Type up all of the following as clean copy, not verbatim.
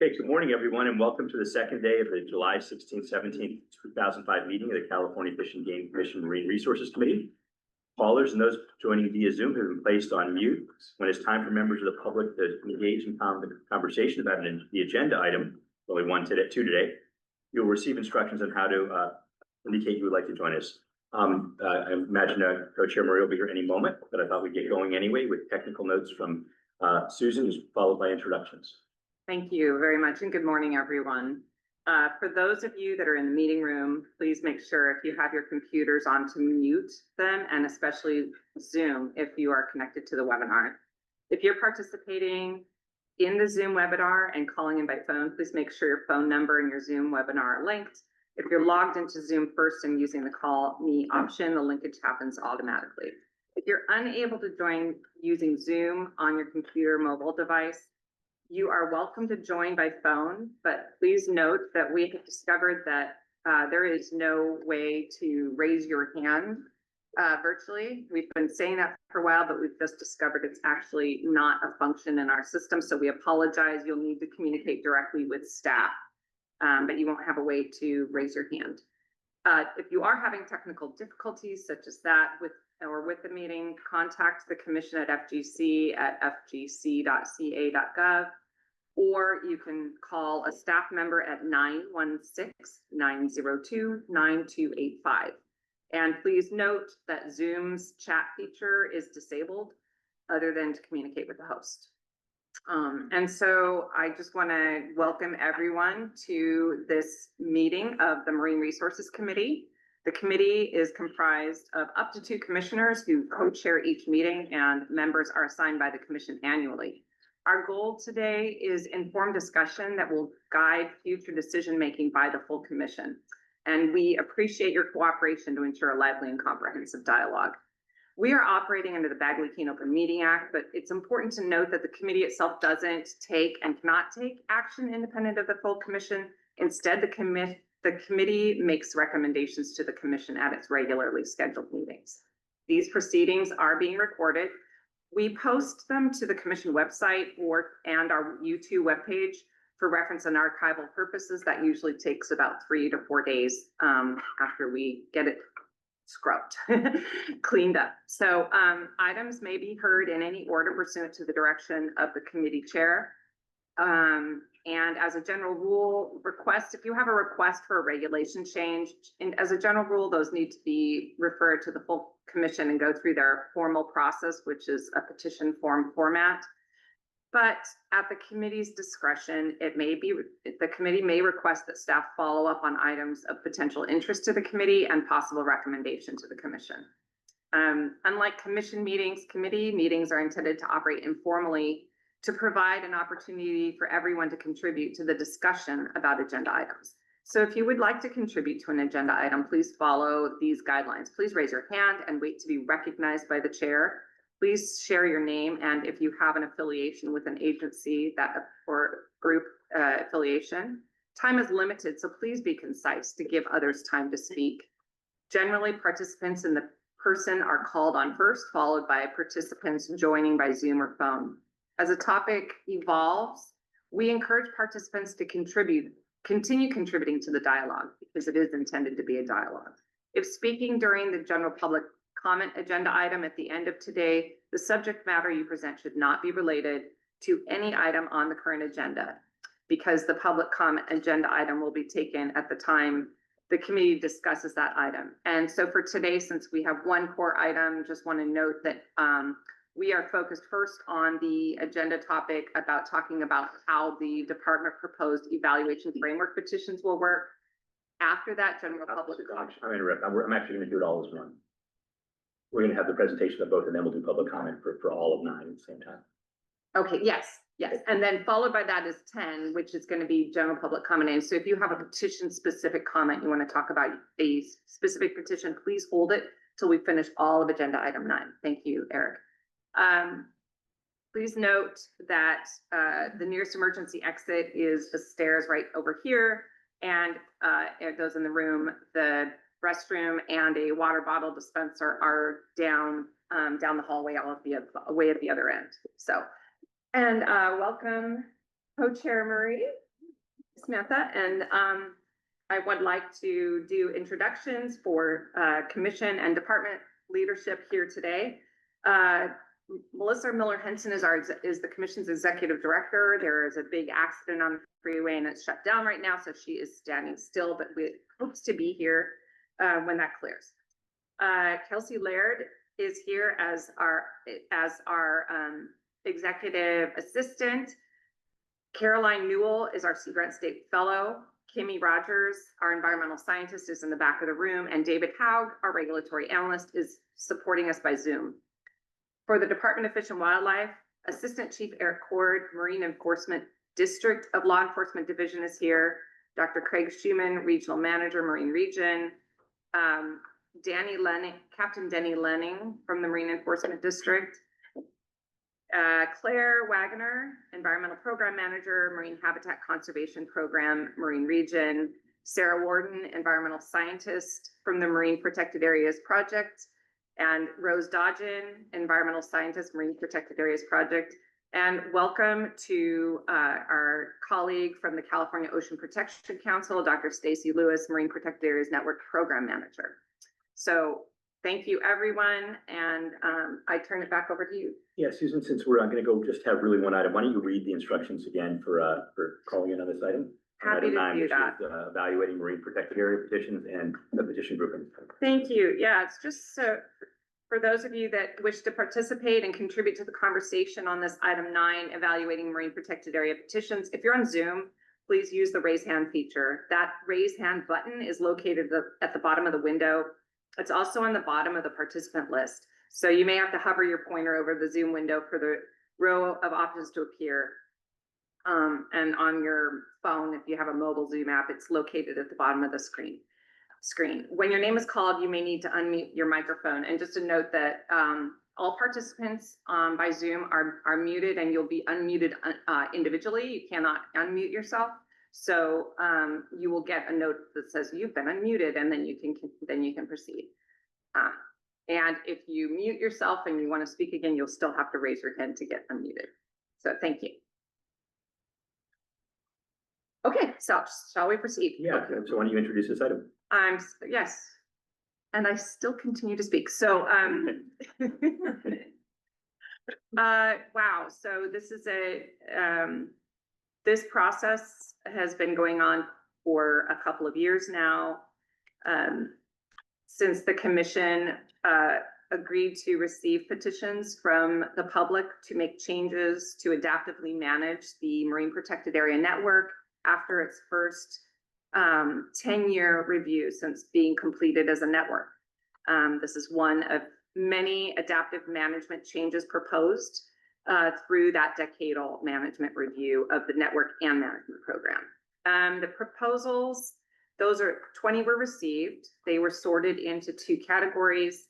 Okay, good morning, everyone, and welcome to the second day of the July 16th, 17th, 2005 meeting of the California Fish and Game Commission Marine Resources Committee. Callers and those joining via Zoom have been placed on mute. When it's time for members of the public to engage in conversation about the agenda item, only two today, you'll receive instructions on how to indicate you would like to join us. I imagine Co-Chair Marie will be here any moment, but I thought we'd get going anyway with technical notes from Susan, followed by introductions. Thank you very much, and good morning, everyone. For those of you that are in the meeting room, please make sure if you have your computers on to mute them, and especially Zoom if you are connected to the webinar. If you're participating in the Zoom webinar and calling in by phone, please make sure your phone number and your Zoom webinar are linked. If you're logged into Zoom first and using the call me option, the linkage happens automatically. If you're unable to join using Zoom on your computer mobile device, you are welcome to join by phone, but please note that we have discovered that there is no way to raise your hand virtually. We've been saying that for a while, but we've just discovered it's actually not a function in our system. So we apologize. You'll need to communicate directly with staff, but you won't have a way to raise your hand. If you are having technical difficulties such as that with the meeting, contact the commission at FGC at fgc.ca.gov, or you can call a staff member at 916-902-9285. And please note that Zoom's chat feature is disabled other than to communicate with the host. And so I just want to welcome everyone to this meeting of the Marine Resources Committee. The committee is comprised of up to 2 commissioners who co-chair each meeting, and members are assigned by the commission annually. Our goal today is informed discussion that will guide future decision-making by the full commission. And we appreciate your cooperation to ensure a lively and comprehensive dialogue. We are operating under the Bagley-Keene Open Meeting Act, but it's important to note that the committee itself doesn't take and cannot take action independent of the full commission. Instead, the committee makes recommendations to the commission at its regularly scheduled meetings. These proceedings are being recorded. We post them to the commission website and our YouTube webpage for reference and archival purposes. That usually takes about 3 to 4 days after we get it scrubbed, cleaned up. So items may be heard in any order pursuant to the direction of the committee chair. And as a general rule, if you have a request for a regulation change, and as a general rule, those need to be referred to the full commission and go through their formal process, which is a petition form format. But at the committee's discretion, the committee may request that staff follow up on items of potential interest to the committee and possible recommendation to the commission. Unlike commission meetings, committee meetings are intended to operate informally to provide an opportunity for everyone to contribute to the discussion about agenda items. So if you would like to contribute to an agenda item, please follow these guidelines. Please raise your hand and wait to be recognized by the chair. Please share your name, and if you have an affiliation with an agency or group affiliation. Time is limited, so please be concise to give others time to speak. Generally, participants in the person are called on first, followed by participants joining by Zoom or phone. As a topic evolves, we encourage participants to continue contributing to the dialogue because it is intended to be a dialogue. If speaking during the general public comment agenda item at the end of today, the subject matter you present should not be related to any item on the current agenda because the public comment agenda item will be taken at the time the committee discusses that item. And so for today, since we have one core item, just want to note that we are focused first on the agenda topic about talking about how the department proposed evaluation framework petitions will work. After that, general public comment. I'm actually going to do it all as one. We're going to have the presentation of both, and then we'll do public comment for all of 9 at the same time. Okay, yes. And then followed by that is 10, which is going to be general public comment. And so if you have a petition specific comment, you want to talk about a specific petition, please hold it till we finish all of agenda item 9. Thank you, Eric. Please note that the nearest emergency exit is the stairs right over here, and those in the room, the restroom and a water bottle dispenser are down the hallway, away at the other end. So, and welcome, Co-Chair Marie. Samantha, and I would like to do introductions for commission and department leadership here today. Melissa Miller Henson is the commission's executive director. There is a big accident on the freeway and it's shut down right now, so she is standing still, but we hopes to be here when that clears. Kelsey Laird is here as our executive assistant. Caroline Newell is our Sea Grant State Fellow. Kimmy Rogers, our environmental scientist, is in the back of the room, and David Haug, our regulatory analyst, is supporting us by Zoom. For the Department of Fish and Wildlife, Assistant Chief Eric Cord, Marine Enforcement District of Law Enforcement Division is here. Dr. Craig Schumann, Regional Manager, Marine Region. Captain Denny Lenning from the Marine Enforcement District. Claire Wagner, Environmental Program Manager, Marine Habitat Conservation Program, Marine Region. Sarah Warden, Environmental Scientist from the Marine Protected Areas Project. And Rose Dodgen, Environmental Scientist, Marine Protected Areas Project. And welcome to our colleague from the California Ocean Protection Council, Dr. Stacy Lewis, Marine Protected Areas Network Program Manager. So thank you, everyone, and I turn it back over to you. Yeah, Susan, since we're going to go just have really one item, why don't you read the instructions again for calling in on this item? Happy to do that. Evaluating marine protected area petitions and the petition grouping. Thank you. Yeah, it's just so for those of you that wish to participate and contribute to the conversation on this item 9, evaluating marine protected area petitions. If you're on Zoom, please use the raise hand feature. That raise hand button is located at the bottom of the window. It's also on the bottom of the participant list. So you may have to hover your pointer over the Zoom window for the row of options to appear. And on your phone, if you have a mobile Zoom app, it's located at the bottom of the screen. When your name is called, you may need to unmute your microphone. And just to note that all participants by Zoom are muted, and you'll be unmuted individually. You cannot unmute yourself. So you will get a note that says you've been unmuted, and then you can proceed. And if you mute yourself and you want to speak again, you'll still have to raise your hand to get unmuted. So thank you. Okay, so shall we proceed? Yeah, okay. So why don't you introduce this item? Yes, and I still continue to speak. So wow, so this is this process has been going on for a couple of years now, since the commission agreed to receive petitions from the public to make changes to adaptively manage the Marine Protected Area Network after its first 10-year review since being completed as a network. This is one of many adaptive management changes proposed through that decadal management review of the network and management program. The proposals, those are 20 were received. They were sorted into 2 categories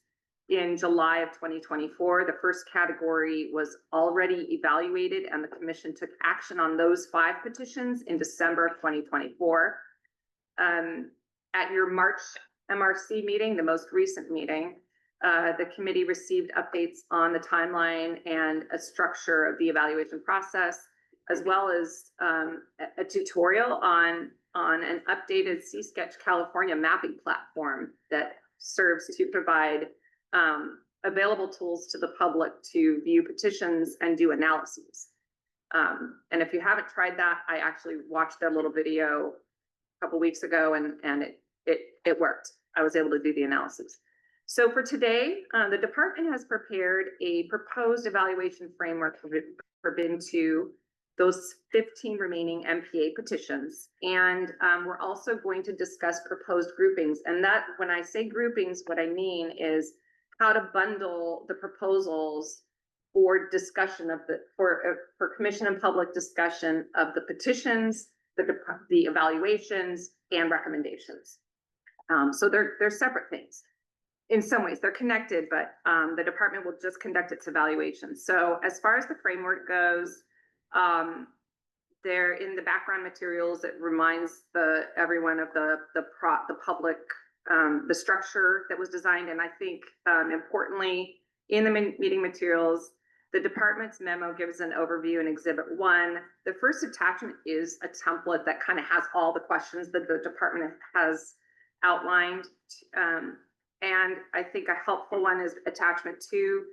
in July of 2024. The first category was already evaluated, and the commission took action on those 5 petitions in December of 2024. At your March MRC meeting, the most recent meeting, the committee received updates on the timeline and a structure of the evaluation process, as well as a tutorial on an updated Sea Sketch California mapping platform that serves to provide available tools to the public to view petitions and do analyses. And if you haven't tried that, I actually watched that little video a couple weeks ago, and it worked. I was able to do the analysis. So for today, the department has prepared a proposed evaluation framework for bin 2, those 15 remaining MPA petitions. And we're also going to discuss proposed groupings. And that, when I say groupings, what I mean is how to bundle the proposals for discussion of for commission and public discussion of the petitions, the evaluations, and recommendations. So they're separate things. In some ways, they're connected, but the department will just conduct its evaluation. So as far as the framework goes, there in the background materials, it reminds everyone of the public, the structure that was designed. And I think importantly, in the meeting materials, The department's memo gives an overview in Exhibit 1. The first attachment is a template that kind of has all the questions that the department has outlined. And I think a helpful one is Attachment 2.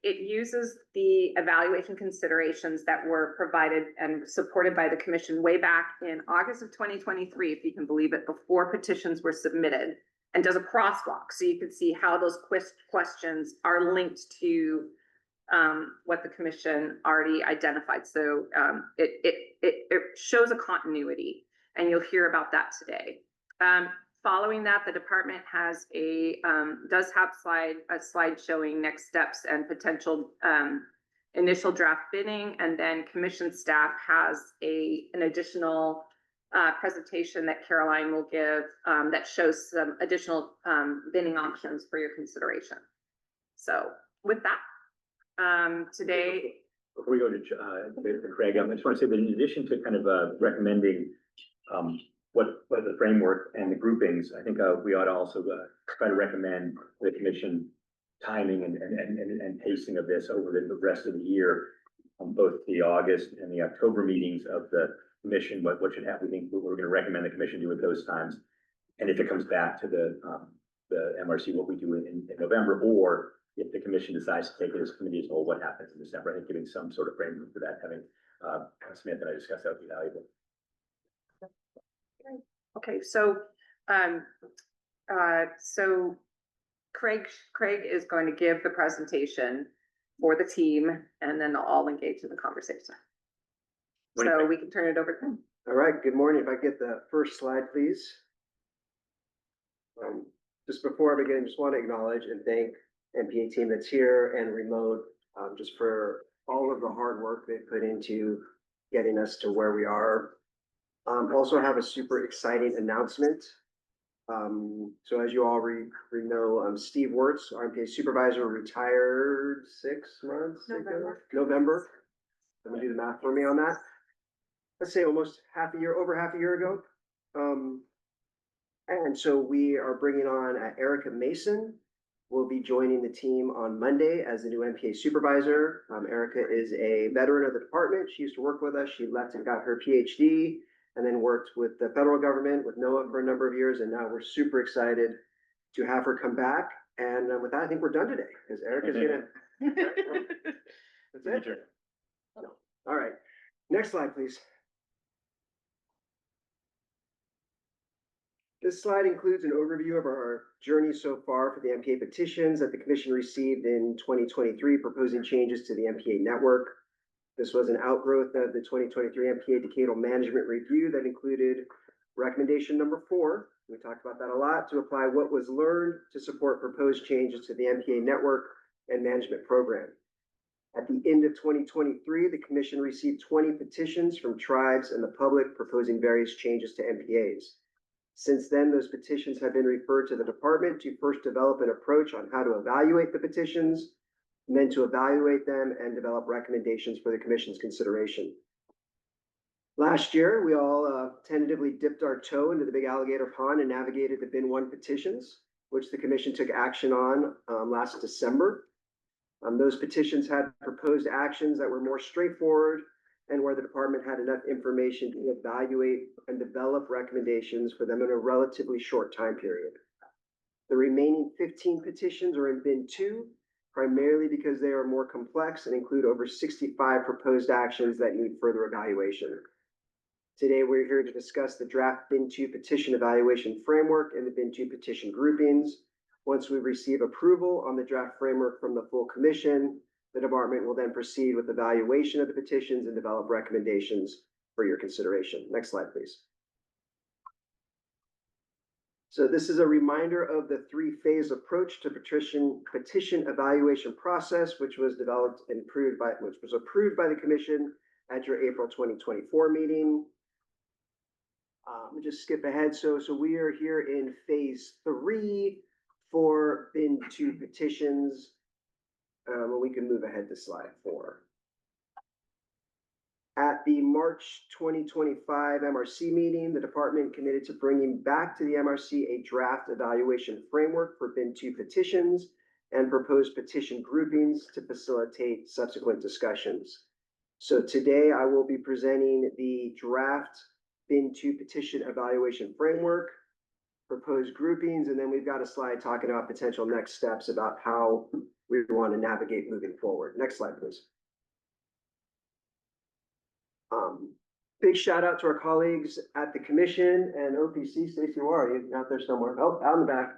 It uses the evaluation considerations that were provided and supported by the commission way back in August of 2023, if you can believe it, before petitions were submitted, and does a crosswalk so you can see how those questions are linked to what the commission already identified. So it shows a continuity, and you'll hear about that today. Following that, the department has does have a slide showing next steps and potential initial draft bidding, and then commission staff has an additional presentation that Caroline will give that shows some additional bidding options for your consideration. So with that, today. Before we go to Craig, I just want to say that in addition to kind of recommending what the framework and the groupings, I think we ought to also try to recommend the commission timing and pacing of this over the rest of the year, on both the August and the October meetings of the commission. What should happen? We think we're going to recommend the commission do at those times, and if it comes back to the MRC, what we do in November, or if the commission decides to take it as committee as a whole, what happens in December. I think giving some sort of framework for that, having Smith and I discussed, that would be valuable. Okay, so Craig is going to give the presentation for the team, and then they'll all engage in the conversation. So we can turn it over to him. All right, good morning. If I get the first slide, please. Just before I begin, just want to acknowledge and thank MPA team that's here and remote, just for all of the hard work they've put into getting us to where we are. Also have a super exciting announcement. So as you all know, Steve Wirtz, our MPA supervisor, retired 6 months ago. November. Let me do the math for me on that. Let's say almost over half a year ago. And so we are bringing on Erica Mason, will be joining the team on Monday as the new MPA supervisor. Erica is a veteran of the department. She used to work with us. She left and got her PhD, and then worked with the federal government with NOAA for a number of years. And now we're super excited to have her come back. And with that, I think we're done today, because Erica's gonna. That's it. All right. Next slide, please. This slide includes an overview of our journey so far for the MPA petitions that the commission received in 2023, proposing changes to the MPA network. This was an outgrowth of the 2023 MPA Decadal Management Review that included recommendation number 4. We talked about that a lot, to apply what was learned to support proposed changes to the MPA network and management program. At the end of 2023, the commission received 20 petitions from tribes and the public proposing various changes to MPAs. Since then, those petitions have been referred to the department to first develop an approach on how to evaluate the petitions, and then to evaluate them and develop recommendations for the commission's consideration. Last year, we all tentatively dipped our toe into the big alligator pond and navigated the bin 1 petitions, which the commission took action on last December. Those petitions had proposed actions that were more straightforward, and where the department had enough information to evaluate and develop recommendations for them in a relatively short time period. The remaining 15 petitions are in bin 2, primarily because they are more complex and include over 65 proposed actions that need further evaluation. Today, we're here to discuss the draft bin 2 petition evaluation framework and the bin 2 petition groupings. Once we receive approval on the draft framework from the full commission, the department will then proceed with evaluation of the petitions and develop recommendations for your consideration. Next slide, please. So this is a reminder of the 3-phase approach to petition evaluation process, which was developed and approved by the commission at your April 2024 meeting. We'll just skip ahead. So we are here in phase 3 for bin 2 petitions. We can move ahead to slide 4. At the March 2025 MRC meeting, the department committed to bringing back to the MRC a draft evaluation framework for bin 2 petitions and proposed petition groupings to facilitate subsequent discussions. So today I will be presenting the draft bin 2 petition evaluation framework, proposed groupings, and then we've got a slide talking about potential next steps about how we want to navigate moving forward. Next slide, please. Big shout out to our colleagues at the commission and OPC. Stacey, where are you? Out there somewhere. Oh, out in the back.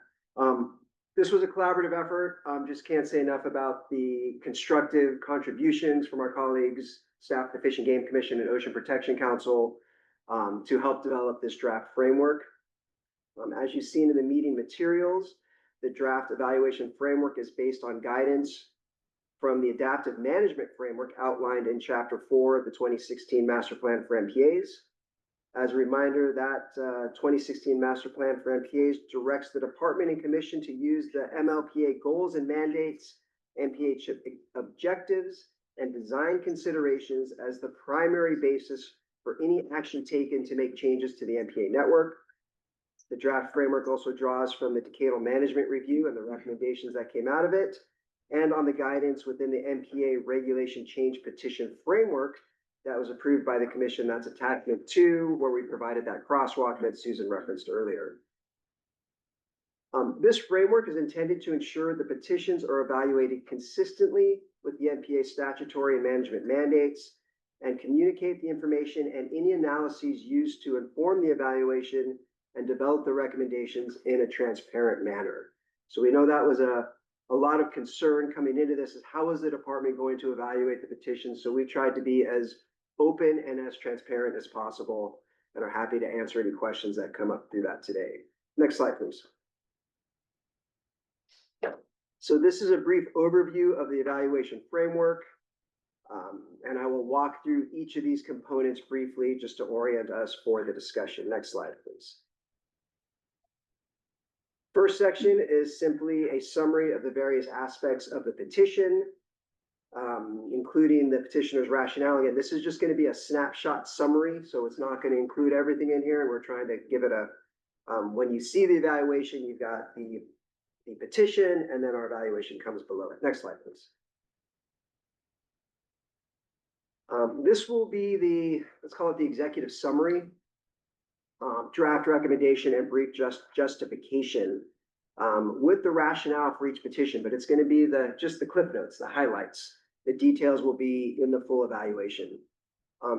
This was a collaborative effort. Just can't say enough about the constructive contributions from our colleagues, staff, the Fish and Game Commission and Ocean Protection Council, to help develop this draft framework. As you've seen in the meeting materials, the draft evaluation framework is based on guidance from the adaptive management framework outlined in Chapter 4 of the 2016 Master Plan for MPAs. As a reminder, that 2016 Master Plan for MPAs directs the department and commission to use the MLPA goals and mandates, MPA objectives, and design considerations as the primary basis for any action taken to make changes to the MPA network. The draft framework also draws from the decadal management review and the recommendations that came out of it, and on the guidance within the MPA regulation change petition framework that was approved by the commission. That's attachment 2, where we provided that crosswalk that Susan referenced earlier. This framework is intended to ensure the petitions are evaluated consistently with the MPA statutory and management mandates and communicate the information and any analyses used to inform the evaluation and develop the recommendations in a transparent manner. So we know that was a lot of concern coming into this, is how is the department going to evaluate the petitions? So we tried to be as open and as transparent as possible and are happy to answer any questions that come up through that today. Next slide, please. So this is a brief overview of the evaluation framework. And I will walk through each of these components briefly just to orient us for the discussion. Next slide, please. First section is simply a summary of the various aspects of the petition, including the petitioner's rationale. Again, this is just going to be a snapshot summary, so it's not going to include everything in here. And we're trying to give it a, when you see the evaluation, you've got the petition, and then our evaluation comes below it. Next slide, please. This will be the, let's call it the executive summary, draft recommendation and brief justification with the rationale for each petition, but it's going to be just the cliff notes, the highlights. The details will be in the full evaluation.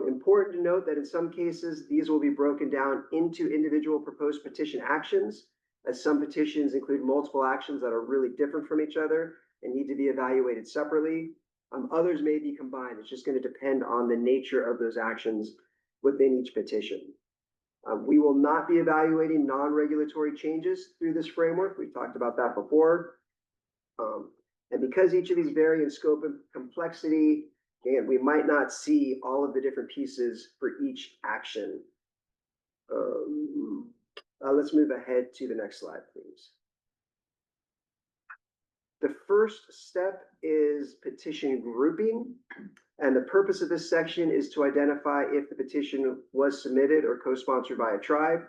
Important to note that in some cases, these will be broken down into individual proposed petition actions, as some petitions include multiple actions that are really different from each other and need to be evaluated separately. Others may be combined. It's just going to depend on the nature of those actions within each petition. We will not be evaluating non-regulatory changes through this framework. We've talked about that before. And because each of these vary in scope and complexity, and we might not see all of the different pieces for each action. Let's move ahead to the next slide, please. The first step is petition grouping. And the purpose of this section is to identify if the petition was submitted or co-sponsored by a tribe,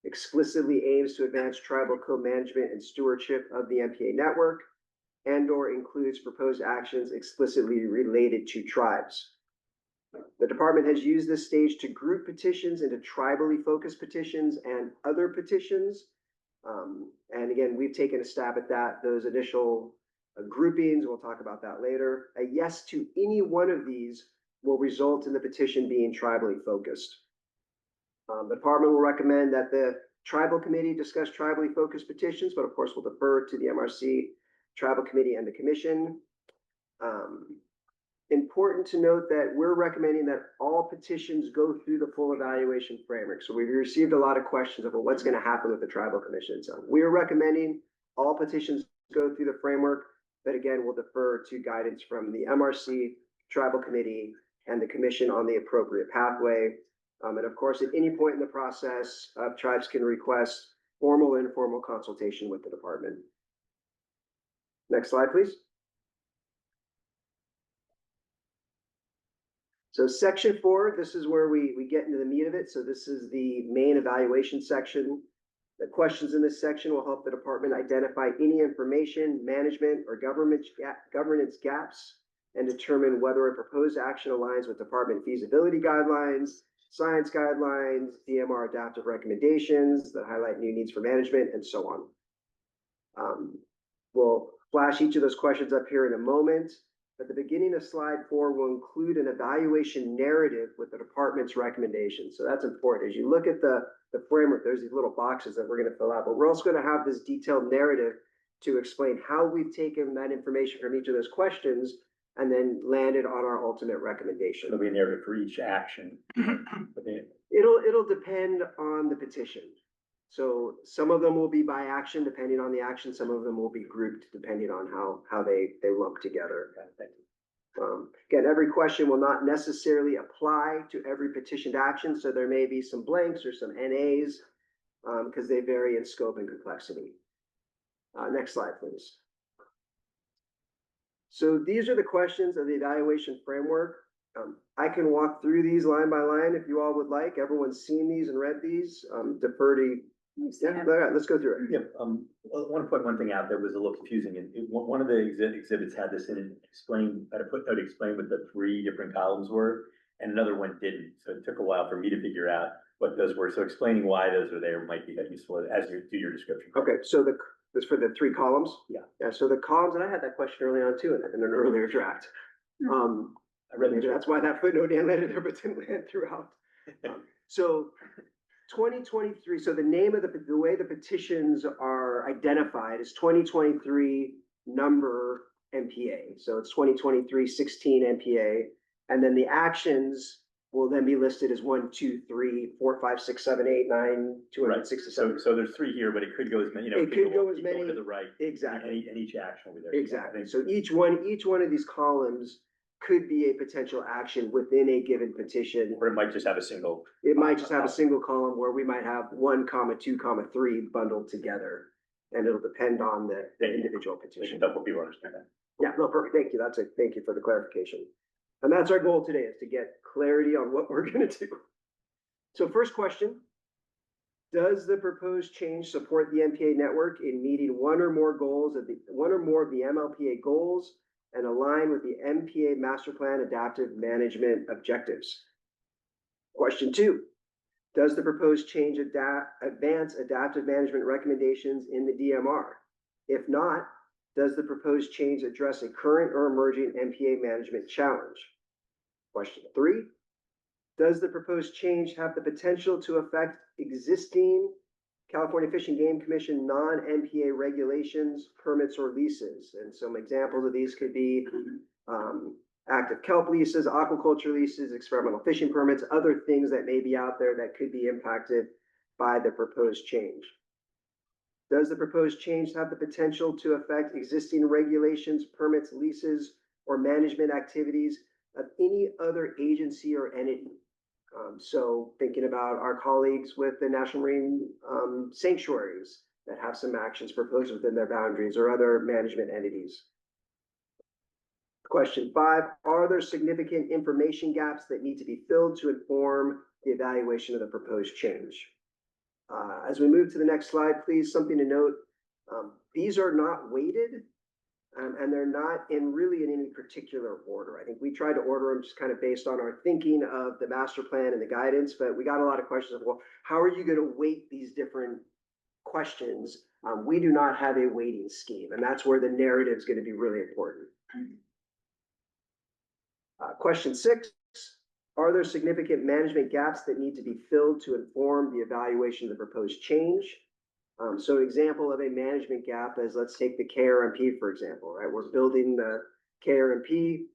explicitly aims to advance tribal co-management and stewardship of the MPA network, and/or includes proposed actions explicitly related to tribes. The department has used this stage to group petitions into tribally focused petitions and other petitions. And again, we've taken a stab at that, those initial groupings. We'll talk about that later. A yes to any one of these will result in the petition being tribally focused. The department will recommend that the tribal committee discuss tribally focused petitions, but of course we'll defer to the MRC, tribal committee, and the commission. Important to note that we're recommending that all petitions go through the full evaluation framework. So we've received a lot of questions about what's going to happen with the tribal commission. So we're recommending all petitions go through the framework, but again, we'll defer to guidance from the MRC, tribal committee, and the commission on the appropriate pathway. And of course, at any point in the process, tribes can request formal or informal consultation with the department. Next slide, please. So section 4, this is where we get into the meat of it. So this is the main evaluation section. The questions in this section will help the department identify any information, management, or governance gaps and determine whether a proposed action aligns with department feasibility guidelines, science guidelines, DMR adaptive recommendations that highlight new needs for management, and so on. We'll flash each of those questions up here in a moment. At the beginning of slide 4, we'll include an evaluation narrative with the department's recommendations. So that's important. As you look at the framework, there's these little boxes that we're going to fill out, but we're also going to have this detailed narrative to explain how we've taken that information from each of those questions and then landed on our ultimate recommendation. It'll be a narrative for each action. It'll depend on the petition. So some of them will be by action, depending on the action. Some of them will be grouped depending on how they lump together. Again, every question will not necessarily apply to every petitioned action. So there may be some blanks or some NAs because they vary in scope and complexity. Next slide, please. So these are the questions of the evaluation framework. I can walk through these line by line if you all would like. Everyone's seen these and read these. Defer to. Yeah, all right, let's go through it. Yeah, I want to point one thing out that was a little confusing, and one of the exhibits had this in it, had a footnote explain what the 3 different columns were, and another one didn't, so it took a while for me to figure out what those were, so explaining why those are there might be useful as you do your description. Okay, so this for the 3 columns? Yeah. So the columns, and I had that question early on too, in an earlier draft. I read Maybe that's why that footnote landed there, but didn't land throughout. So 2023, so the name of the way the petitions are identified is 2023 number MPA. So it's 2023-16 MPA. And then the actions will then be listed as 1, 2, 3, 4, 5, 6, 7, 8, 9, 267. So there's 3 here, but it could go as many, It could go as many to the right. Exactly. And each action will be there. Exactly. So each one of these columns could be a potential action within a given petition. Or it might just have a single. It might just have a single column where we might have 1, 2, 3 bundled together. And it'll depend on the individual petition. Help people understand that. Yeah, no, perfect. Thank you. Thank you for the clarification. And that's our goal today, is to get clarity on what we're going to do. So first question, does the proposed change support the MPA network in meeting one or more of the MLPA goals and align with the MPA Master Plan Adaptive Management objectives? Question 2, does the proposed change advance adaptive management recommendations in the DMR? If not, does the proposed change address a current or emerging MPA management challenge? Question 3, does the proposed change have the potential to affect existing California Fish and Game Commission non-MPA regulations, permits, or leases? And some examples of these could be active kelp leases, aquaculture leases, experimental fishing permits, other things that may be out there that could be impacted by the proposed change. Does the proposed change have the potential to affect existing regulations, permits, leases, or management activities of any other agency or entity? So thinking about our colleagues with the National Marine Sanctuaries that have some actions proposed within their boundaries, or other management entities. Question 5, are there significant information gaps that need to be filled to inform the evaluation of the proposed change? As we move to the next slide, please, something to note, these are not weighted, and they're not in any particular order. I think we tried to order them just kind of based on our thinking of the master plan and the guidance, but we got a lot of questions of, well, how are you going to weight these different questions? We do not have a weighting scheme, and that's where the narrative is going to be really important. Question 6, are there significant management gaps that need to be filled to inform the evaluation of the proposed change? So an example of a management gap is, let's take the KRMP, for example, right? We're building the KRMP.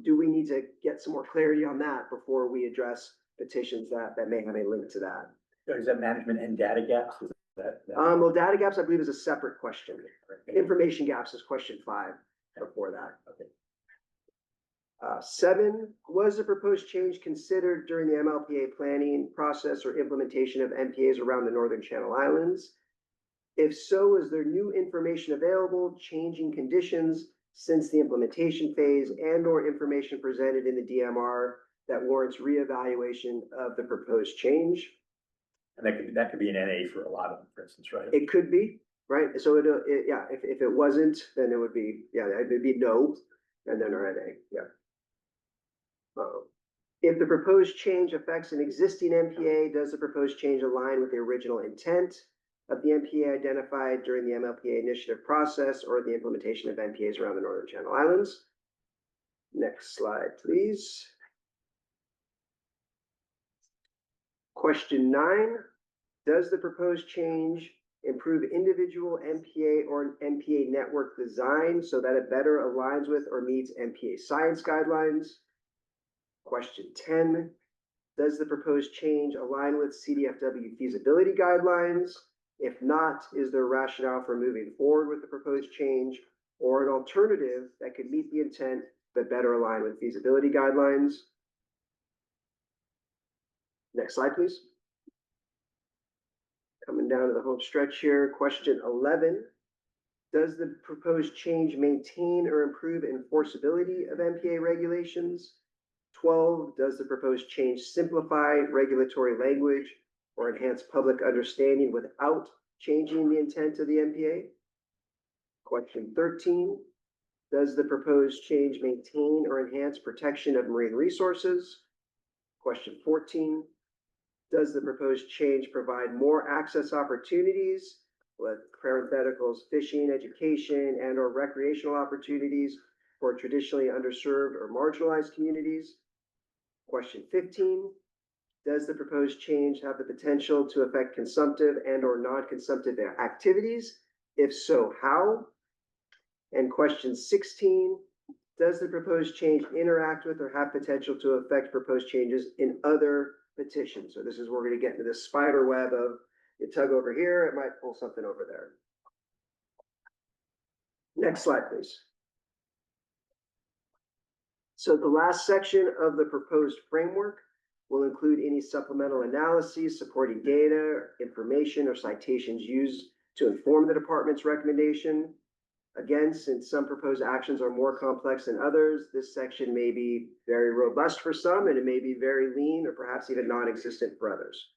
Do we need to get some more clarity on that before we address petitions that may have a link to that? Is that management and data gaps? Well, data gaps, I believe, is a separate question. Information gaps is question 5 before that. Okay. 7, was the proposed change considered during the MLPA planning process or implementation of MPAs around the Northern Channel Islands? If so, is there new information available, changing conditions since the implementation phase, and/or information presented in the DMR that warrants reevaluation of the proposed change? And that could be an NA for a lot of them, for instance, right? It could be, right? So yeah, if it wasn't, then it would be, yeah, it'd be no, and then our NA, yeah. If the proposed change affects an existing MPA, does the proposed change align with the original intent of the MPA identified during the MLPA initiative process or the implementation of MPAs around the Northern Channel Islands? Next slide, please. Question 9, does the proposed change improve individual MPA or MPA network design so that it better aligns with or meets MPA science guidelines? Question 10, does the proposed change align with CDFW feasibility guidelines? If not, is there rationale for moving forward with the proposed change or an alternative that could meet the intent but better align with feasibility guidelines? Next slide, please. Coming down to the home stretch here, question 11. Does the proposed change maintain or improve enforceability of MPA regulations? 12, does the proposed change simplify regulatory language or enhance public understanding without changing the intent of the MPA? Question 13, does the proposed change maintain or enhance protection of marine resources? Question 14, does the proposed change provide more access opportunities, with parentheticals, fishing, education, and or recreational opportunities for traditionally underserved or marginalized communities? Question 15, does the proposed change have the potential to affect consumptive and or non-consumptive activities? If so, how? And question 16, does the proposed change interact with or have potential to affect proposed changes in other petitions? So this is where we're going to get into this spider web of you tug over here, it might pull something over there. Next slide, please. So the last section of the proposed framework will include any supplemental analyses, supporting data, information, or citations used to inform the department's recommendation. Again, since some proposed actions are more complex than others, this section may be very robust for some, and it may be very lean or perhaps even non-existent for others.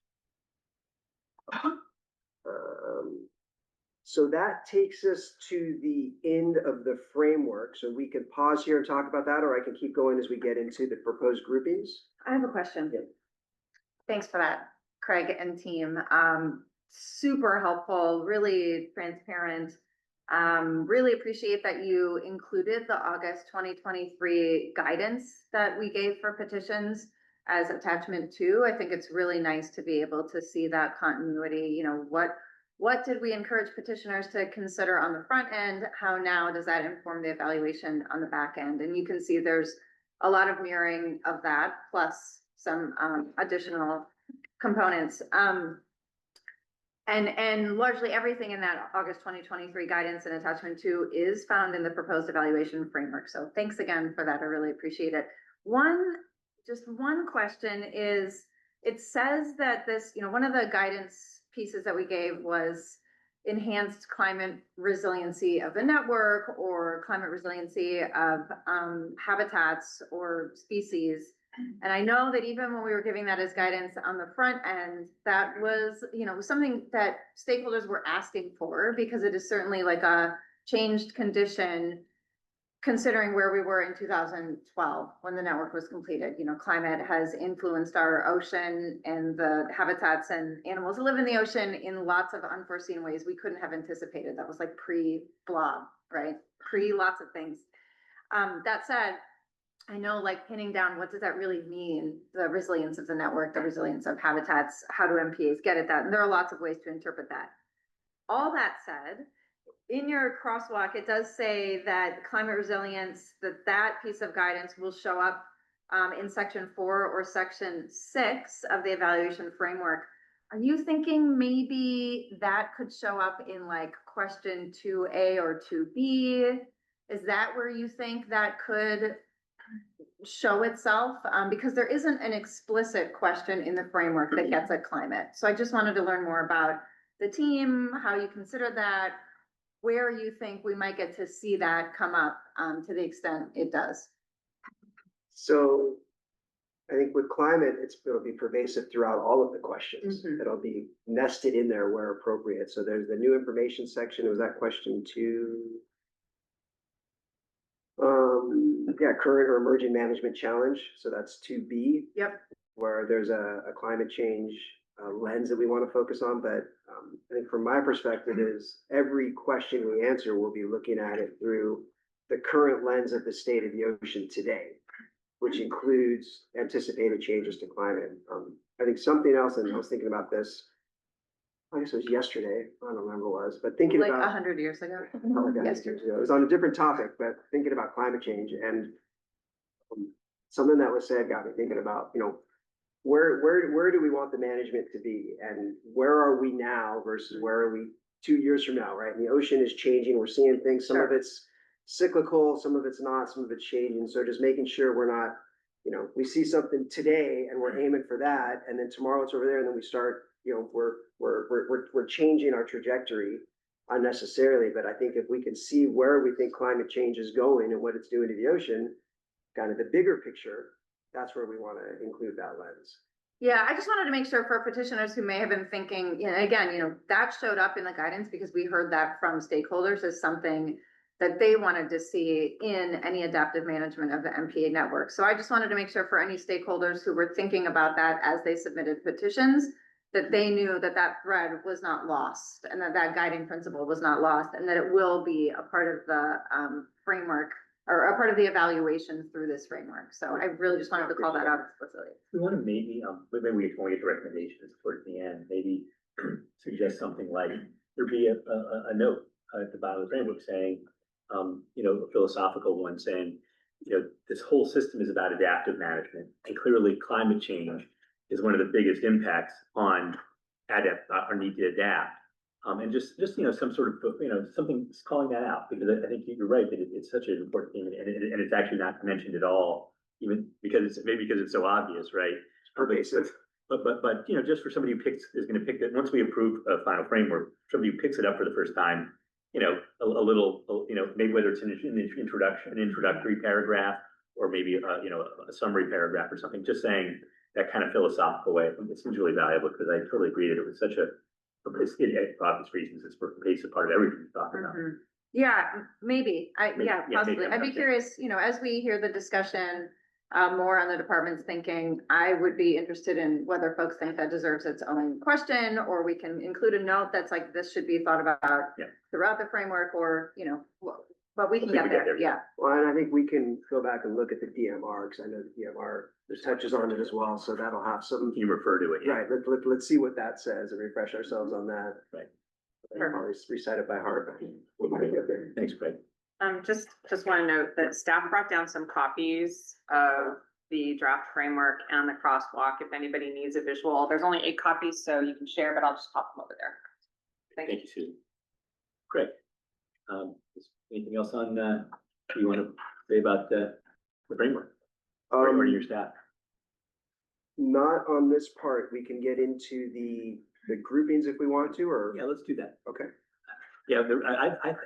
So that takes us to the end of the framework. So we can pause here and talk about that, or I can keep going as we get into the proposed groupings. I have a question. Yeah. Thanks for that, Craig and team. Super helpful, really transparent. Really appreciate that you included the August 2023 guidance that we gave for petitions as attachment 2. I think it's really nice to be able to see that continuity. You know, what did we encourage petitioners to consider on the front end? How now does that inform the evaluation on the back end? And you can see there's a lot of mirroring of that, plus some additional components. And largely everything in that August 2023 guidance and attachment 2 is found in the proposed evaluation framework. So thanks again for that. I really appreciate it. Just one question is, it says that this, you know, one of the guidance pieces that we gave was enhanced climate resiliency of the network or climate resiliency of habitats or species. And I know that even when we were giving that as guidance on the front end, that was, you know, something that stakeholders were asking for, because it is certainly like a changed condition considering where we were in 2012 when the network was completed. You know, climate has influenced our ocean and the habitats and animals that live in the ocean in lots of unforeseen ways we couldn't have anticipated. That was like pre-blob, right? Pre-lots of things. That said, I know, like, pinning down what does that really mean, the resilience of the network, the resilience of habitats, how do MPAs get at that? And there are lots of ways to interpret that. All that said, in your crosswalk, it does say that climate resilience, that piece of guidance will show up in section 4 or section 6 of the evaluation framework. Are you thinking maybe that could show up in like question 2A or 2B? Is that where you think that could show itself? Because there isn't an explicit question in the framework that gets at climate. So I just wanted to learn more about the team, how you consider that, where you think we might get to see that come up to the extent it does. So I think with climate, it'll be pervasive throughout all of the questions. Mhm. It'll be nested in there where appropriate. So there's the new information section. Was that question 2? Yeah, current or emerging management challenge. So that's 2B. Yep. Where there's a climate change lens that we want to focus on. But I think from my perspective is every question we answer, we'll be looking at it through the current lens of the state of the ocean today, which includes anticipated changes to climate. I think something else, and I was thinking about this, I guess it was yesterday, I don't remember what it was, but thinking Like about. 100 years ago. Oh, God, Yesterday. it was on a different topic, but thinking about climate change and something that was said got me thinking about, where do we want the management to be and where are we now versus where are we 2 years from now, right? And the ocean is changing. We're seeing things, some of Sure. it's cyclical, some of it's not, some of it's changing. So just making sure we're not, we see something today and we're aiming for that. And then tomorrow it's over there. And then we start, we're changing our trajectory unnecessarily. But I think if we can see where we think climate change is going and what it's doing to the ocean, kind of the bigger picture, that's where we want to include that lens. Yeah, I just wanted to make sure for petitioners who may have been thinking, again, that showed up in the guidance because we heard that from stakeholders as something that they wanted to see in any adaptive management of the MPA network. So I just wanted to make sure for any stakeholders who were thinking about that as they submitted petitions, that they knew that that thread was not lost and that that guiding principle was not lost and that it will be a part of the framework or a part of the evaluation through this framework. So I really just wanted to call that out explicitly. We want to maybe we can get to recommendations towards the end, maybe suggest something like there be a note at the bottom of the framework saying, a philosophical one saying, this whole system is about adaptive management, and clearly climate change is one of the biggest impacts on our need to adapt. And just some sort of something calling that out, because I think you're right that it's such an important thing, and it's actually not mentioned at all, even because it's so obvious, right? Pervasive. But just for somebody who is going to pick that once we approve a final framework, somebody who picks it up for the first time, a little, maybe whether it's an introductory paragraph, or maybe a summary paragraph or something, just saying that kind of philosophical way. I think it seems really valuable because I totally agree that it was such a, for obvious reasons, it's a basic part of everything we talk about. Mhm. Yeah, maybe. Yeah, Possibly. maybe. I'd be curious, as we hear the discussion more on the department's thinking, I would be interested in whether folks think that deserves its own question, or we can include a note that's like, this should be thought about throughout the framework, or, but we can get there. Yeah. Well, and I think we can go back and look at the DMR, because I know the DMR touches on it as well, so that'll have some. You refer to it. Yeah. Right, let's see what that says and refresh ourselves on that. Right. I'll always recite it by heart. We might get there. Thanks, Craig. Just want to note that staff brought down some copies of the draft framework and the crosswalk. If anybody needs a visual, there's only 8 copies, so you can share, but I'll just pop them over there. Thank you, Susan. Craig, anything else on, you want to say about the framework or your staff? Not on this part. We can get into the groupings if we want to, or. Yeah, let's do that. Okay. Yeah,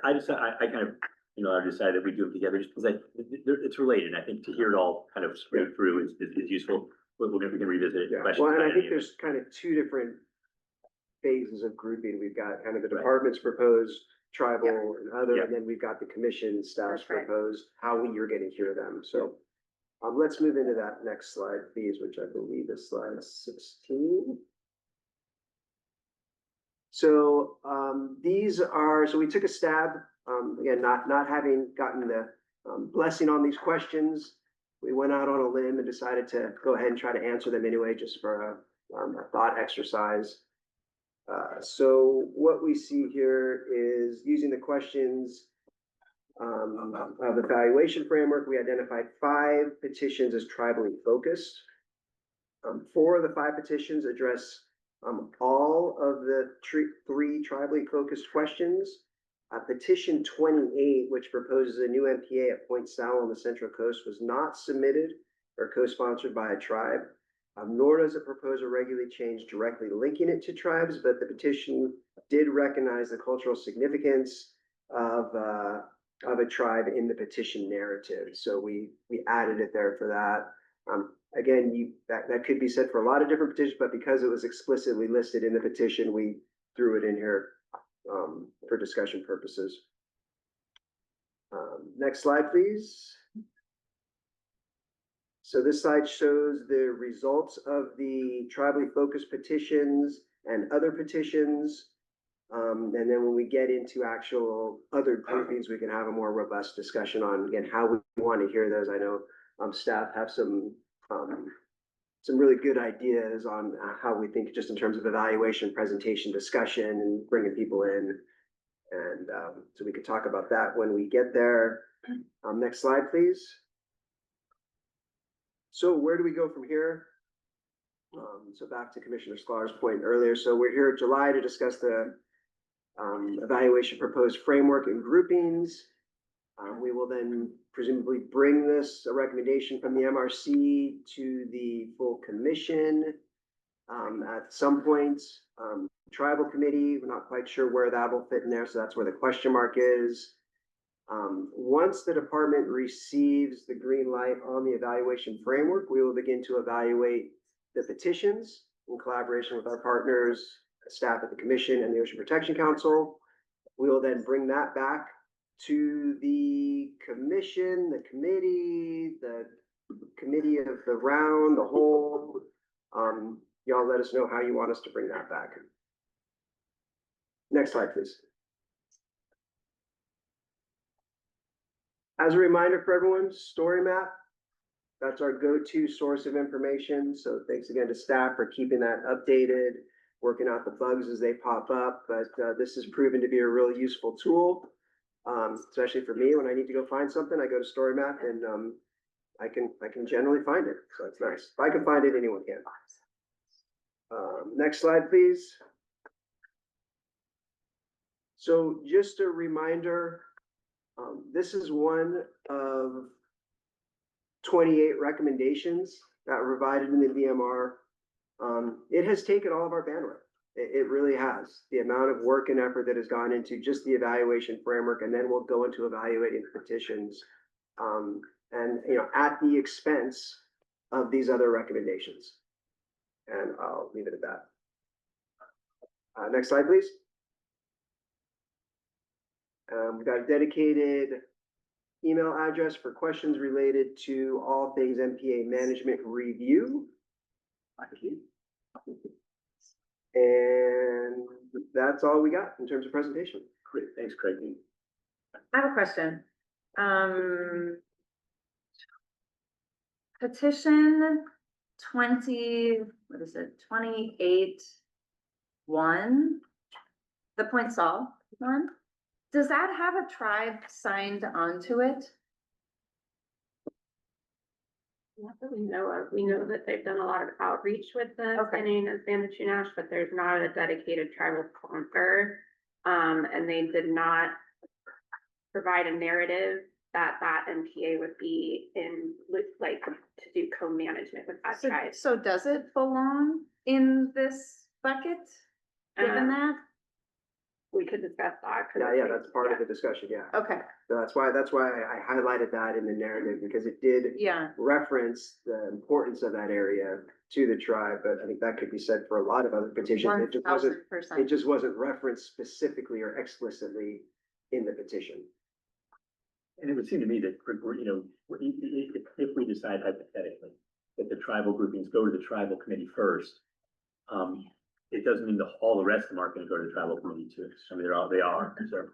I decided that we do it together just because it's related. I think to hear it all kind of straight through is useful. We can revisit it. Yeah. Well, and I think there's kind of 2 different phases of grouping. We've got kind of the department's proposed tribal and other, and then we've got the commission staff's proposed, how you're getting to hear them. So let's move into that next slide, please, which I believe is slide 16. So so we took a stab, again, not having gotten the blessing on these questions. We went out on a limb and decided to go ahead and try to answer them anyway, just for a thought exercise. So what we see here is using the questions of the evaluation framework, we identified 5 petitions as tribally focused. 4 of the 5 petitions address all of the 3 tribally focused questions. Petition 28, which proposes a new MPA at Point Sal on the Central Coast, was not submitted or co-sponsored by a tribe, nor does it propose a regulatory change directly linking it to tribes, but the petition did recognize the cultural significance of a tribe in the petition narrative. So we added it there for that. Again, that could be said for a lot of different petitions, but because it was explicitly listed in the petition, we threw it in here for discussion purposes. Next slide, please. So this slide shows the results of the tribally focused petitions and other petitions. And then when we get into actual other groupings, we can have a more robust discussion on, again, how we want to hear those. I know staff have some really good ideas on how we think just in terms of evaluation, presentation, discussion, and bringing people in. And so we could talk about that when we get there. Next slide, please. So where do we go from here? So back to Commissioner Sklar's point earlier. So we're here in July to discuss the evaluation proposed framework and groupings. We will then presumably bring this, a recommendation from the MRC to the full commission at some point. Tribal committee, we're not quite sure where that will fit in there, so that's where the question mark is. Once the department receives the green light on the evaluation framework, we will begin to evaluate the petitions in collaboration with our partners, staff at the commission and the Ocean Protection Council. We will then bring that back to the commission, the committee of the round, the whole. Y'all let us know how you want us to bring that back. Next slide, please. As a reminder for everyone, story map, that's our go-to source of information. So thanks again to staff for keeping that updated, working out the bugs as they pop up. But this has proven to be a really useful tool, especially for me when I need to go find something. I go to story map and I can generally find it. So it's nice. If I can find it, anyone can. Next slide, please. So just a reminder, this is one of 28 recommendations that were provided in the DMR. It has taken all of our bandwidth. It really has. The amount of work and effort that has gone into just the evaluation framework, and then we'll go into evaluating petitions, and at the expense of these other recommendations. And I'll leave it at that. Next slide, please. We've got a dedicated email address for questions related to all things MPA management review. And that's all we got in terms of presentation. Great, thanks, Craig. I have a question. Petition 28-1, the Point Sol one. Does that have a tribe signed onto it? Not that we know of. We know that they've done a lot of outreach with the Okay. Singing of Sandwich-Unash, but there's not a dedicated tribal sponsor. And they did not provide a narrative that MPA would be in, like, to do co-management with that tribe. So does it belong in this bucket, given that? We could discuss that. Yeah, that's part of the discussion, yeah. Okay, So that's why I highlighted that in the narrative, because it did yeah, reference the importance of that area to the tribe, but I think that could be said for a lot of other petitions. It just wasn't, 1000%. referenced specifically or explicitly in the petition. And it would seem to me that, if we decide hypothetically that the tribal groupings go to the tribal committee first, it doesn't mean all the rest of them aren't going to go to the tribal committee too. I mean, they are. So.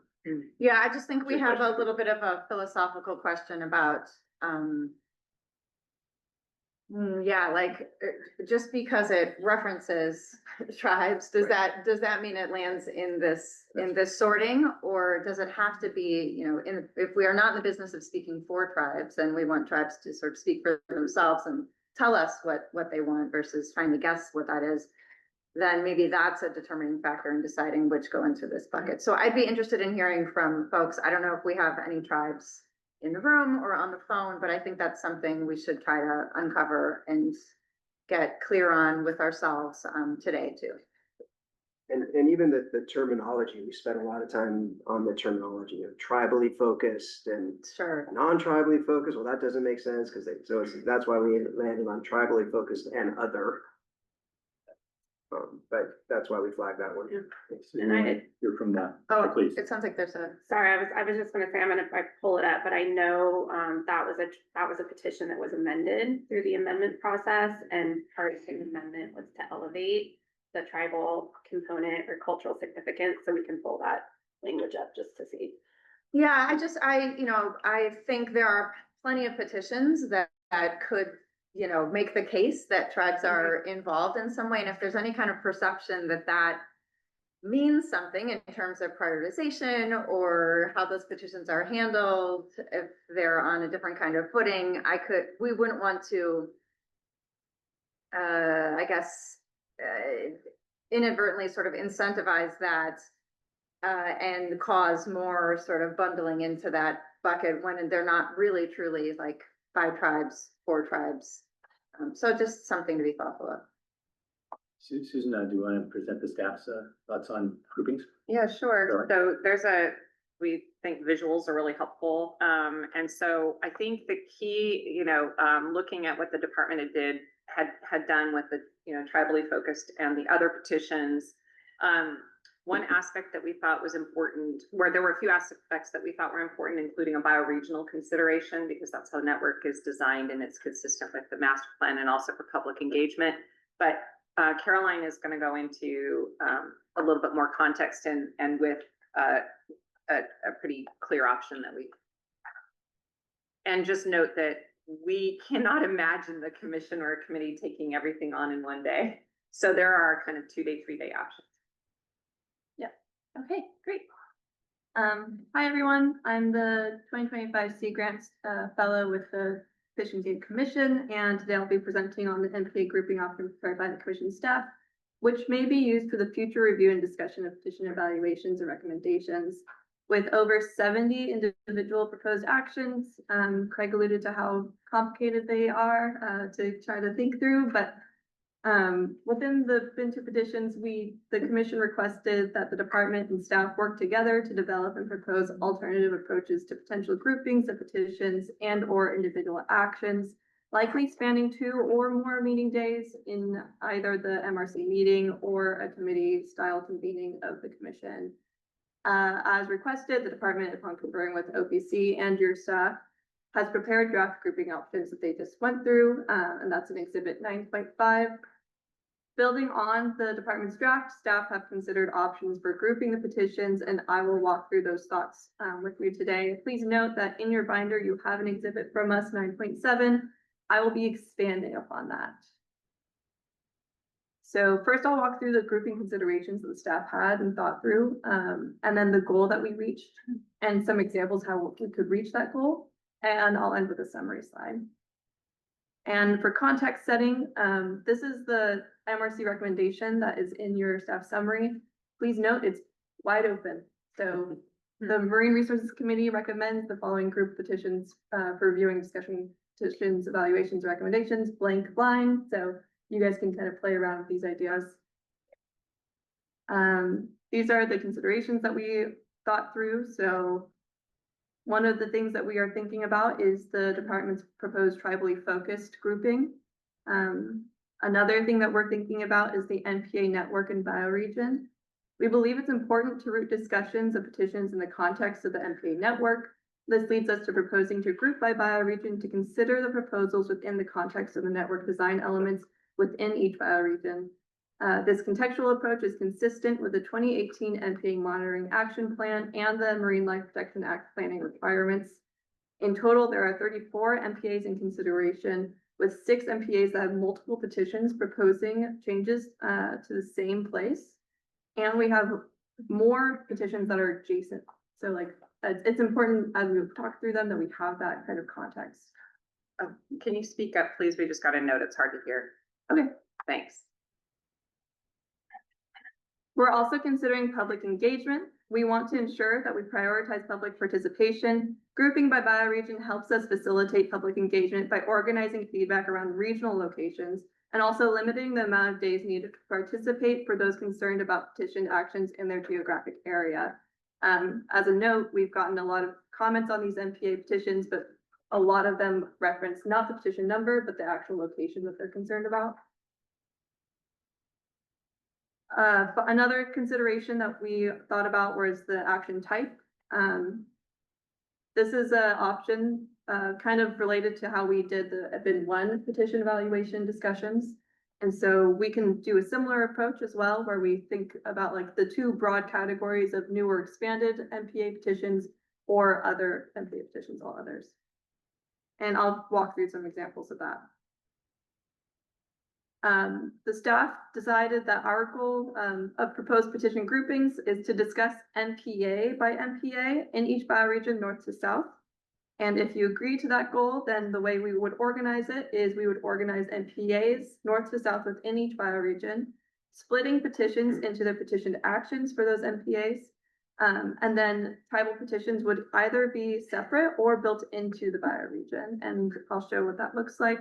Yeah, I just think we Good have a question. little bit of a philosophical question about, just because it references tribes, does that mean it lands in this sorting? Or does it have to be, if we are not in the business of speaking for tribes, then we want tribes to sort of speak for themselves and tell us what they want versus trying to guess what that is, then maybe that's a determining factor in deciding which go into this bucket. So I'd be interested in hearing from folks. I don't know if we have any tribes in the room or on the phone, but I think that's something we should try to uncover and get clear on with ourselves today too. And even the terminology, we spent a lot of time on the terminology of tribally focused and Sure. non-tribally focused. Well, that doesn't make sense because that's why we landed on tribally focused and other. But that's why we flagged that one. And I did, You're from that. Oh, Please. it sounds like there's a, sorry, I was just gonna say, I'm gonna, if I pull it up, but I know, that was a petition that was amended through the amendment process, and part of the amendment was to elevate the tribal component or cultural significance, so we can pull that language up just to see. yeah, I think there are plenty of petitions that could, make the case that tribes are involved in some way. And if there's any kind of perception that that means something in terms of prioritization or how those petitions are handled, if they're on a different kind of footing, we wouldn't want to, I guess, inadvertently sort of incentivize that and cause more sort of bundling into that bucket when they're not really truly like 5 tribes, 4 tribes. So just something to be thoughtful of. Susan, do you want to present the staff's thoughts on groupings? Yeah, sure. Sure. So we think visuals are really helpful. And so I think the key, looking at what the department had done with the, tribally focused and the other petitions. One aspect that we thought was important, where there were a few aspects that we thought were important, including a bioregional consideration, because that's how the network is designed and it's consistent with the master plan and also for public engagement. But Caroline is going to go into a little bit more context and with a pretty clear option that we. And just note that we cannot imagine the commission or a committee taking everything on in one day. So there are kind of 2-day, 3-day options. Okay, great. Hi, everyone. I'm the 2025 Sea Grants Fellow with the Fish and Game Commission, and today I'll be presenting on the NPA grouping option prepared by the Commission staff, which may be used for the future review and discussion of petition evaluations and recommendations. With over 70 individual proposed actions, Craig alluded to how complicated they are to try to think through, but within the BIN2 petitions, the commission requested that the department and staff work together to develop and propose alternative approaches to potential groupings of petitions and or individual actions, likely spanning 2 or more meeting days in either the MRC meeting or a committee style convening of the commission. As requested, the department, upon conferring with OPC and your staff, has prepared draft grouping options that they just went through, and that's in Exhibit 9.5. Building on the department's draft, staff have considered options for grouping the petitions, and I will walk through those thoughts with you today. Please note that in your binder, you have an exhibit from us, 9.7. I will be expanding upon that. So first I'll walk through the grouping considerations that the staff had and thought through, and then the goal that we reached and some examples how we could reach that goal. And I'll end with a summary slide. And for context setting, this is the MRC recommendation that is in your staff summary. Please note it's wide open. So the Marine Resources Committee recommends the following group petitions for reviewing, discussion, petitions, evaluations, recommendations, blank line. So you guys can kind of play around with these ideas. These are the considerations that we thought through. So one of the things that we are thinking about is the department's proposed tribally focused grouping. Another thing that we're thinking about is the NPA network and bioregion. We believe it's important to root discussions of petitions in the context of the NPA network. This leads us to proposing to group by bioregion to consider the proposals within the context of the network design elements within each bioregion. This contextual approach is consistent with the 2018 NPA Monitoring Action Plan and the Marine Life Protection Act planning requirements. In total, there are 34 MPAs in consideration, with 6 MPAs that have multiple petitions proposing changes to the same place. And we have more petitions that are adjacent. So like, it's important as we talk through them that we have that kind of context. Oh, can you speak up, please? We just got a note. It's hard to hear. Okay. Thanks. We're also considering public engagement. We want to ensure that we prioritize public participation. Grouping by bioregion helps us facilitate public engagement by organizing feedback around regional locations and also limiting the amount of days needed to participate for those concerned about petition actions in their geographic area. As a note, we've gotten a lot of comments on these MPA petitions, but a lot of them reference not the petition number, but the actual location that they're concerned about. But another consideration that we thought about was the action type. This is an option kind of related to how we did the bin 1 petition evaluation discussions. And so we can do a similar approach as well, where we think about like the two broad categories of new or expanded MPA petitions or other MPA petitions, all others. And I'll walk through some examples of that. The staff decided that our goal of proposed petition groupings is to discuss MPA by MPA in each bioregion, north to south. And if you agree to that goal, then the way we would organize it is we would organize MPAs north to south within each bioregion, splitting petitions into the petitioned actions for those MPAs. And then tribal petitions would either be separate or built into the bioregion. And I'll show what that looks like.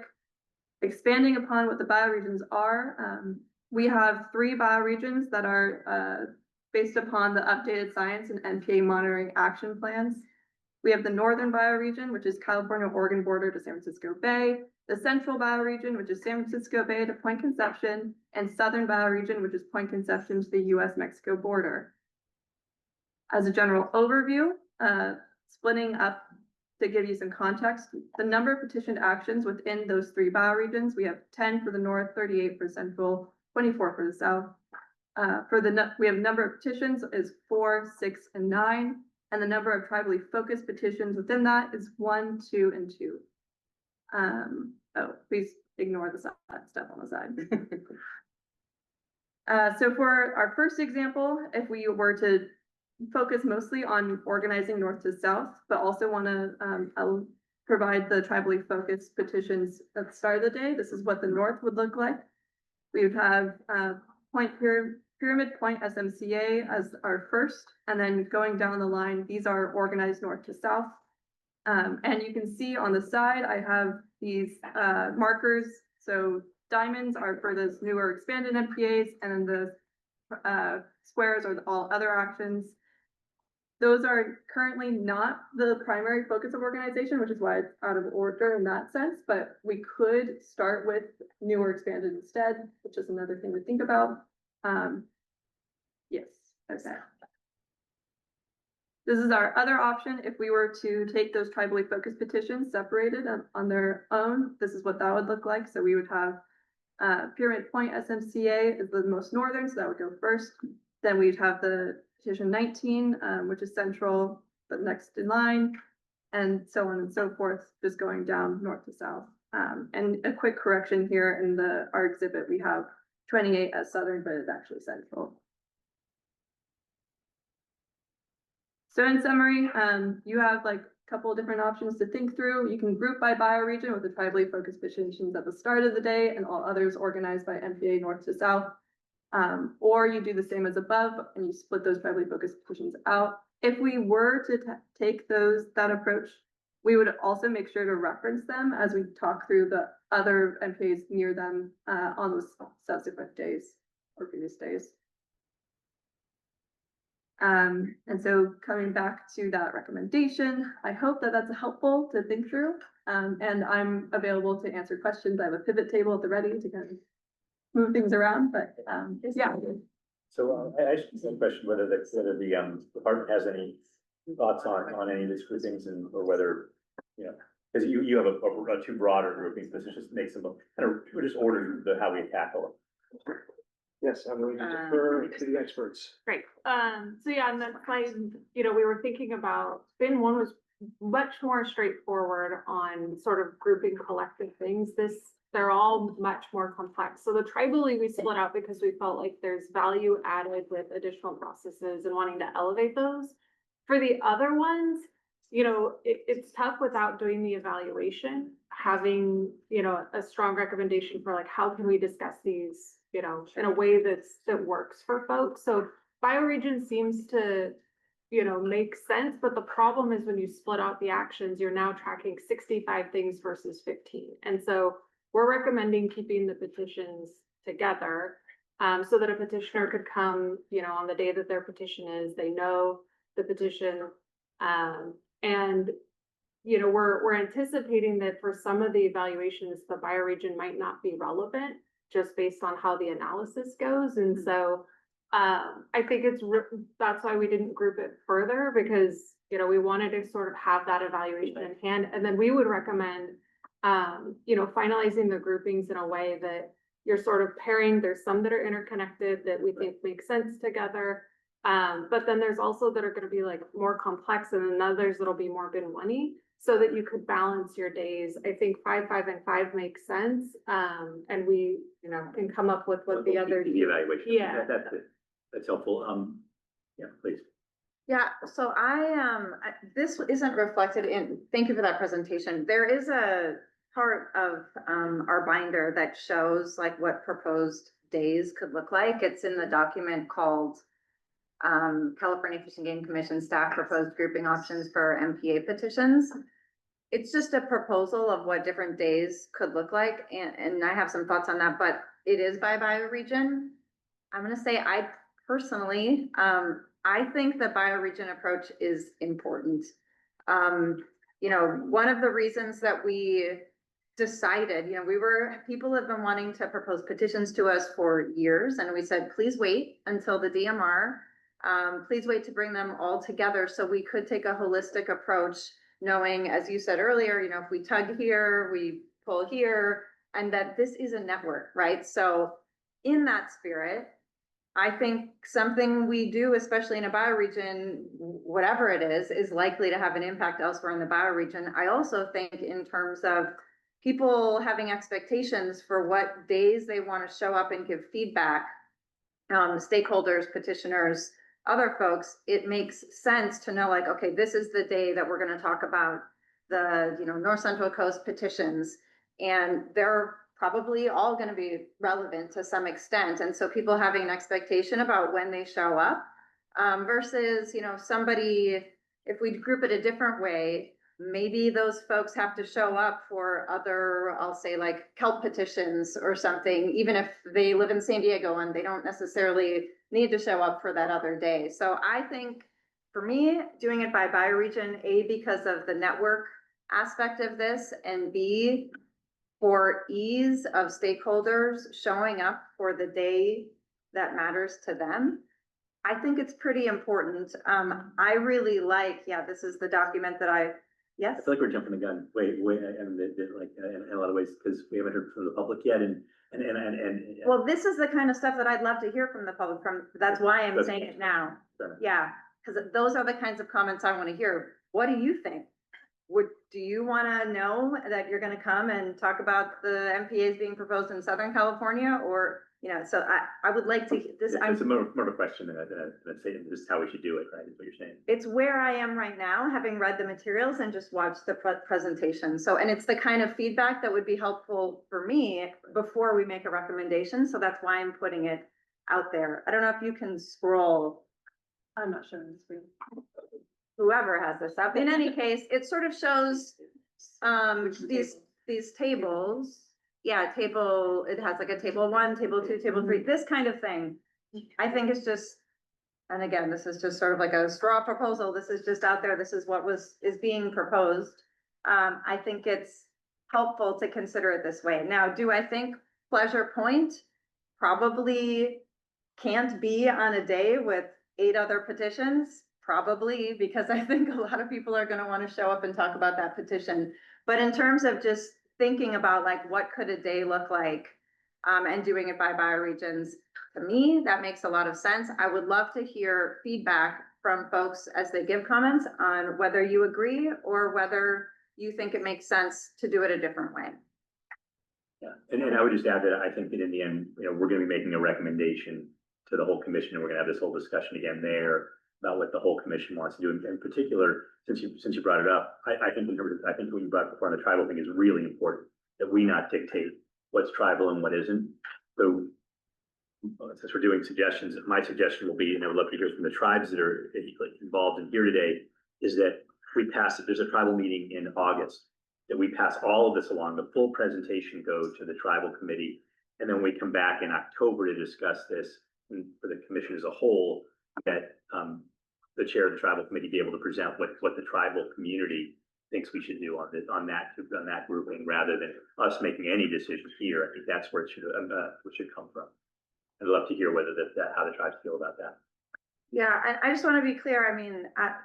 Expanding upon what the bioregions are, we have 3 bioregions that are based upon the updated science and NPA monitoring action plans. We have the northern bioregion, which is California-Oregon border to San Francisco Bay, the central bioregion, which is San Francisco Bay to Point Conception, and southern bioregion, which is Point Conception to the US-Mexico border. As a general overview, splitting up to give you some context, the number of petitioned actions within those 3 bioregions, we have 10 for the north, 38 for central, 24 for the south. We have number of petitions is 4, 6, and 9, and the number of tribally focused petitions within that is 1, 2, and 2. Oh, please ignore the stuff on the side. So for our first example, if we were to focus mostly on organizing north to south, but also want to provide the tribally focused petitions at the start of the day, this is what the north would look like. We would have Pyramid Point SMCA as our first, and then going down the line, these are organized north to south. And you can see on the side, I have these markers. So diamonds are for those newer expanded MPAs, and then the squares are all other actions. Those are currently not the primary focus of organization, which is why it's out of order in that sense, but we could start with newer expanded instead, which is another thing to think about. Yes, okay. This is our other option. If we were to take those tribally focused petitions separated on their own, this is what that would look like. So we would have Pyramid Point SMCA is the most northern, so that would go first. Then we'd have the petition 19, which is central, but next in line, and so on and so forth, just going down north to south. And a quick correction here in our exhibit, we have 28 as southern, but it's actually central. So in summary, you have like a couple of different options to think through. You can group by bioregion with the tribally focused petitions at the start of the day and all others organized by MPA north to south. Or you do the same as above and you split those tribally focused petitions out. If we were to take that approach, we would also make sure to reference them as we talk through the other MPAs near them on those subsequent days or previous days. And so coming back to that recommendation, I hope that that's helpful to think through. And I'm available to answer questions. I have a pivot table at the ready to kind of move things around, but yeah. So I should ask a question whether the department has any thoughts on any of these groupings or whether, you know, because you have a two broader groupings, but it just makes them kind of just order how we tackle it. Yes, I'm going to defer to the experts. Great. So yeah, and that's why, we were thinking about, bin 1 was much more straightforward on sort of grouping collective things. They're all much more complex. So the tribally we split out because we felt like there's value added with additional processes and wanting to elevate those. For the other ones, it's tough without doing the evaluation, having, a strong recommendation for like, how can we discuss these, in a way that works for folks. So bioregion seems to, make sense, but the problem is when you split out the actions, you're now tracking 65 things versus 15. And so we're recommending keeping the petitions together. So that a petitioner could come, you know, on the day that their petition is, they know the petition. And, you know, we're anticipating that for some of the evaluations, the bioregion might not be relevant just based on how the analysis goes. And so I think that's why we didn't group it further, because, you know, we wanted to sort of have that evaluation in hand. And then we would recommend, you know, finalizing the groupings in a way that you're sort of pairing. There's some that are interconnected that we think make sense together. But then there's also that are going to be like more complex, and then others that'll be more bin one-y, so that you could balance your days. I think 5, 5, and 5 makes sense. And we, you know, can come up with what the other. The evaluation. Yeah. That's helpful. Yeah, please. Yeah, so this isn't reflected in, thank you for that presentation. There is a part of our binder that shows like what proposed days could look like. It's in the document called California Fish and Game Commission staff proposed grouping options for MPA petitions. It's just a proposal of what different days could look like, and I have some thoughts on that, but it is by bioregion. I'm gonna say I personally, I think the bioregion approach is important. You know, one of the reasons that we decided, you know, people have been wanting to propose petitions to us for years, and we said, please wait until the DMR, please wait to bring them all together so we could take a holistic approach, knowing, as you said earlier, you know, if we tug here, we pull here, and that this is a network, right? So in that spirit, I think something we do, especially in a bioregion, whatever it is likely to have an impact elsewhere in the bioregion. I also think in terms of people having expectations for what days they want to show up and give feedback, stakeholders, petitioners, other folks, it makes sense to know, like, okay, this is the day that we're going to talk about the, you know, North Central Coast petitions, and they're probably all going to be relevant to some extent. And so people having an expectation about when they show up, versus, you know, somebody, if we group it a different way, maybe those folks have to show up for other, I'll say like kelp petitions or something, even if they live in San Diego and they don't necessarily need to show up for that other day. So I think for me, doing it by bioregion, A, because of the network aspect of this, and B, for ease of stakeholders showing up for the day that matters to them, I think it's pretty important. I really like, yeah, this is the document that yes? I feel like we're jumping the gun way, and like in a lot of ways, because we haven't heard from the public yet, and. Well, this is the kind of stuff that I'd love to hear from the public. That's why I'm saying it now. Sure. Yeah, because those are the kinds of comments I want to hear. What do you think? Do you want to know that you're going to come and talk about the MPAs being proposed in Southern California, or, you know, so I would like to, this. It's more of a question than say this is how we should do it, right, is what you're saying. It's where I am right now, having read the materials and just watched the presentation. So, and it's the kind of feedback that would be helpful for me before we make a recommendation. So that's why I'm putting it out there. I don't know if you can scroll. I'm not sure. Whoever has this up. In any case, it sort of shows these tables. Yeah, it has like a table 1, table 2, table 3, this kind of thing. I think it's just, and again, this is just sort of like a straw proposal. This is just out there. This is what is being proposed. I think it's helpful to consider it this way. Now, do I think Pleasure Point probably can't be on a day with 8 other petitions? Probably, because I think a lot of people are going to want to show up and talk about that petition. But in terms of just thinking about like what could a day look like, and doing it by bioregions, to me, that makes a lot of sense. I would love to hear feedback from folks as they give comments on whether you agree or whether you think it makes sense to do it a different way. Yeah, and I would just add that I think that in the end, you know, we're going to be making a recommendation to the whole commission, and we're going to have this whole discussion again there about what the whole commission wants to do. In particular, since you brought it up, I think what you brought up before on the tribal thing is really important, that we not dictate what's tribal and what isn't. So since we're doing suggestions, my suggestion will be, and I would love to hear from the tribes that are involved in here today, is that we pass it. There's a tribal meeting in August, that we pass all of this along, the full presentation go to the tribal committee, and then we come back in October to discuss this and for the commission as a whole, that the chair of the tribal committee be able to present what the tribal community thinks we should do on that grouping, rather than us making any decision here. I think that's where it should come from. I'd love to hear whether how the tribes feel about that. Yeah, and I just want to be clear, I mean,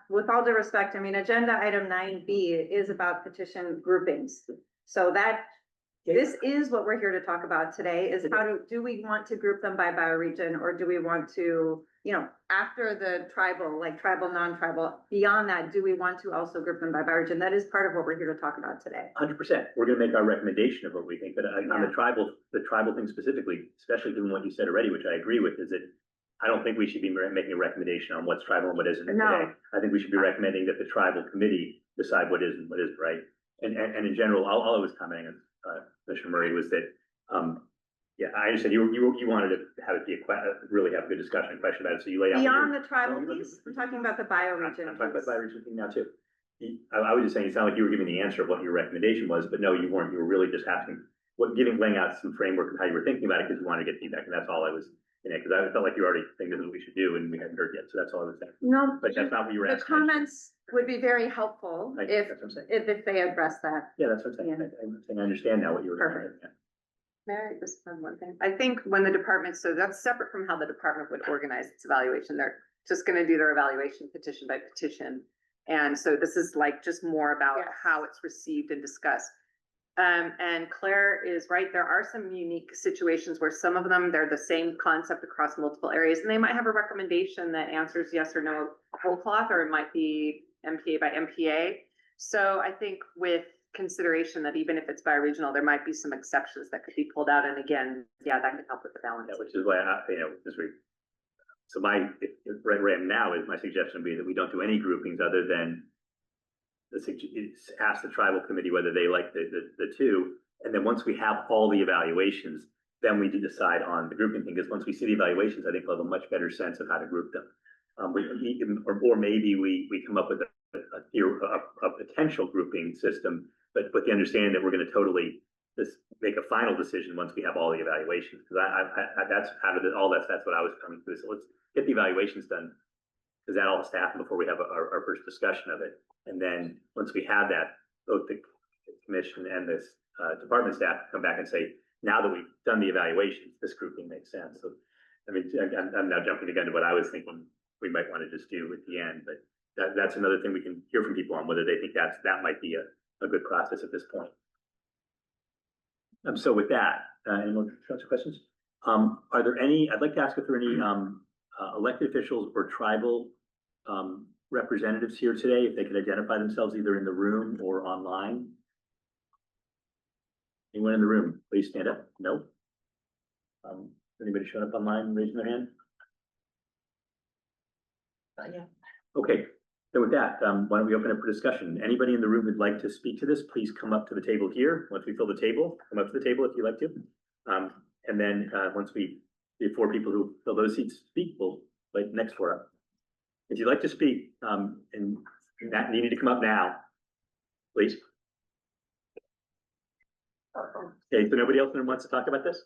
with all due respect, I mean, agenda item 9B is about petition groupings. So this is what we're here to talk about today, is how do we want to group them by bioregion, or do we want to, after the tribal, like tribal, non-tribal, beyond that, do we want to also group them by bioregion? That is part of what we're here to talk about today. 100%. We're going to make our recommendation of what we think, but on the tribal thing specifically, especially given what you said already, which I agree with, is that I don't think we should be making a recommendation on what's tribal and what isn't today. I think we should be recommending that the tribal committee decide what is and what isn't, right? And in general, all I was commenting on, Commissioner Murray, was that, I understand you wanted to have it be really have a good discussion, question about it, so you laid out. Beyond the tribal piece, we're talking about the bioregion. I'm talking about the bioregion thing now too. I was just saying, it sounded like you were giving the answer of what your recommendation was, but no, you weren't. You were really just asking, laying out some framework of how you were thinking about it, because you wanted to get feedback, and that's all I was, because I felt like you already think this is what we should do, and we hadn't heard yet, so that's all I was saying. No, But that's not what you were the asking. comments would be very helpful if That's what I'm saying. they address that. Yeah, that's what I'm saying. I'm saying I understand now what you were Perfect. saying. May I just add one thing? I think when the department, so that's separate from how the department would organize its evaluation. They're just gonna do their evaluation petition by petition. And so this is like just more about Yes. how it's received and discussed. And Claire is right. There are some unique situations where some of them, they're the same concept across multiple areas, and they might have a recommendation that answers yes or no whole cloth, or it might be MPA by MPA. So I think with consideration that even if it's bioregional, there might be some exceptions that could be pulled out. And again, that could help with the balance. Yeah, which is why so right where I am now is my suggestion would be that we don't do any groupings other than ask the tribal committee whether they like the two, and then once we have all the evaluations, then we decide on the grouping thing. Because once we see the evaluations, I think we'll have a much better sense of how to group them. Or maybe we come up with a potential grouping system, but with the understanding that we're going to totally just make a final decision once we have all the evaluations. Because that's out of all that's what I was coming through. So let's get the evaluations done, because that all has to happen before we have our first discussion of it. And then once we have that, both the commission and this department staff come back and say, now that we've done the evaluations, this grouping makes sense. So, I mean, I'm now jumping again to what I was thinking we might want to just do at the end, but that's another thing we can hear from people on, whether they think that might be a good process at this point. So with that, any more questions? Are there any, I'd like to ask if there are any elected officials or tribal representatives here today, if they could identify themselves either in the room or online. Anyone in the room, please stand up. No? Anybody showing up online, raising their hand? Yeah. Okay, so with that, why don't we open up for discussion? Anybody in the room who'd like to speak to this, please come up to the table here. Once we fill the table, come up to the table if you'd like to. And then once we get 4 people who fill those seats speak, we'll wait next 4 up. If you'd like to speak, and that you need to come up now, please. Okay, so nobody else in the room wants to talk about this?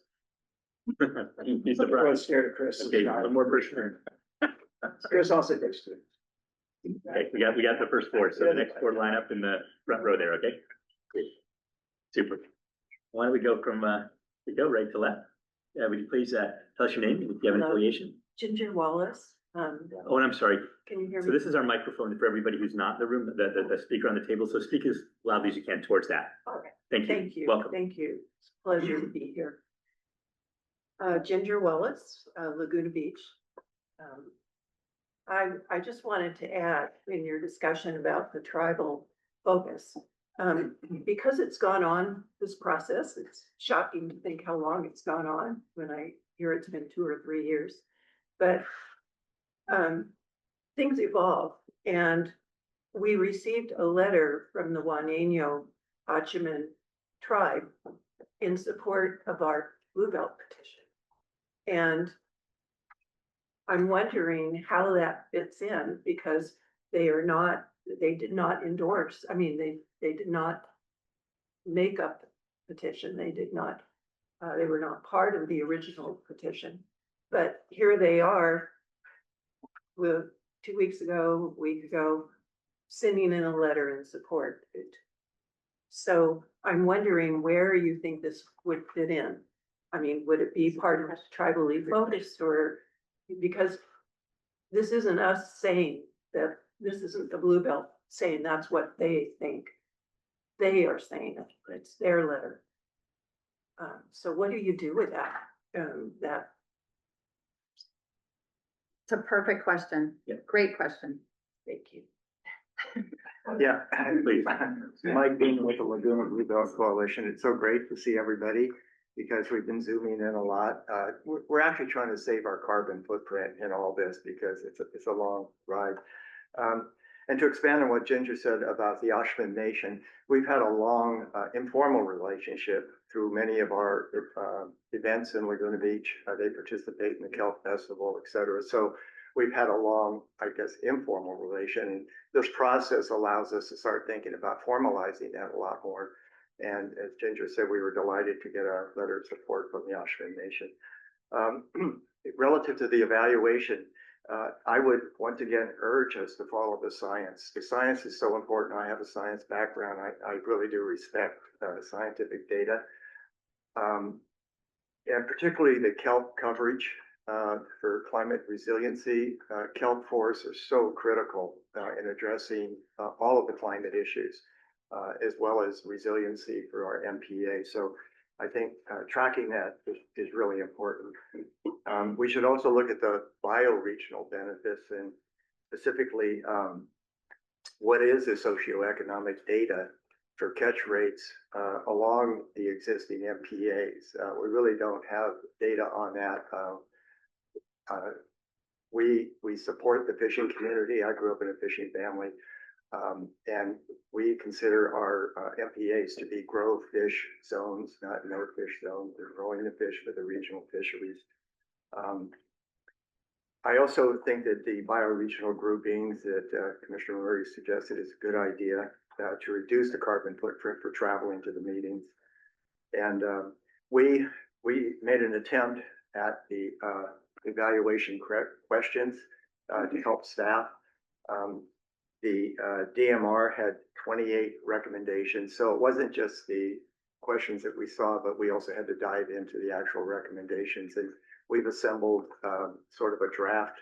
He's surprised. Scared of Chris. Okay, one more person. Chris also next to it. Okay, we got the first 4, so the next 4 line up in the front row there, okay? Super. Why don't we go from, we go right to left? Would you please tell us your name, if you have an affiliation? Ginger Wallace. Oh, and I'm sorry. Can you hear So me? this is our microphone for everybody who's not in the room, the speaker on the table. So speak as loudly as you can towards that. Okay. Thank you. Thank you. Welcome. Thank you. It's a pleasure to be here. Ginger Wallace, Laguna Beach. I just wanted to add in your discussion about the tribal focus, because it's gone on, this process, it's shocking to think how long it's gone on when I hear it's been 2 or 3 years. But things evolve, and we received a letter from the Juaneño Achaman tribe in support of our Bluebelt petition. And I'm wondering how that fits in, because they did not endorse, I mean, they did not make up the petition. They did not, they were not part of the original petition. But here they are, with 2 weeks ago, a week ago, sending in a letter in support. So I'm wondering where you think this would fit in. I mean, would it be part of tribally focused, or because this isn't us saying that, this isn't the Blue Belt saying that's what they think. They are saying it, it's their letter. So what do you do with that? That It's a perfect question. Yeah. Great question. thank you. Yeah, Please. Mike being with the Laguna Blue Belt Coalition, it's so great to see everybody because we've been zooming in a lot. We're actually trying to save our carbon footprint in all this because it's a long ride. And to expand on what Ginger said about the Ashman Nation, we've had a long informal relationship through many of our events in Laguna Beach. They participate in the Kelp Festival, et cetera. So we've had a long, I guess, informal relation. This process allows us to start thinking about formalizing that a lot more. And as Ginger said, we were delighted to get a letter of support from the Ashman Nation. Relative to the evaluation, I would once again urge us to follow the science. The science is so important. I have a science background. I really do respect scientific data. And particularly the kelp coverage for climate resiliency. Kelp forests are so critical in addressing all of the climate issues, as well as resiliency for our MPA. So I think tracking that is really important. We should also look at the bioregional benefits and specifically what is the socioeconomic data for catch rates along the existing MPAs. We really don't have data on that. We support the fishing community. I grew up in a fishing family. And we consider our MPAs to be grow fish zones, not no fish zones. They're growing the fish for the regional fisheries. I also think that the bioregional groupings that Commissioner Murray suggested is a good idea to reduce the carbon footprint for traveling to the meetings. And we made an attempt at the evaluation questions to help staff. The DMR had 28 recommendations, so it wasn't just the questions that we saw, but we also had to dive into the actual recommendations. And we've assembled sort of a draft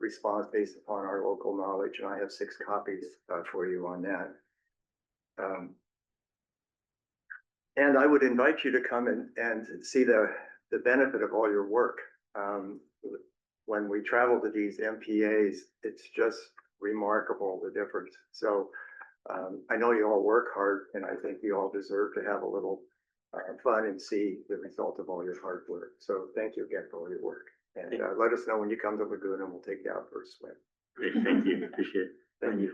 response based upon our local knowledge, and I have 6 copies for you on that. And I would invite you to come and see the benefit of all your work. When we travel to these MPAs, it's just remarkable, the difference. So I know you all work hard, and I think you all deserve to have a little fun and see the result of all your hard work. So thank you again for all your work. And let us know when you come to Laguna, and we'll take you out for a swim. Great, thank you, appreciate it. Thank you.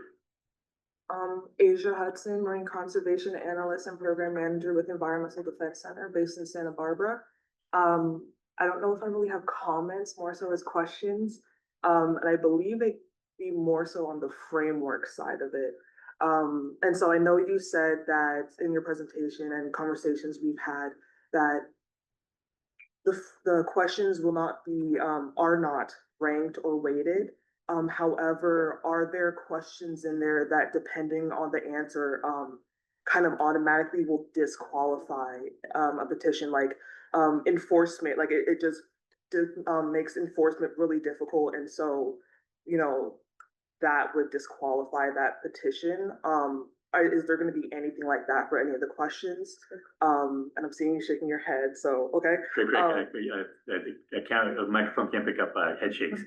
Asia Hudson, Marine Conservation Analyst and Program Manager with Environmental Defense Center based in Santa Barbara. I don't know if I really have comments, more so as questions. And I believe they be more so on the framework side of it. And so I know you said that in your presentation and conversations we've had that the questions will not be, are not ranked or weighted. However, are there questions in there that depending on the answer, kind of automatically will disqualify a petition, like enforcement, like it just makes enforcement really difficult. And so, you know, that would disqualify that petition. Is there going to be anything like that for any of the questions? And I'm seeing you shaking your head, so, okay. Great, the microphone can't pick up head shakes.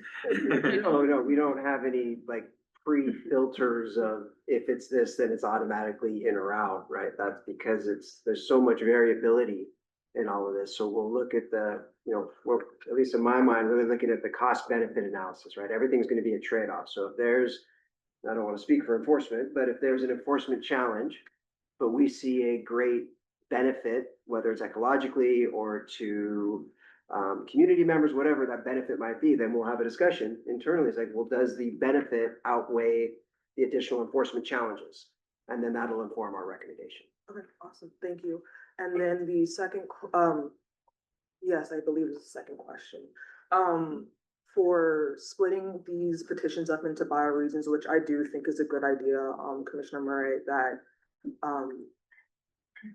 No, we don't have any like pre-filters of if it's this, then it's automatically in or out, right? That's because there's so much variability in all of this. So we'll look at we're, at least in my mind, really looking at the cost benefit analysis, right? Everything's going to be a trade-off. So if there's, I don't want to speak for enforcement, but if there's an enforcement challenge, but we see a great benefit, whether it's ecologically or to community members, whatever that benefit might be, then we'll have a discussion internally. It's like, well, does the benefit outweigh the additional enforcement challenges? And then that'll inform our recommendation. Okay, awesome, thank you. And then the second, yes, I believe it's the second question. For splitting these petitions up into bioregions, which I do think is a good idea, Commissioner Murray, that,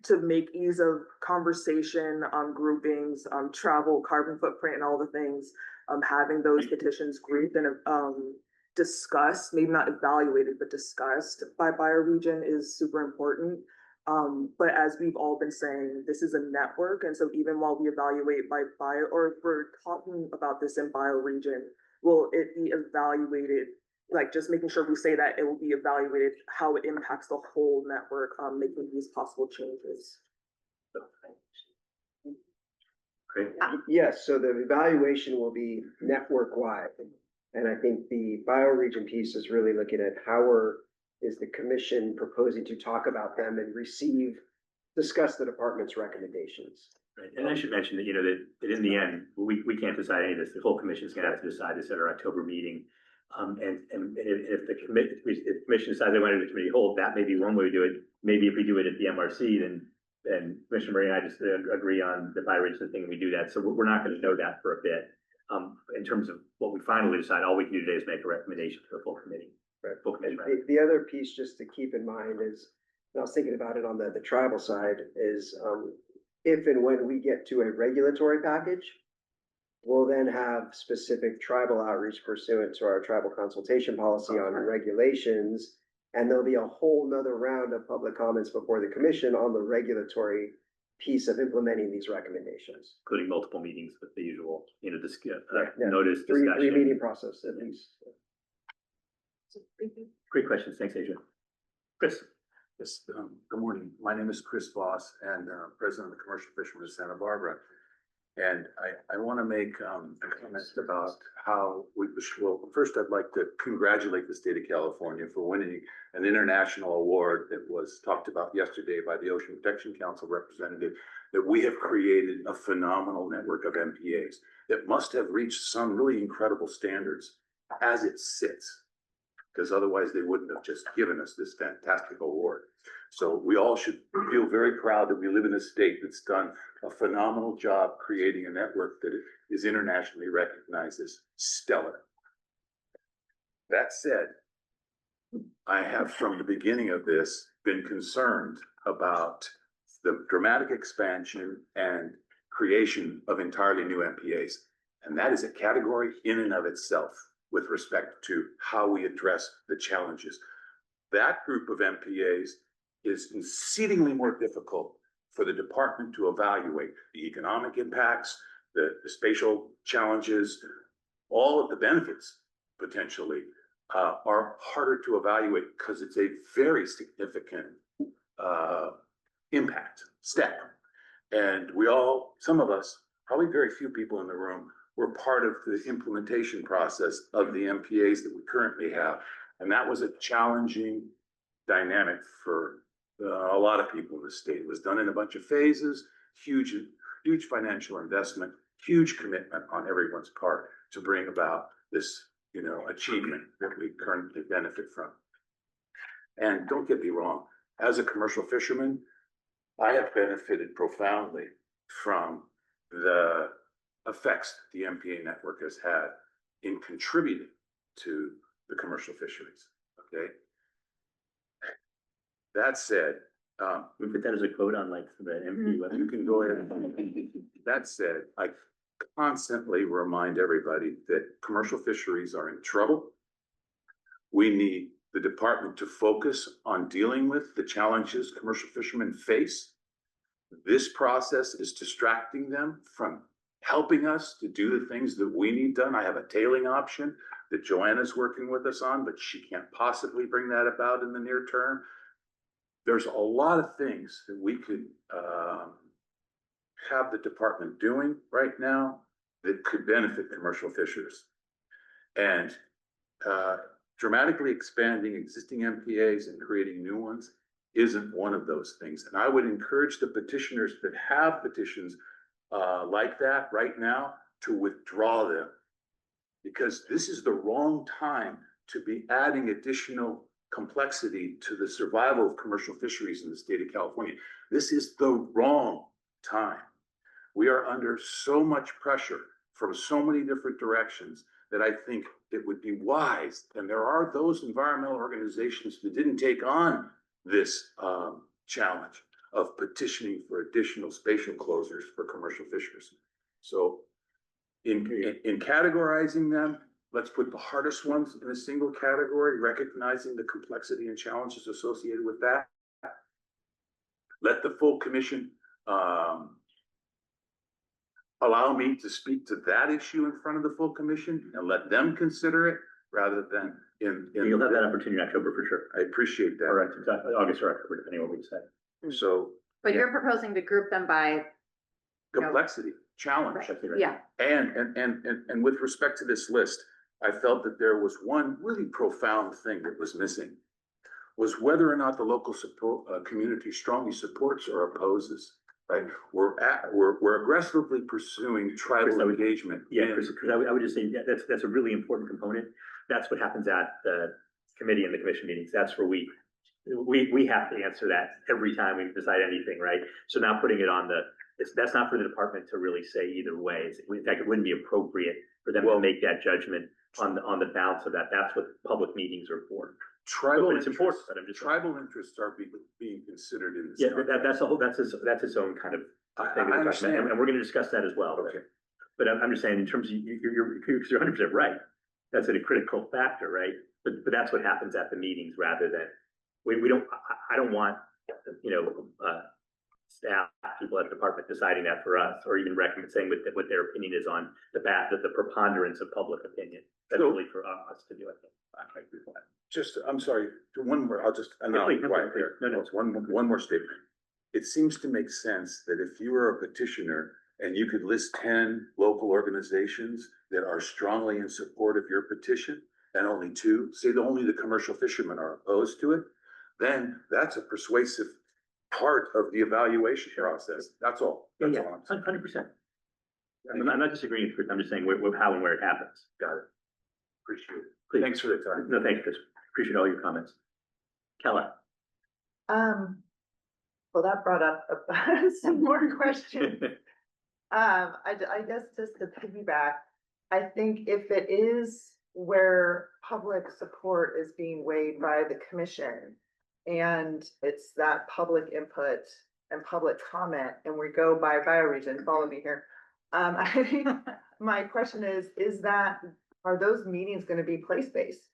to make ease of conversation, groupings, travel, carbon footprint and all the things, having those petitions grouped and, discussed, maybe not evaluated, but discussed by bioregion is super important. But as we've all been saying, this is a network, and so even while we evaluate by bio, or if we're talking about this in bioregion, will it be evaluated, like just making sure we say that it will be evaluated how it impacts the whole network, making these possible changes. Great. Yes, so the evaluation will be network-wide. And I think the bioregion piece is really looking at is the commission proposing to talk about them and discuss the department's recommendations. Right. And I should mention that, that in the end, we can't decide any of this. The whole commission's gonna have to decide this at our October meeting. And if the commission decides they want to do the committee hold, that may be one way to do it. Maybe if we do it at the MRC, then Commissioner Murray and I just agree on the bioregion thing and we do that. So we're not gonna know that for a bit. In terms of what we finally decide, all we can do today is make a recommendation to the full committee. Right. Full committee. The other piece just to keep in mind is, and I was thinking about it on the tribal side, is if and when we get to a regulatory package, we'll then have specific tribal outreach pursuant to our tribal consultation policy on regulations. And there'll be a whole nother round of public comments before the commission on the regulatory piece of implementing these recommendations. Including multiple meetings with the usual, Yeah. notice Three discussion. meeting process at least. Great questions. Thanks, Adrian. Chris. Yes, good morning. My name is Chris Voss and President of the Commercial Fishermen of Santa Barbara. And I want to make a comment about how first I'd like to congratulate the state of California for winning an international award that was talked about yesterday by the Ocean Protection Council representative, that we have created a phenomenal network of MPAs that must have reached some really incredible standards as it sits, because otherwise they wouldn't have just given us this fantastic award. So we all should feel very proud that we live in a state that's done a phenomenal job creating a network that is internationally recognized as stellar. That said, I have from the beginning of this been concerned about the dramatic expansion and creation of entirely new MPAs. And that is a category in and of itself with respect to how we address the challenges. That group of MPAs is exceedingly more difficult for the department to evaluate. The economic impacts, the spatial challenges, all of the benefits potentially are harder to evaluate because it's a very significant impact step. And some of us, probably very few people in the room, were part of the implementation process of the MPAs that we currently have. And that was a challenging dynamic for a lot of people in the state. It was done in a bunch of phases, huge financial investment, huge commitment on everyone's part to bring about this, achievement that we currently benefit from. And don't get me wrong, as a commercial fisherman, I have benefited profoundly from the effects the MPA network has had in contributing to the commercial fisheries. Okay. That said, We put that as a quote on the MP website. you can go ahead. That said, I constantly remind everybody that commercial fisheries are in trouble. We need the department to focus on dealing with the challenges commercial fishermen face. This process is distracting them from helping us to do the things that we need done. I have a tailing option that Joanna's working with us on, but she can't possibly bring that about in the near term. There's a lot of things that we could have the department doing right now that could benefit commercial fishers. And dramatically expanding existing MPAs and creating new ones isn't one of those things. And I would encourage the petitioners that have petitions like that right now to withdraw them, because this is the wrong time to be adding additional complexity to the survival of commercial fisheries in the state of California. This is the wrong time. We are under so much pressure from so many different directions that I think it would be wise, and there are those environmental organizations that didn't take on this challenge of petitioning for additional spatial closures for commercial fisheries. So in categorizing them, let's put the hardest ones in a single category, recognizing the complexity and challenges associated with that. Let the full commission allow me to speak to that issue in front of the full commission and let them consider it rather than in. You'll have that opportunity in October for sure. I appreciate that. Or August or October, depending on what we decide. So But you're proposing to group them by, complexity, challenge. yeah, And with respect to this list, I felt that there was one really profound thing that was missing, was whether or not the local support, community strongly supports or opposes, right? We're aggressively pursuing tribal engagement. Yeah, Chris, I would just say, yeah, that's a really important component. That's what happens at the committee and the commission meetings. That's where we have to answer that every time we decide anything, right? So now putting it on that's not for the department to really say either way. In fact, it wouldn't be appropriate for them to make that judgment on the balance of that. That's what public meetings are for. Tribal It's important, but I'm just tribal interests are being considered in this. yeah, that's its own kind of thing. I understand. And we're going to discuss that as well. Okay. But I'm just saying, in terms of you're 100% right. That's a critical factor, right? But that's what happens at the meetings rather than we don't. I don't want staff people at the department deciding that for us, or even saying what their opinion is on the preponderance of public opinion. That's really for us to do. I think. I'm sorry, one more, and I'll be quiet here. No. One more statement. It seems to make sense that if you were a petitioner and you could list 10 local organizations that are strongly in support of your petition, and only 2, say that only the commercial fishermen are opposed to it, then that's a persuasive part of the evaluation process. That's all. That's all I'm saying. 100%. I'm not disagreeing with. I'm just saying how and where it happens. Got it. Appreciate it. Please. Thanks for the time. No, thanks, Chris. Appreciate all your comments. Kella. Well, that brought up some more questions. I guess just to piggyback, I think if it is where public support is being weighed by the commission and it's that public input and public comment, and we go by bioregion, follow me here. I think my question is are those meetings going to be place-based?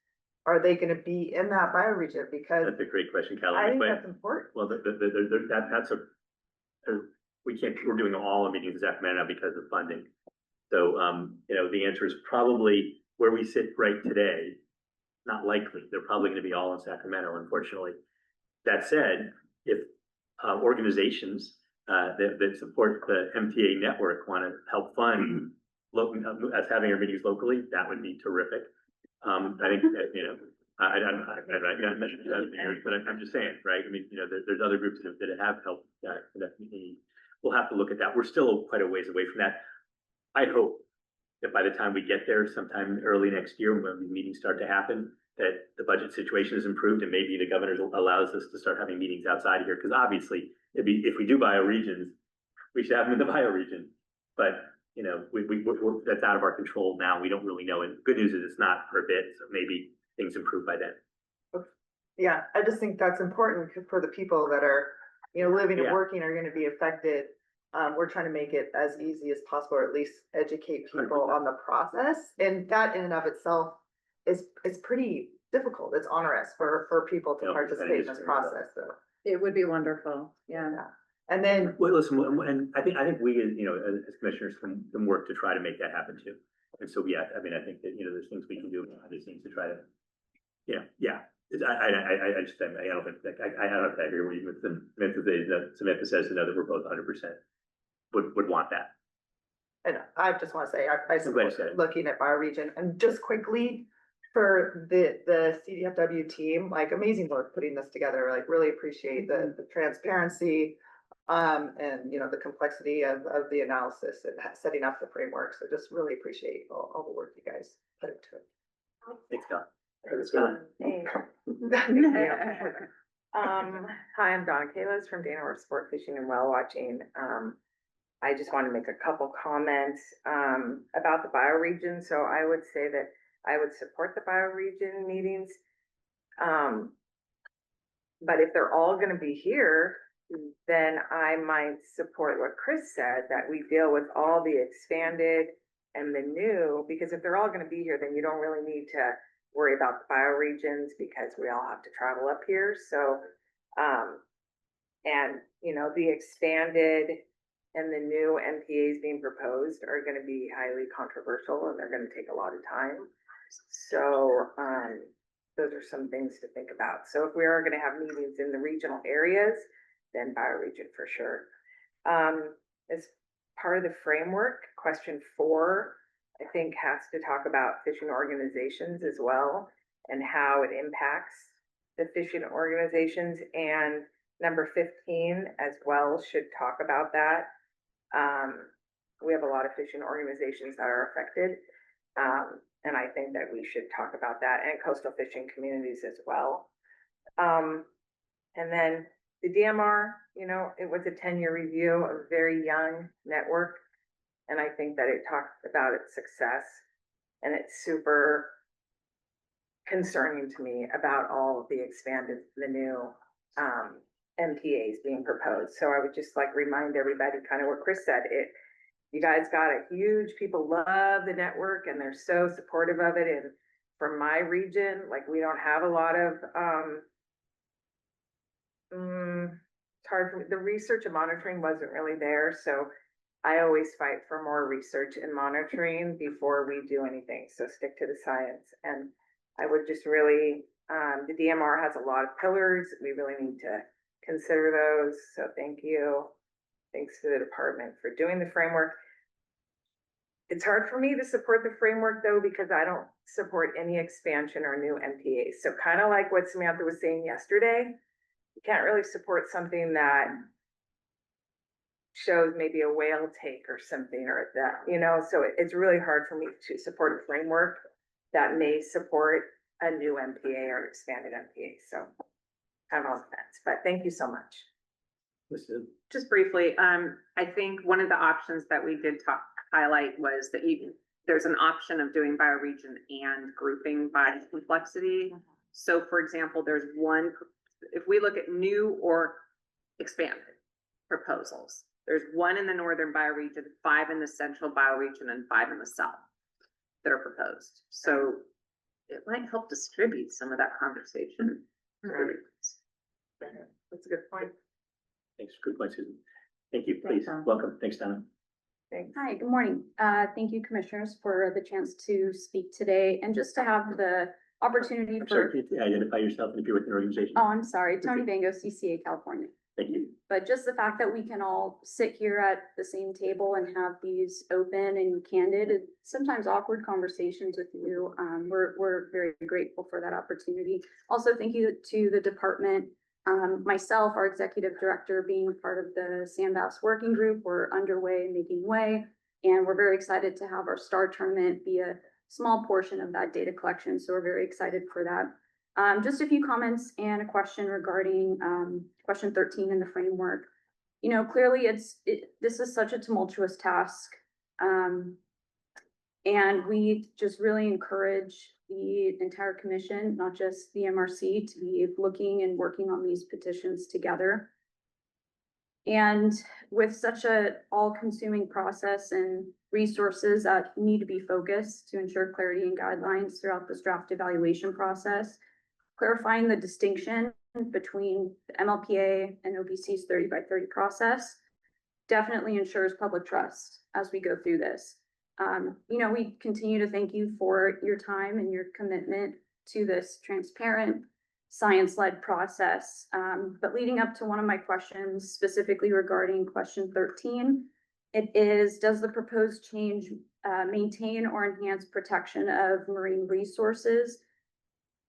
Are they going to be in that bioregion? Because That's a great question, Kelly. I think that's important. Well, we're doing all the meetings in Sacramento because of funding. So, the answer is probably where we sit right today, not likely. They're probably going to be all in Sacramento, unfortunately. That said, if organizations that support the MTA network want to help fund us having our meetings locally, that would be terrific. I think that, I got mentioned but I'm just saying, right? I mean, there's other groups that have helped that. We'll have to look at that. We're still quite a ways away from that. I hope that by the time we get there, sometime early next year, when the meetings start to happen, that the budget situation is improved and maybe the governor allows us to start having meetings outside here. Because obviously, if we do bioregions, we should have them in the bioregion. But that's out of our control now. We don't really know. And good news is it's not for a bit, so maybe things improve by then. Yeah, I just think that's important for the people that are, living and Yeah. working are going to be affected. We're trying to make it as easy as possible, or at least educate people 100%. on the process. And that in and of itself is pretty difficult. It's onerous for people to Yeah, participate in I this disagree with that. process. So, it would be wonderful, yeah. and then Well, listen, and I think we, as commissioners can work to try to make that happen too. And so, yeah, I mean, I think that, there's things we can do behind the scenes to try to, yeah. I just, I don't think, I don't have to agree with Samantha says to know that we're both 100% would want that. And I just want to say, I I'm glad you said support it. looking at bioregion. And just quickly, for the CDFW team, like amazing work putting this together, like really appreciate the transparency and the complexity of the analysis and setting up the framework. So just really appreciate all the work you guys put into it. Thanks, Scott. Let's go. Thank you. Hi, I'm Donna Kalis from Dana Sport Fishing and Whale Watching. I just want to make a couple comments, about the bioregion. So I would say that I would support the bioregion meetings. But if they're all gonna be here, then I might support what Chris said, that we deal with all the expanded and the new, because if they're all gonna be here, then you don't really need to worry about the bioregions because we all have to travel up here. So, and you know, the expanded and the new MPAs being proposed are gonna be highly controversial and they're gonna take a lot of time. So, those are some things to think about. So if we are gonna have meetings in the regional areas, then bioregion for sure. As part of the framework, question 4, I think has to talk about fishing organizations as well and how it impacts the fishing organizations. And number 15 as well should talk about that. We have a lot of fishing organizations that are affected. And I think that we should talk about that, and coastal fishing communities as well. And then the DMR, you know, it was a 10-year review, a very young network. And I think that it talked about its success, and it's super concerning to me about all of the expanded, the new MPAs being proposed. So I would just like remind everybody kind of what Chris said, you guys got a huge, people love the network and they're so supportive of it. And from my region, like we don't have a lot of, it's hard for me, the research and monitoring wasn't really there. So I always fight for more research and monitoring before we do anything. So stick to the science. And I would just really, the DMR has a lot of pillars. We really need to consider those. So thank you. Thanks to the department for doing the framework. It's hard for me to support the framework though, because I don't support any expansion or new MPAs. So kind of like what Samantha was saying yesterday, you can't really support something that shows maybe a whale take or something or that, you know, so it's really hard for me to support a framework that may support a new MPA or expanded MPA. So kind of on the fence, but thank you so much. Just briefly, I think one of the options that we did highlight was that there's an option of doing bioregion and grouping by complexity. So for example, there's one, if we look at new or expanded proposals, there's 1 in the northern bioregion, 5 in the central bioregion, and 5 in the south that are proposed. So it might help distribute some of that conversation. That's a good point. Thanks. Good point, Susan. Thank you. Please, Thanks, welcome. Thanks, Donna. Thanks. Hi, good morning. Thank you, commissioners, for the chance to speak today and just to have the opportunity I'm sorry, for, can you identify yourself and if you're with an organization? oh, I'm sorry, Tony Bango, CCA, California. Thank you. But just the fact that we can all sit here at the same table and have these open and candid and sometimes awkward conversations with you, we're very grateful for that opportunity. Also, thank you to the department. Myself, our executive director, being part of the Sandbass working group, we're underway, making way, and we're very excited to have our STAR tournament be a small portion of that data collection. So we're very excited for that. Just a few comments and a question regarding question 13 in the framework. You know, clearly this is such a tumultuous task. And we just really encourage the entire commission, not just the MRC, to be looking and working on these petitions together. And with such a all-consuming process and resources that need to be focused to ensure clarity and guidelines throughout this draft evaluation process, clarifying the distinction between the MLPA and OBC's 30 by 30 process definitely ensures public trust as we go through this. You know, we continue to thank you for your time and your commitment to this transparent, science-led process. But leading up to one of my questions, specifically regarding question 13, it is, does the proposed change maintain or enhance protection of marine resources?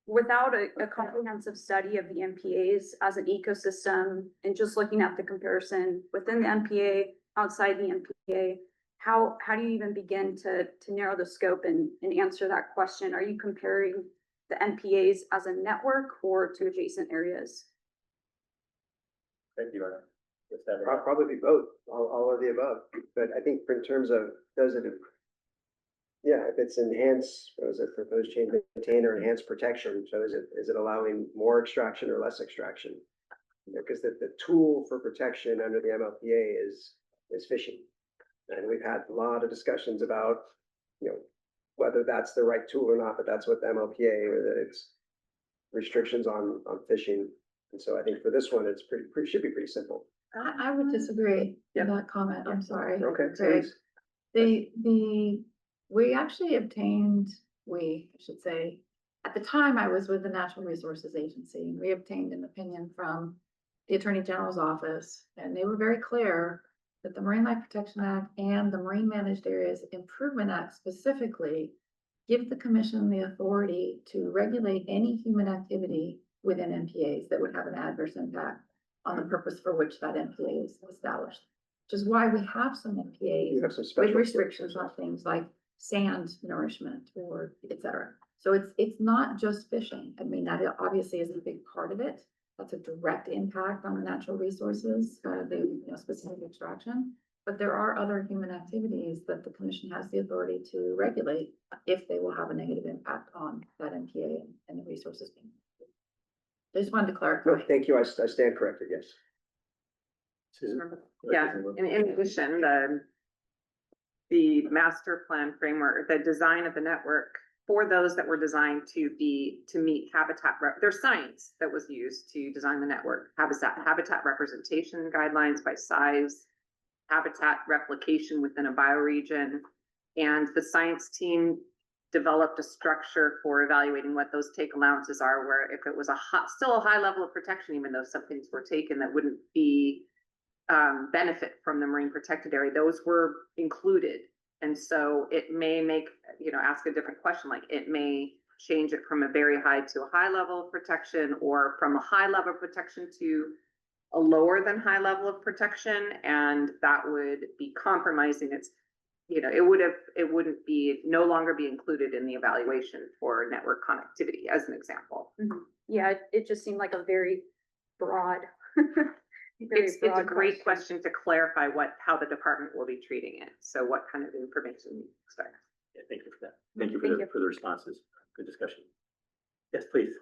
Without a comprehensive study of the MPAs as an ecosystem and just looking at the comparison within the MPA, outside the MPA, how do you even begin to narrow the scope and answer that question? Are you comparing the NPAs as a network or to adjacent areas? Thank you, Anna. What's that? Probably both, all of the above, but I think in terms of, does it? Yeah, if it's enhance, what is it, proposed change, maintain or enhance protection, so is it allowing more extraction or less extraction? Because the tool for protection under the MLPA is fishing. And we've had a lot of discussions about, whether that's the right tool or not, but that's what the MLPA, or that it's restrictions on fishing. And so I think for this one, it's should be pretty simple. I would disagree with that comment, I'm sorry. Okay, Greg. please. We actually obtained, I should say, at the time I was with the Natural Resources Agency, and we obtained an opinion from the Attorney General's office, and they were very clear that the Marine Life Protection Act and the Marine Managed Areas Improvement Act specifically give the commission the authority to regulate any human activity within MPAs that would have an adverse impact on the purpose for which that MPA is established. Which is why we have some MPAs You have some with special restrictions on things like sand nourishment or et cetera. So it's not just fishing. I mean, that obviously is a big part of it. That's a direct impact on the natural resources, the specific extraction. But there are other human activities that the commission has the authority to regulate if they will have a negative impact on that MPA and the resources being. I just wanted to clarify. No, thank you, I stand corrected, yes. Susan? Yeah, in addition, the master plan framework, the design of the network for those that were designed to meet habitat, there's science that was used to design the network, habitat representation guidelines by size, habitat replication within a bioregion, and the science team developed a structure for evaluating what those take allowances are, where if it was still a high level of protection, even though some things were taken that wouldn't be benefit from the marine protected area, those were included. And so it may make, ask a different question, like it may change it from a very high to a high level of protection, or from a high level of protection to a lower than high level of protection. And that would be compromising its, it wouldn't no longer be included in the evaluation for network connectivity, as an example. Mhm. Yeah, it just seemed like a very broad. It's a great question to clarify how the department will be treating it. So what kind of information you expect? Yeah, thank you for that. Thank you Thank you. for the responses. Good discussion. Yes, please.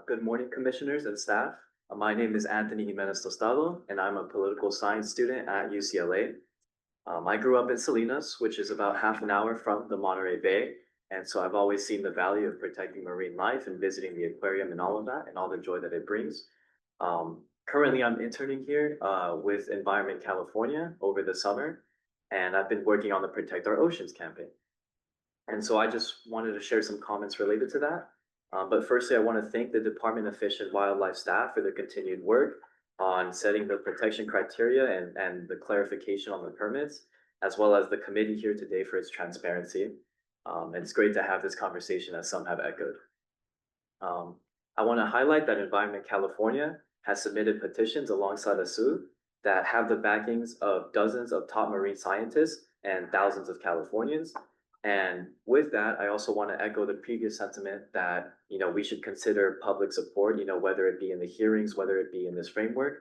Good morning, commissioners and staff. My name is Anthony Jimenez Tostado, and I'm a political science student at UCLA. I grew up in Salinas, which is about half an hour from the Monterey Bay. And so I've always seen the value of protecting marine life and visiting the aquarium and all of that, and all the joy that it brings. Currently, I'm interning here with Environment California over the summer, and I've been working on the Protect Our Oceans campaign. And so I just wanted to share some comments related to that. But firstly, I want to thank the Department of Fish and Wildlife staff for their continued work on setting the protection criteria and the clarification on the permits, as well as the committee here today for its transparency. And it's great to have this conversation, as some have echoed. I want to highlight that Environment California has submitted petitions alongside ASU that have the backings of dozens of top marine scientists and thousands of Californians. And with that, I also want to echo the previous sentiment that, we should consider public support, whether it be in the hearings, whether it be in this framework,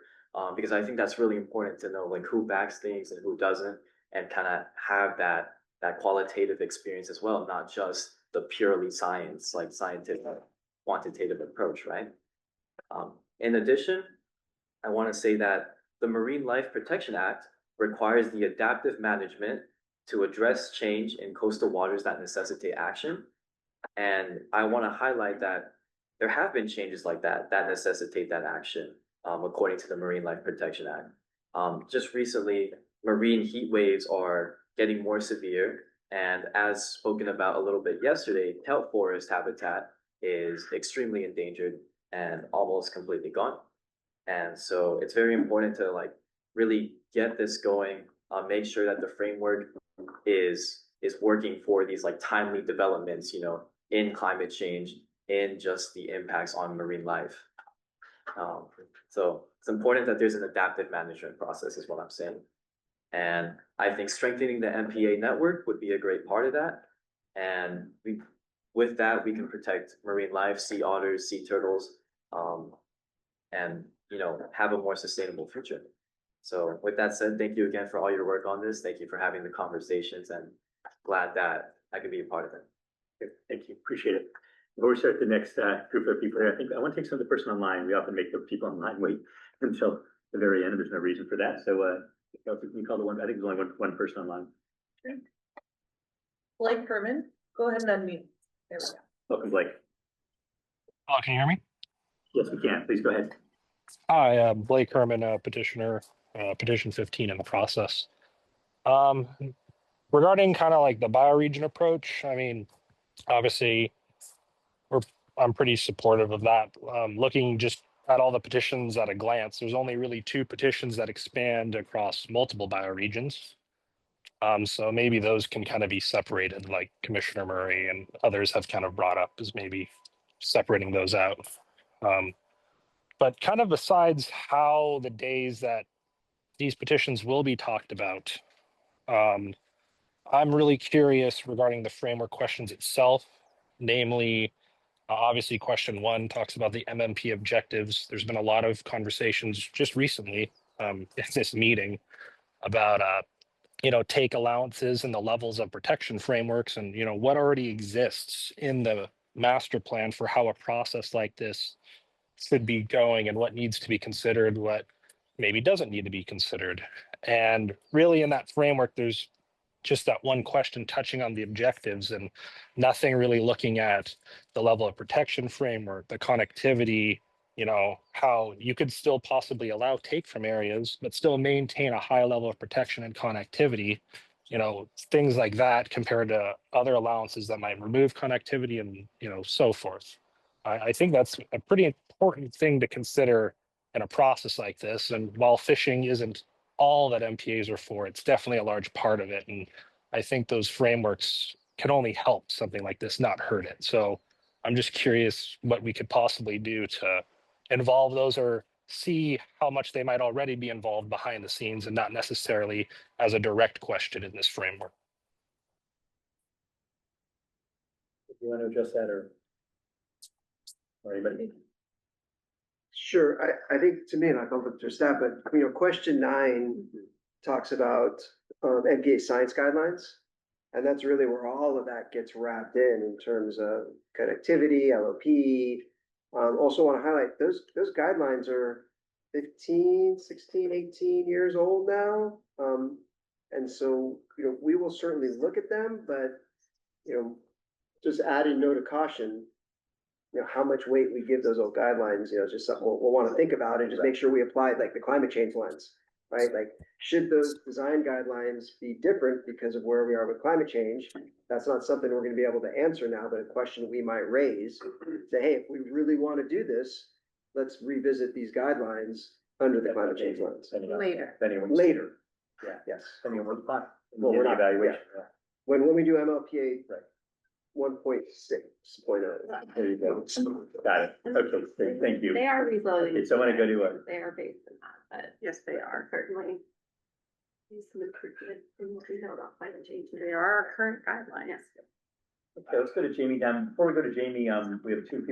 because I think that's really important to know, like, who backs things and who doesn't, and kind of have that qualitative experience as well, not just the purely scientific quantitative approach, right? In addition, I want to say that the Marine Life Protection Act requires the adaptive management to address change in coastal waters that necessitate action. And I want to highlight that there have been changes like that necessitate that action, according to the Marine Life Protection Act. Just recently, marine heat waves are getting more severe. And as spoken about a little bit yesterday, kelp forest habitat is extremely endangered and almost completely gone. And so it's very important to really get this going, make sure that the framework is working for these timely developments, in climate change, in just the impacts on marine life. So it's important that there's an adaptive management process, is what I'm saying. And I think strengthening the MPA network would be a great part of that. And with that, we can protect marine life, sea otters, sea turtles, and, you know, have a more sustainable future. So with that said, thank you again for all your work on this. Thank you for having the conversations, and glad that I could be a part of it. Okay, thank you, appreciate it. Before we start the next group of people here, I think I want to take some of the person online. We often make the people online wait until the very end. There's no reason for that. So can you call the one, I think there's only one person online. Blake Herman, go ahead and unmute. There we go. Welcome, Blake. Oh, can you hear me? Yes, we can. Please go ahead. Hi, Blake Herman, petitioner, petition 15 in the process. Regarding kind of like the bioregion approach, I mean, obviously, I'm pretty supportive of that. Looking just at all the petitions at a glance, there's only really 2 petitions that expand across multiple bioregions. So maybe those can kind of be separated, like Commissioner Murray and others have kind of brought up, as maybe separating those out. But kind of besides how the days that these petitions will be talked about, I'm really curious regarding the framework questions itself, namely, obviously question 1 talks about the MMP objectives. There's been a lot of conversations just recently in this meeting about, you know, take allowances and the levels of protection frameworks and, you know, what already exists in the master plan for how a process like this should be going and what needs to be considered, what maybe doesn't need to be considered. And really in that framework, there's just that one question touching on the objectives and nothing really looking at the level of protection framework, the connectivity, you know, how you could still possibly allow take from areas, but still maintain a high level of protection and connectivity, you know, things like that compared to other allowances that might remove connectivity and, you know, so forth. I think that's a pretty important thing to consider in a process like this. And while fishing isn't all that MPAs are for, it's definitely a large part of it. And I think those frameworks can only help something like this, not hurt it. So I'm just curious what we could possibly do to involve those or see how much they might already be involved behind the scenes and not necessarily as a direct question in this framework. If you want to address that or anybody? Sure, I think to me, and I don't look to staff, but you know, question 9 talks about MPA science guidelines. And that's really where all of that gets wrapped in terms of connectivity, LOP. Also want to highlight those guidelines are 15, 16, 18 years old now. And so, you know, we will certainly look at them, but, you know, just adding note of caution, you know, how much weight we give those old guidelines, you know, just something we'll want to think about and just make sure we apply like the climate change lens, right? Like, should those design guidelines be different because of where we are with climate change? That's not something we're going to be able to answer now, but a question we might raise, say, hey, if we really want to do this, let's revisit these guidelines under the climate change lens. Later. Yeah, yes. Depending on what the plan. Well, we're not, evaluation. yeah. When we do MLPA. Right. 1.6.0. There you go. Got it. Okay, great. Thank you. They are reloading. Okay, so I want to go to They are based in that, but Yes, they are. certainly. Use some improvement in what we know about climate change. They are our current guidelines. Okay, let's go to Jamie down. Before we go to Jamie, we have two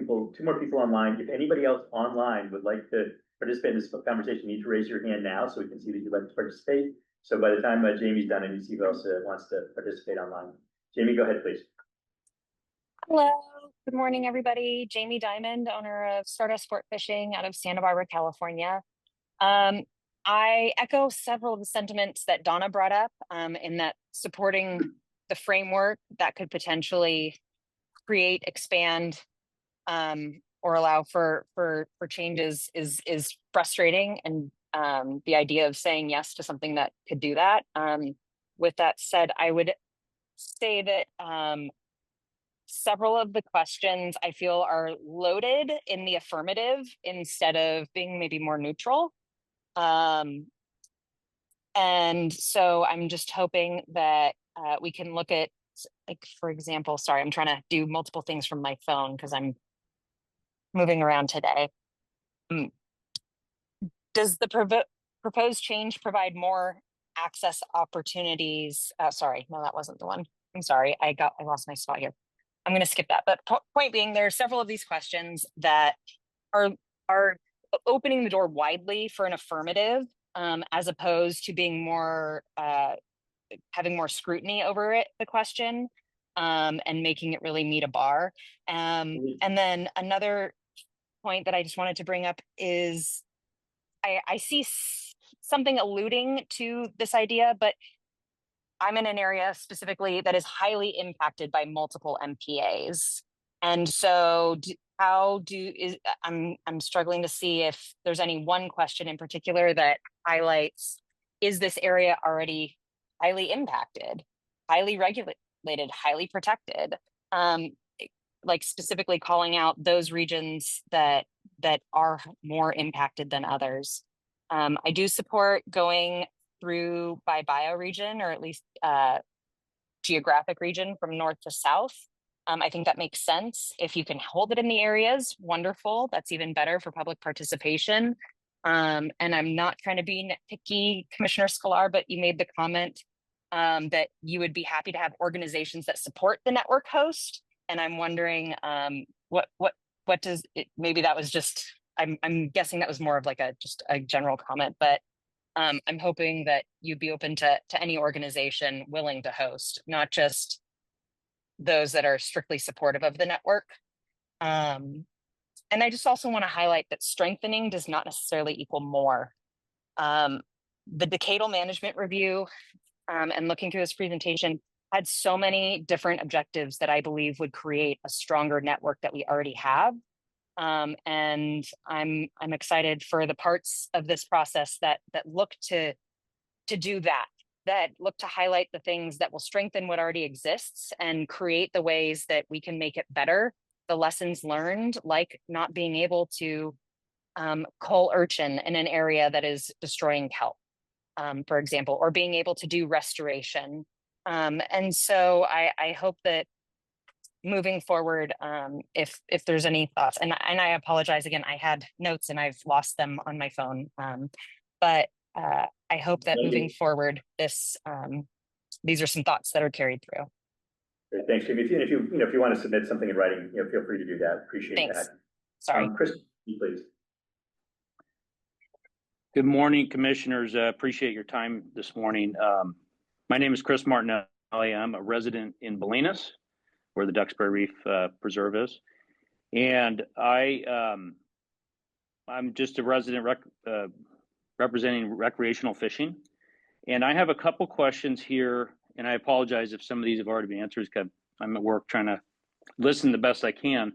more people online. If anybody else online would like to participate in this conversation, you need to raise your hand now so we can see that you'd like to participate. So by the time Jamie's done, and you see who else wants to participate online. Jamie, go ahead, please. Hello, good morning, everybody. Jamie Diamond, owner of Stardust Sport Fishing out of Santa Barbara, California. I echo several of the sentiments that Donna brought up in that supporting the framework that could potentially create, expand, or allow for changes is frustrating. And the idea of saying yes to something that could do that. With that said, I would say that several of the questions I feel are loaded in the affirmative instead of being maybe more neutral. And so I'm just hoping that we can look at, like, for example, sorry, I'm trying to do multiple things from my phone because I'm moving around today. Does the proposed change provide more access opportunities? Sorry, no, that wasn't the one. I'm sorry, I lost my spot here. I'm going to skip that. But point being, there are several of these questions that are opening the door widely for an affirmative, as opposed to being more having more scrutiny over it, the question, and making it really meet a bar. And then another point that I just wanted to bring up is I see something alluding to this idea, but I'm in an area specifically that is highly impacted by multiple MPAs. And so I'm struggling to see if there's any one question in particular that highlights, is this area already highly impacted, highly regulated, highly protected? Like specifically calling out those regions that are more impacted than others. I do support going through by bioregion, or at least geographic region from north to south. I think that makes sense. If you can hold it in the areas, wonderful. That's even better for public participation. And I'm not trying to be nitpicky, Commissioner Sklar, but you made the comment that you would be happy to have organizations that support the network host. And I'm wondering what does it, maybe that was just, I'm guessing that was more of like just a general comment, but I'm hoping that you'd be open to any organization willing to host, not just those that are strictly supportive of the network. And I just also want to highlight that strengthening does not necessarily equal more. The decadal management review and looking through this presentation had so many different objectives that I believe would create a stronger network that we already have. And I'm excited for the parts of this process that look to do that look to highlight the things that will strengthen what already exists and create the ways that we can make it better. The lessons learned, like not being able to cull urchin in an area that is destroying kelp, for example, or being able to do restoration. And so I hope that moving forward, if there's any thoughts, and I apologize again, I had notes and I've lost them on my phone. But I hope that moving forward, these are some thoughts that are carried through. Great, thanks, Jamie. If you want to submit something in writing, feel free to do that. Appreciate Thanks. that. Sorry. Chris, please. Good morning, commissioners. Appreciate your time this morning. My name is Chris Martinelli. I'm a resident in Bolinas, where the Duxbury Reef Preserve is. And I'm just a resident representing recreational fishing. And I have a couple questions here, and I apologize if some of these have already been answered because I'm at work trying to listen the best I can.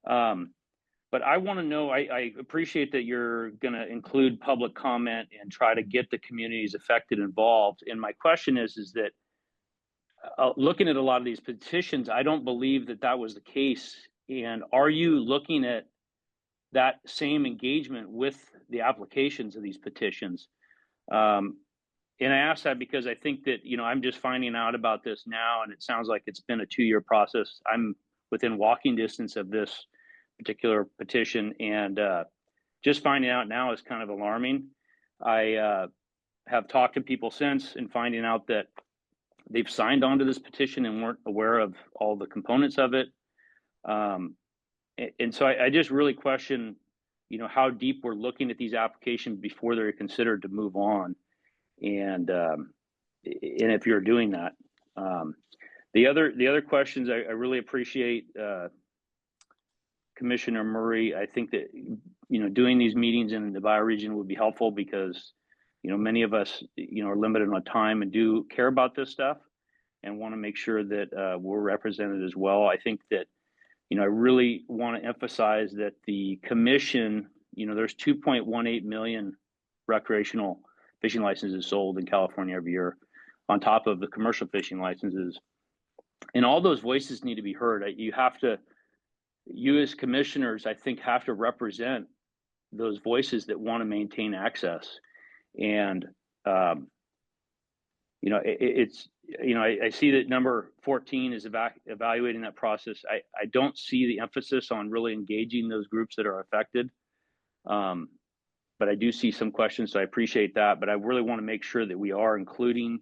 But I want to know, I appreciate that you're going to include public comment and try to get the communities affected involved. And my question is that looking at a lot of these petitions, I don't believe that was the case. And are you looking at that same engagement with the applications of these petitions? And I ask that because I think that, I'm just finding out about this now, and it sounds like it's been a 2-year process. I'm within walking distance of this particular petition, and just finding out now is kind of alarming. I have talked to people since and finding out that they've signed onto this petition and weren't aware of all the components of it. And so I just really question, how deep we're looking at these applications before they're considered to move on. And if you're doing that, the other questions, I really appreciate Commissioner Murray. I think that doing these meetings in the bioregion would be helpful because many of us are limited on time and do care about this stuff and want to make sure that we're represented as well. I think that I really want to emphasize that the commission, there's 2.18 million recreational fishing licenses sold in California every year, on top of the commercial fishing licenses. And all those voices need to be heard. You as commissioners, I think, have to represent those voices that want to maintain access. And, I see that number 14 is evaluating that process. I don't see the emphasis on really engaging those groups that are affected. But I do see some questions, so I appreciate that. But I really want to make sure that we are including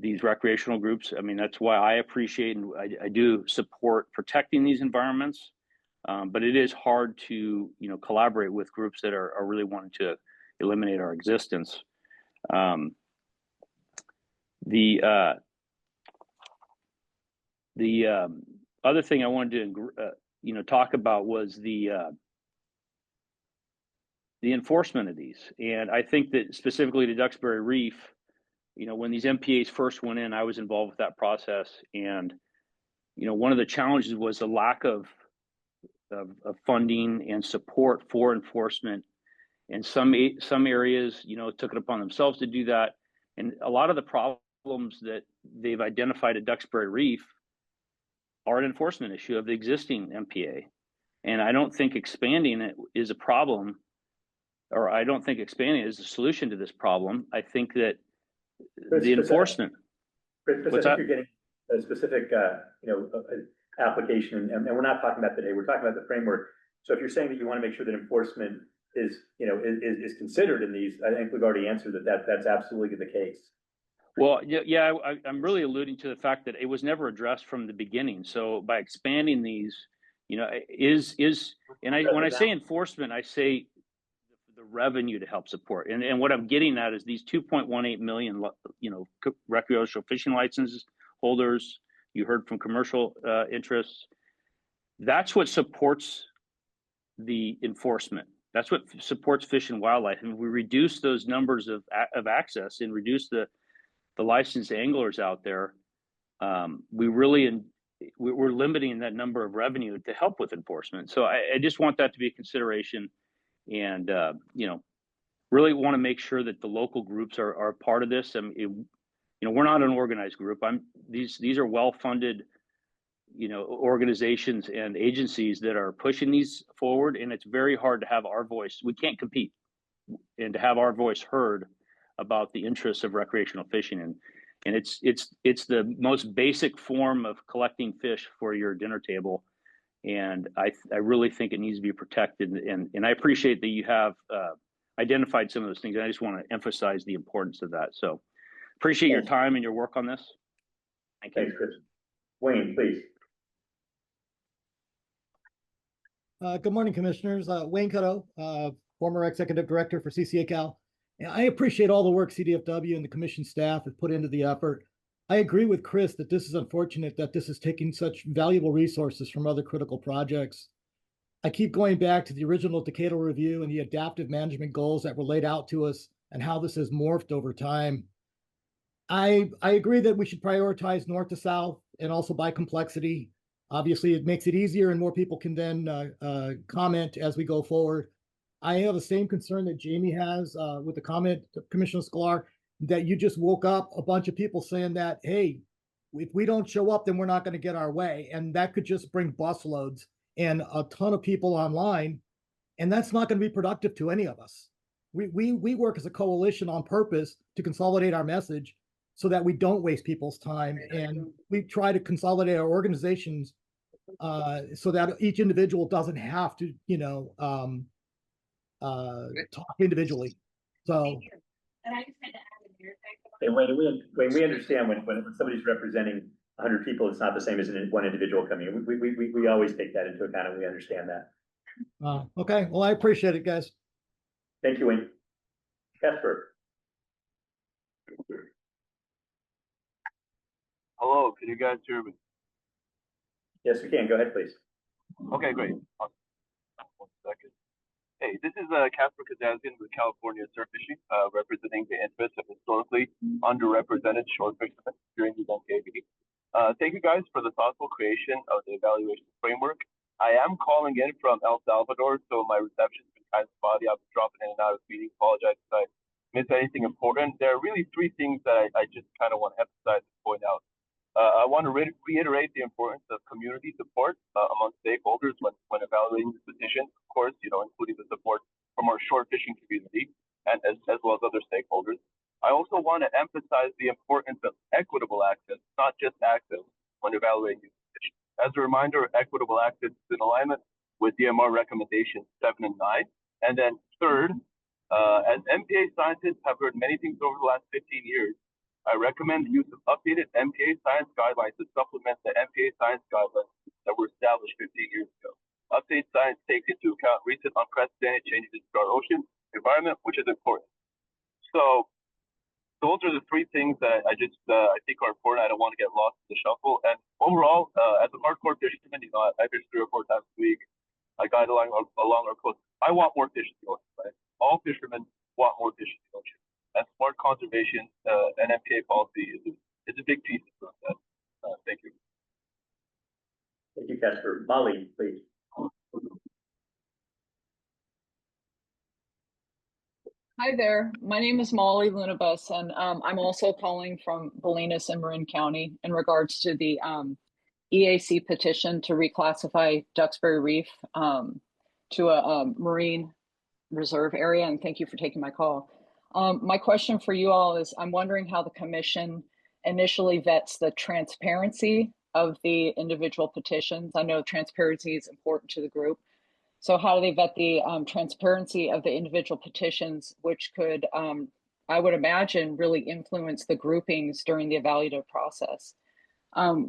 these recreational groups. I mean, that's why I appreciate and I do support protecting these environments. But it is hard to, collaborate with groups that are really wanting to eliminate our existence. The other thing I wanted to, talk about was the enforcement of these. And I think that specifically to Duxbury Reef, when these MPAs first went in, I was involved with that process. And, one of the challenges was the lack of funding and support for enforcement. And some areas, took it upon themselves to do that. And a lot of the problems that they've identified at Duxbury Reef are an enforcement issue of the existing MPA. And I don't think expanding it is a problem, or I don't think expanding it is a solution to this problem. I think that the enforcement. What's that? You're getting a specific, application, and we're not talking about today. We're talking about the framework. So if you're saying that you want to make sure that enforcement is considered in these, I think we've already answered that's absolutely the case. Well, yeah, I'm really alluding to the fact that it was never addressed from the beginning. So by expanding these, when I say enforcement, I say the revenue to help support. And what I'm getting at is these 2.18 million, recreational fishing licenses holders. You heard from commercial interests. That's what supports the enforcement. That's what supports Fish and Wildlife. And we reduce those numbers of access and reduce the licensed anglers out there. We're limiting that number of revenue to help with enforcement. So I just want that to be a consideration, and really want to make sure that the local groups are part of this. We're not an organized group. These are well-funded, organizations and agencies that are pushing these forward, and it's very hard to have our voice. We can't compete, and to have our voice heard about the interests of recreational fishing. And it's the most basic form of collecting fish for your dinner table. And I really think it needs to be protected. And I appreciate that you have identified some of those things. And I just want to emphasize the importance of that. So appreciate your time and your work on this. Thank you. Thanks, Chris. Wayne, please. Good morning, Commissioners. Wayne Cutto, former Executive Director for CCA Cal. And I appreciate all the work CDFW and the Commission staff have put into the effort. I agree with Chris that this is unfortunate that this is taking such valuable resources from other critical projects. I keep going back to the original decadal review and the adaptive management goals that were laid out to us and how this has morphed over time. I agree that we should prioritize north to south and also by complexity. Obviously, it makes it easier and more people can then comment as we go forward. I have the same concern that Jamie has with the comment, Commissioner Sklar, that you just woke up a bunch of people saying that, hey, if we don't show up, then we're not going to get our way. And that could just bring busloads and a ton of people online. And that's not going to be productive to any of us. We work as a coalition on purpose to consolidate our message so that we don't waste people's time. And we try to consolidate our organizations so that each individual doesn't have to, talk individually. So. Hey, Wayne, we understand when somebody's representing 100 people, it's not the same as one individual coming in. We always take that into account, and we understand that. Okay, well, I appreciate it, guys. Thank you, Wayne. Casper. Hello, can you guys hear me? Yes, we can. Go ahead, please. Okay, great. 1 second. Hey, this is Casper Kazazian with California Surf Fishing, representing the interests of historically underrepresented shore fishermen during the MPA meeting. Thank you guys for the thoughtful creation of the evaluation framework. I am calling in from El Salvador, so my reception's been kind of spotty. I've been dropping in and out of the meeting. Apologize if I miss anything important. There are really 3 things that I just kind of want to emphasize and point out. I want to reiterate the importance of community support among stakeholders when evaluating the petition, of course, including the support from our shore fishing community and as well as other stakeholders. I also want to emphasize the importance of equitable access, not just access, when evaluating these petitions. As a reminder, equitable access is in alignment with DMR recommendations 7 and 9. And then third, as MPA scientists have heard many things over the last 15 years, I recommend the use of updated MPA science guidelines to supplement the MPA science guidelines that were established 15 years ago. Update science takes into account recent unprecedented changes in our ocean environment, which is important. So those are the three things that I think are important. I don't want to get lost in the shuffle. And overall, as a hardcore fisherman, I fish 3 or 4 times a week. I guide along our coast. I want more fish in the ocean, right? All fishermen want more fish in the ocean. And smart conservation and MPA policy is a big piece of that. Thank you. Thank you, Casper. Molly, please. Hi there, my name is Molly Lunabus, and I'm also calling from Bolinas and Marin County in regards to the EAC petition to reclassify Duxbury Reef to a marine reserve area, and thank you for taking my call. My question for you all is, I'm wondering how the commission initially vets the transparency of the individual petitions. I know transparency is important to the group. So how do they vet the transparency of the individual petitions, which could, I would imagine, really influence the groupings during the evaluative process?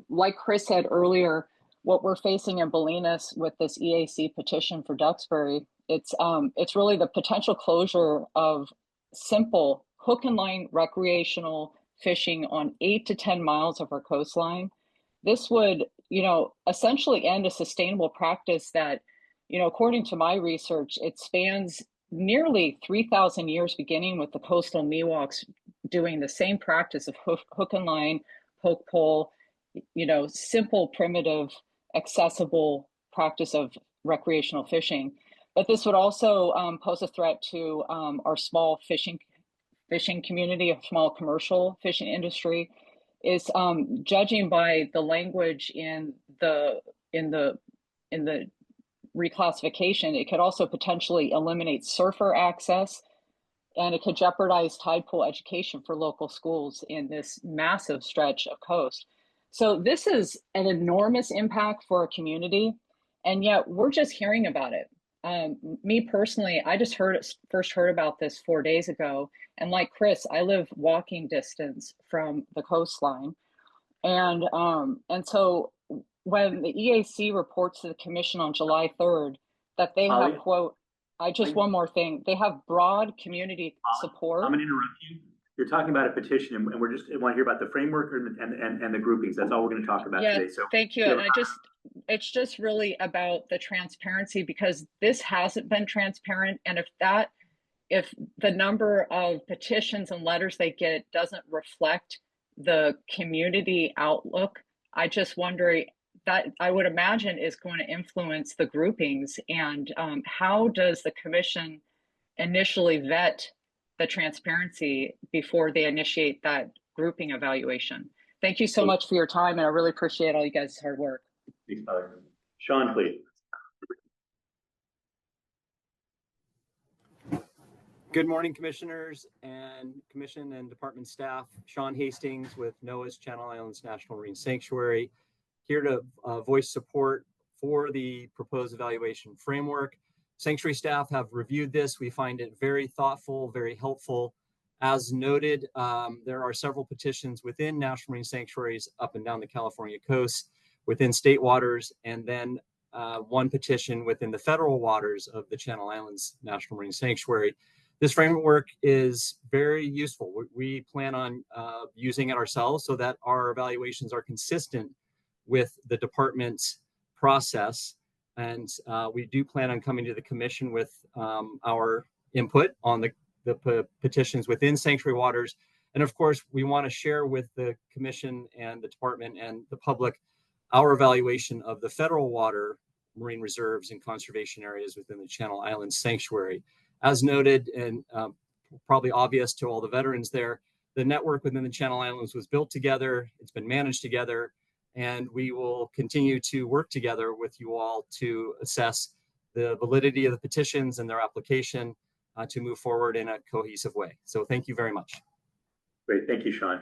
Like Chris said earlier, what we're facing in Bolinas with this EAC petition for Duxbury, it's really the potential closure of simple hook and line recreational fishing on 8 to 10 miles of our coastline. This would, essentially end a sustainable practice that, according to my research, it spans nearly 3,000 years, beginning with the coastal Miwoks doing the same practice of hook and line, poke pole, simple, primitive, accessible practice of recreational fishing. But this would also pose a threat to our small fishing community, a small commercial fishing industry. Is judging by the language in the reclassification, it could also potentially eliminate surfer access, and it could jeopardize tide pool education for local schools in this massive stretch of coast. So this is an enormous impact for our community, and yet we're just hearing about it. Me personally, I just first heard about this 4 days ago, and like Chris, I live walking distance from the coastline, and so when the EAC reports to the commission on July 3rd that they have, quote, one more thing, they have broad community support. I'm going to interrupt you. You're talking about a petition, and we're just want to hear about the framework and the groupings. That's all we're going to talk about today. So thank you. And it's just really about the transparency, because this hasn't been transparent. And if the number of petitions and letters they get doesn't reflect the community outlook, I just wonder, that I would imagine is going to influence the groupings. And how does the commission initially vet the transparency before they initiate that grouping evaluation? Thank you so much for your time, and I really appreciate all you guys' hard work. Thanks, Molly. Sean, please. Good morning, commissioners and commission and department staff. Sean Hastings with NOAA's Channel Islands National Marine Sanctuary, here to voice support for the proposed evaluation framework. Sanctuary staff have reviewed this. We find it very thoughtful, very helpful. As noted, there are several petitions within national marine sanctuaries up and down the California coast, within state waters, and then one petition within the federal waters of the Channel Islands National Marine Sanctuary. This framework is very useful. We plan on using it ourselves so that our evaluations are consistent with the department's process. And we do plan on coming to the commission with our input on the petitions within sanctuary waters. And of course, we want to share with the commission and the department and the public our evaluation of the federal water marine reserves and conservation areas within the Channel Islands Sanctuary. As noted, and probably obvious to all the veterans there, the network within the Channel Islands was built together, it's been managed together, and we will continue to work together with you all to assess the validity of the petitions and their application to move forward in a cohesive way. So thank you very much. Great, thank you, Sean.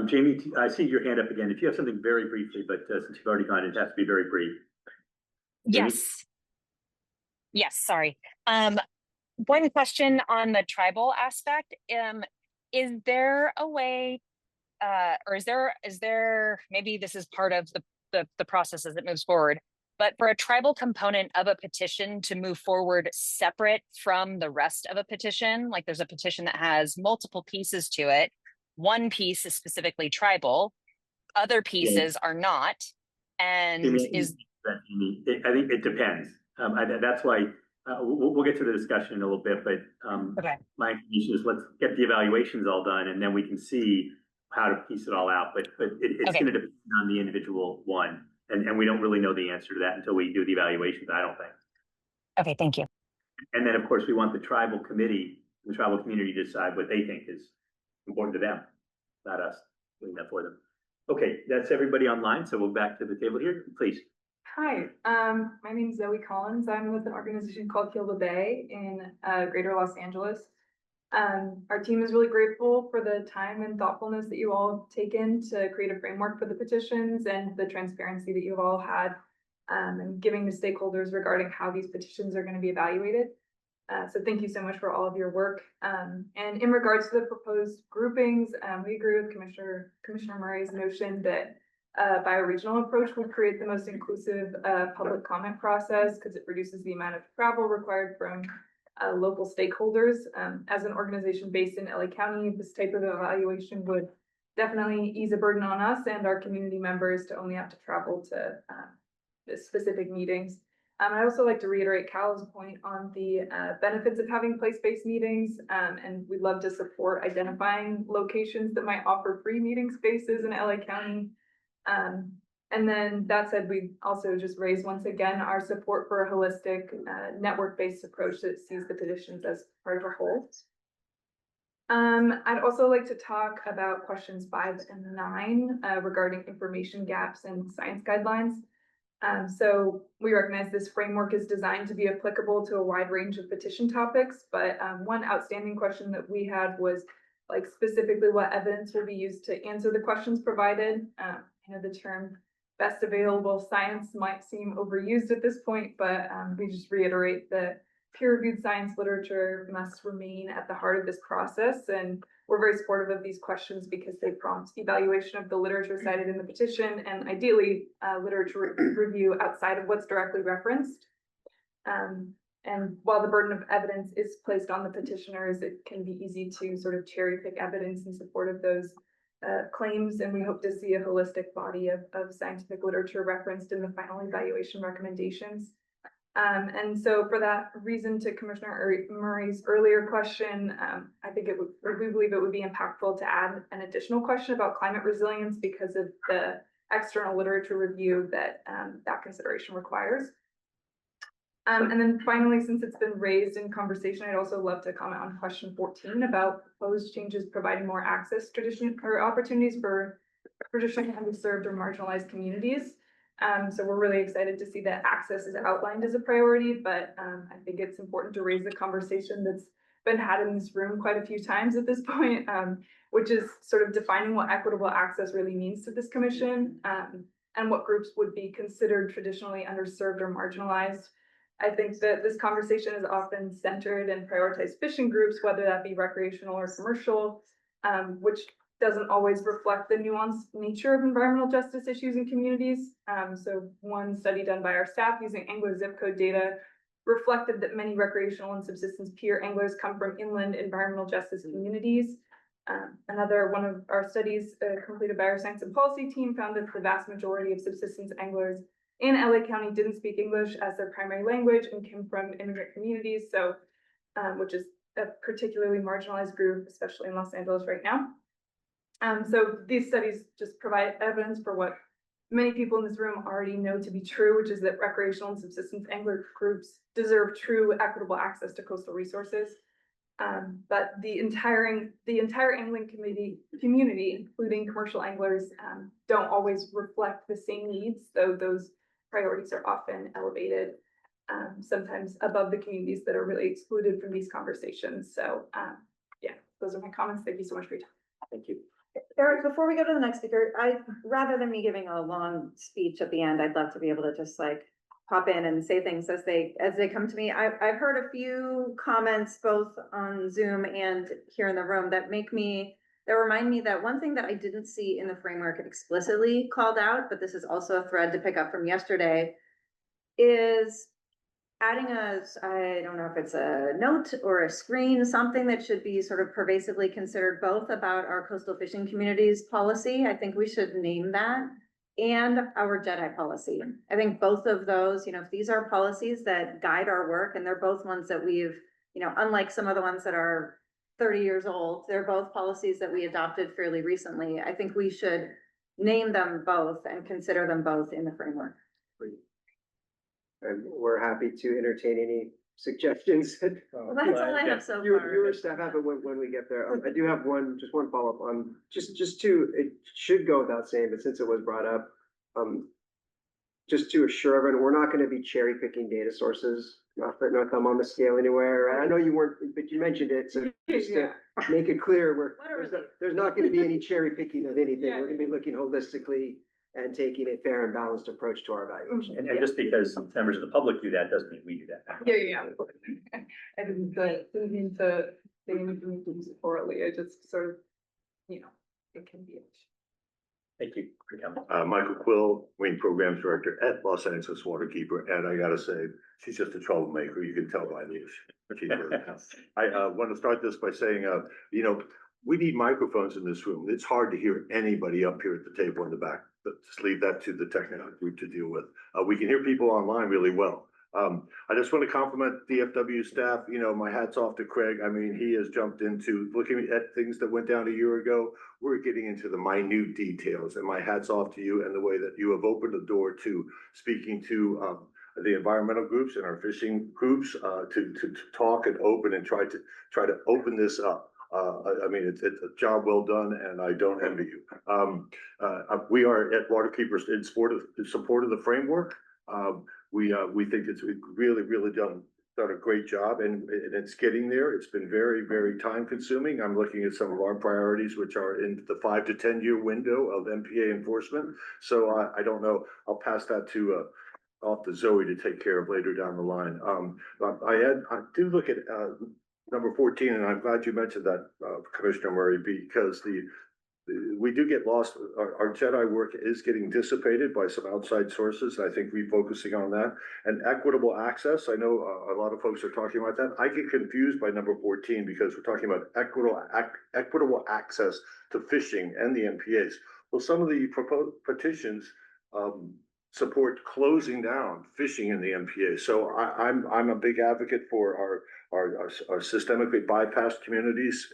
Jamie, I see your hand up again. If you have something very briefly, but since you've already gone, it has to be very brief. Jamie? Yes, sorry. One question on the tribal aspect. Is there a way or is there, maybe this is part of the process as it moves forward, but for a tribal component of a petition to move forward separate from the rest of a petition, like there's a petition that has multiple pieces to it, one piece is specifically tribal, other pieces are not, and is. I think it depends. That's why we'll get to the discussion in a little bit, but my information is let's get the evaluations all done and then we can see how to piece it all out. But it's going to depend on the individual one. And we don't really know the answer to that until we do the evaluations, I don't think. Okay, thank you. And then, of course, we want the tribal committee, the tribal community to decide what they think is important to them, not us doing that for them. Okay, that's everybody online. So we'll back to the table here, please. Hi, my name is Zoe Collins. I'm with an organization called Heal the Bay in Greater Los Angeles. Our team is really grateful for the time and thoughtfulness that you all have taken to create a framework for the petitions and the transparency that you've all had and giving to stakeholders regarding how these petitions are going to be evaluated. So thank you so much for all of your work. And in regards to the proposed groupings, we agree with Commissioner Murray's notion that bioregional approach would create the most inclusive public comment process because it reduces the amount of travel required from local stakeholders. As an organization based in LA County, this type of evaluation would definitely ease a burden on us and our community members to only have to travel to specific meetings. I'd also like to reiterate Cal's point on the benefits of having place-based meetings, and we'd love to support identifying locations that might offer free meeting spaces in LA County. And then that said, we also just raise once again our support for a holistic network-based approach that sees the petitions as part of a whole. I'd also like to talk about questions 5 and 9 regarding information gaps and science guidelines. So we recognize this framework is designed to be applicable to a wide range of petition topics, but one outstanding question that we had was like specifically what evidence will be used to answer the questions provided. You know, the term best available science might seem overused at this point, but we just reiterate that peer-reviewed science literature must remain at the heart of this process. And we're very supportive of these questions because they prompt evaluation of the literature cited in the petition and ideally literature review outside of what's directly referenced. And while the burden of evidence is placed on the petitioners, it can be easy to sort of cherry pick evidence in support of those claims, and we hope to see a holistic body of scientific literature referenced in the final evaluation recommendations. And so for that reason, to Commissioner Murray's earlier question, I think we believe it would be impactful to add an additional question about climate resilience because of the external literature review that that consideration requires. And then finally, since it's been raised in conversation, I'd also love to comment on question 14 about proposed changes providing more access opportunities for traditionally underserved or marginalized communities. So we're really excited to see that access is outlined as a priority, but I think it's important to raise the conversation that's been had in this room quite a few times at this point, which is sort of defining what equitable access really means to this commission and what groups would be considered traditionally underserved or marginalized. I think that this conversation is often centered and prioritized fishing groups, whether that be recreational or commercial, which doesn't always reflect the nuanced nature of environmental justice issues in communities. So one study done by our staff using Angler zip code data reflected that many recreational and subsistence peer anglers come from inland environmental justice communities. Another one of our studies completed by our science and policy team found that the vast majority of subsistence anglers in LA County didn't speak English as their primary language and came from immigrant communities, so which is a particularly marginalized group, especially in Los Angeles right now. So these studies just provide evidence for what many people in this room already know to be true, which is that recreational and subsistence angler groups deserve true equitable access to coastal resources. But the entire angling community, including commercial anglers, don't always reflect the same needs, though those priorities are often elevated, sometimes above the communities that are really excluded from these conversations. So yeah, those are my comments. Thank you so much for your time. Thank you. Eric, before we go to the next speaker, rather than me giving a long speech at the end, I'd love to be able to just like pop in and say things as they come to me. I've heard a few comments both on Zoom and here in the room that that remind me that one thing that I didn't see in the framework explicitly called out, but this is also a thread to pick up from yesterday, is adding I don't know if it's a note or a screen, something that should be sort of pervasively considered both about our coastal fishing communities policy. I think we should name that, and our Jedi policy. I think both of those, if these are policies that guide our work, and they're both ones that we've, unlike some of the ones that are 30 years old, they're both policies that we adopted fairly recently. I think we should name them both and consider them both in the framework. And we're happy to entertain any suggestions. Well, that's all I have so far. Your staff have it when we get there. I do have just one follow-up on, it should go without saying, but since it was brought up, just to assure everyone, we're not gonna be cherry picking data sources, not putting our thumb on the scale anywhere. I know you weren't, but you mentioned it, so just to make it clear, there's not gonna be any cherry picking of anything. We're gonna be looking holistically and taking a fair and balanced approach to our evaluation. And just because some members of the public do that, doesn't mean we do that. Yeah. I didn't mean to say anything orally, I just sort of, it can be. Thank you for coming. Michael Quill, Wayne Programs Director at Los Angeles Waterkeeper, and I gotta say, she's just a troublemaker. You can tell by the I want to start this by saying, we need microphones in this room. It's hard to hear anybody up here at the table in the back, but just leave that to the technical group to deal with. We can hear people online really well. I just want to compliment DFW staff. My hat's off to Craig. I mean, he has jumped into looking at things that went down a year ago. We're getting into the minute details, and my hat's off to you and the way that you have opened the door to speaking to the environmental groups and our fishing groups to talk and open and try to open this up. I mean, it's a job well done, and I don't envy you. We are at Waterkeepers in support of the framework. We think it's really done a great job, and it's getting there. It's been very, very time consuming. I'm looking at some of our priorities, which are in the 5 to 10 year window of MPA enforcement. So I don't know. I'll pass that to off to Zoe to take care of later down the line. I do look at number 14, and I'm glad you mentioned that, Commissioner Murray, because we do get lost. Our Jedi work is getting dissipated by some outside sources. I think refocusing on that and equitable access. I know a lot of folks are talking about that. I get confused by number 14 because we're talking about equitable access to fishing and the MPAs. Well, some of the proposed petitions support closing down fishing in the MPA. So I'm a big advocate for our systemically bypassed communities.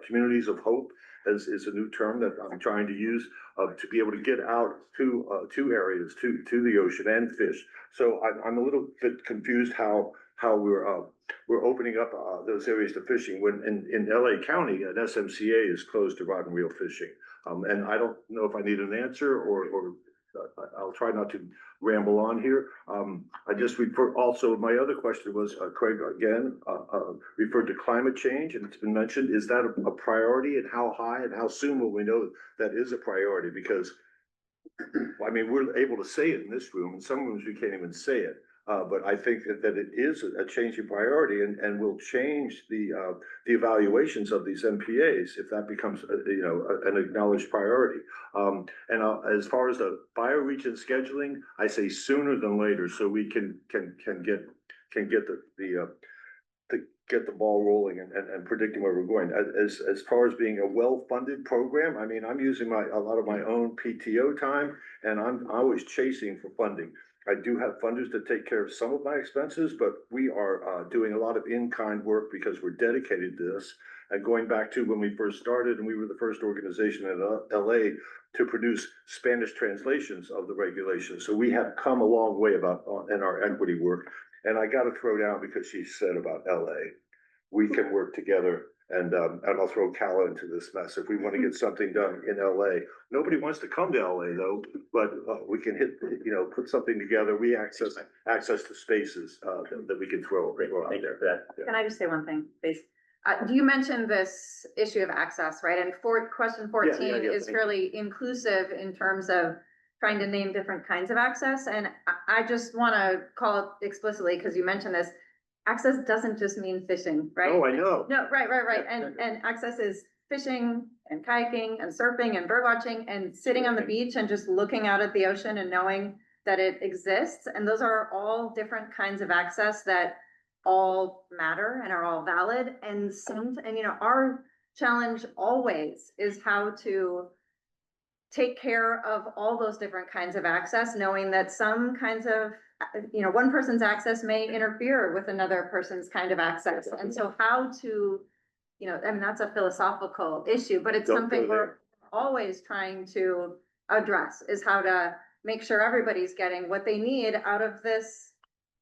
Communities of hope is a new term that I'm trying to use to be able to get out to areas, to the ocean and fish. So I'm a little bit confused how we're opening up those areas to fishing when in LA County an SMCA is closed to rod and reel fishing. And I don't know if I need an answer or I'll try not to ramble on here. I just refer, also, my other question was, Craig, again, referred to climate change, and it's been mentioned. Is that a priority, and how high and how soon will we know that is a priority? Because, I mean, we're able to say it in this room, in some rooms we can't even say it. But I think that it is a changing priority and will change the evaluations of these MPAs if that becomes an acknowledged priority. As far as the bioregion scheduling, I say sooner than later, so we can get the ball rolling and predicting where we're going. As far as being a well-funded program, I mean, I'm using a lot of my own PTO time, and I'm always chasing for funding. I do have funders that take care of some of my expenses, but we are doing a lot of in-kind work because we're dedicated to this. And going back to when we first started, and we were the first organization in LA to produce Spanish translations of the regulations. So we have come a long way in our equity work. And I got to throw down because she said about LA, we can work together. And I'll throw Cala into this mess. If we want to get something done in LA, nobody wants to come to LA though, but we can put something together. We access to spaces that we can throw out there. Can I just say one thing, please? You mentioned this issue of access, right? And question 14 is fairly inclusive in terms of trying to name different kinds of access. And I just want to call it explicitly, because you mentioned this. Access doesn't just mean fishing, right? Oh, I know. No, right. And access is fishing and kayaking and surfing and bird watching and sitting on the beach and just looking out at the ocean and knowing that it exists. And those are all different kinds of access that all matter and are all valid. And our challenge always is how to take care of all those different kinds of access, knowing that some kinds of, one person's access may interfere with another person's kind of access. And so how to, that's a philosophical issue, but it's something we're always trying to address, is how to make sure everybody's getting what they need out of this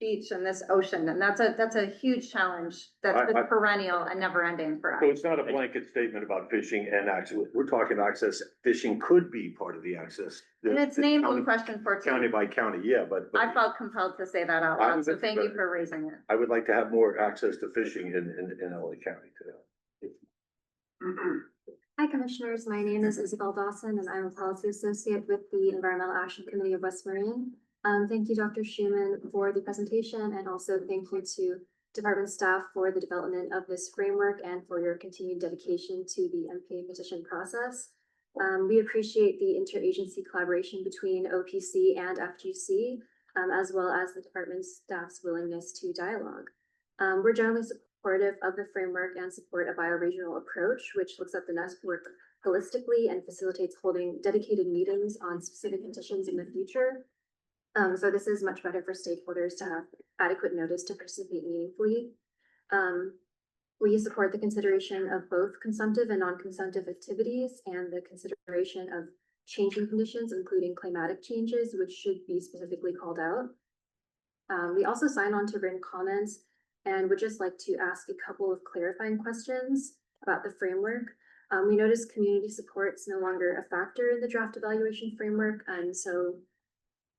beach and this ocean. And that's a huge challenge that's been perennial and never ending for us. So it's not a blanket statement about fishing and access. We're talking access. Fishing could be part of the access. And it's named in question 14. County by county, yeah, but. I felt compelled to say that out loud, so thank you for raising it. I would like to have more access to fishing in LA County today. Hi, Commissioners. My name is Isabel Dawson, and I'm a policy associate with the Environmental Action Committee of West Marine. Thank you, Dr. Schuman, for the presentation, and also thank you to department staff for the development of this framework and for your continued dedication to the MPA petition process. We appreciate the interagency collaboration between OPC and FGC, as well as the department staff's willingness to dialogue. We're generally supportive of the framework and support a bioregional approach, which looks at the network holistically and facilitates holding dedicated meetings on specific petitions in the future. So this is much better for stakeholders to have adequate notice to participate meaningfully. We support the consideration of both consumptive and non-consumptive activities and the consideration of changing conditions, including climatic changes, which should be specifically called out. We also sign on to written comments and would just like to ask a couple of clarifying questions about the framework. We notice community support is no longer a factor in the draft evaluation framework, and so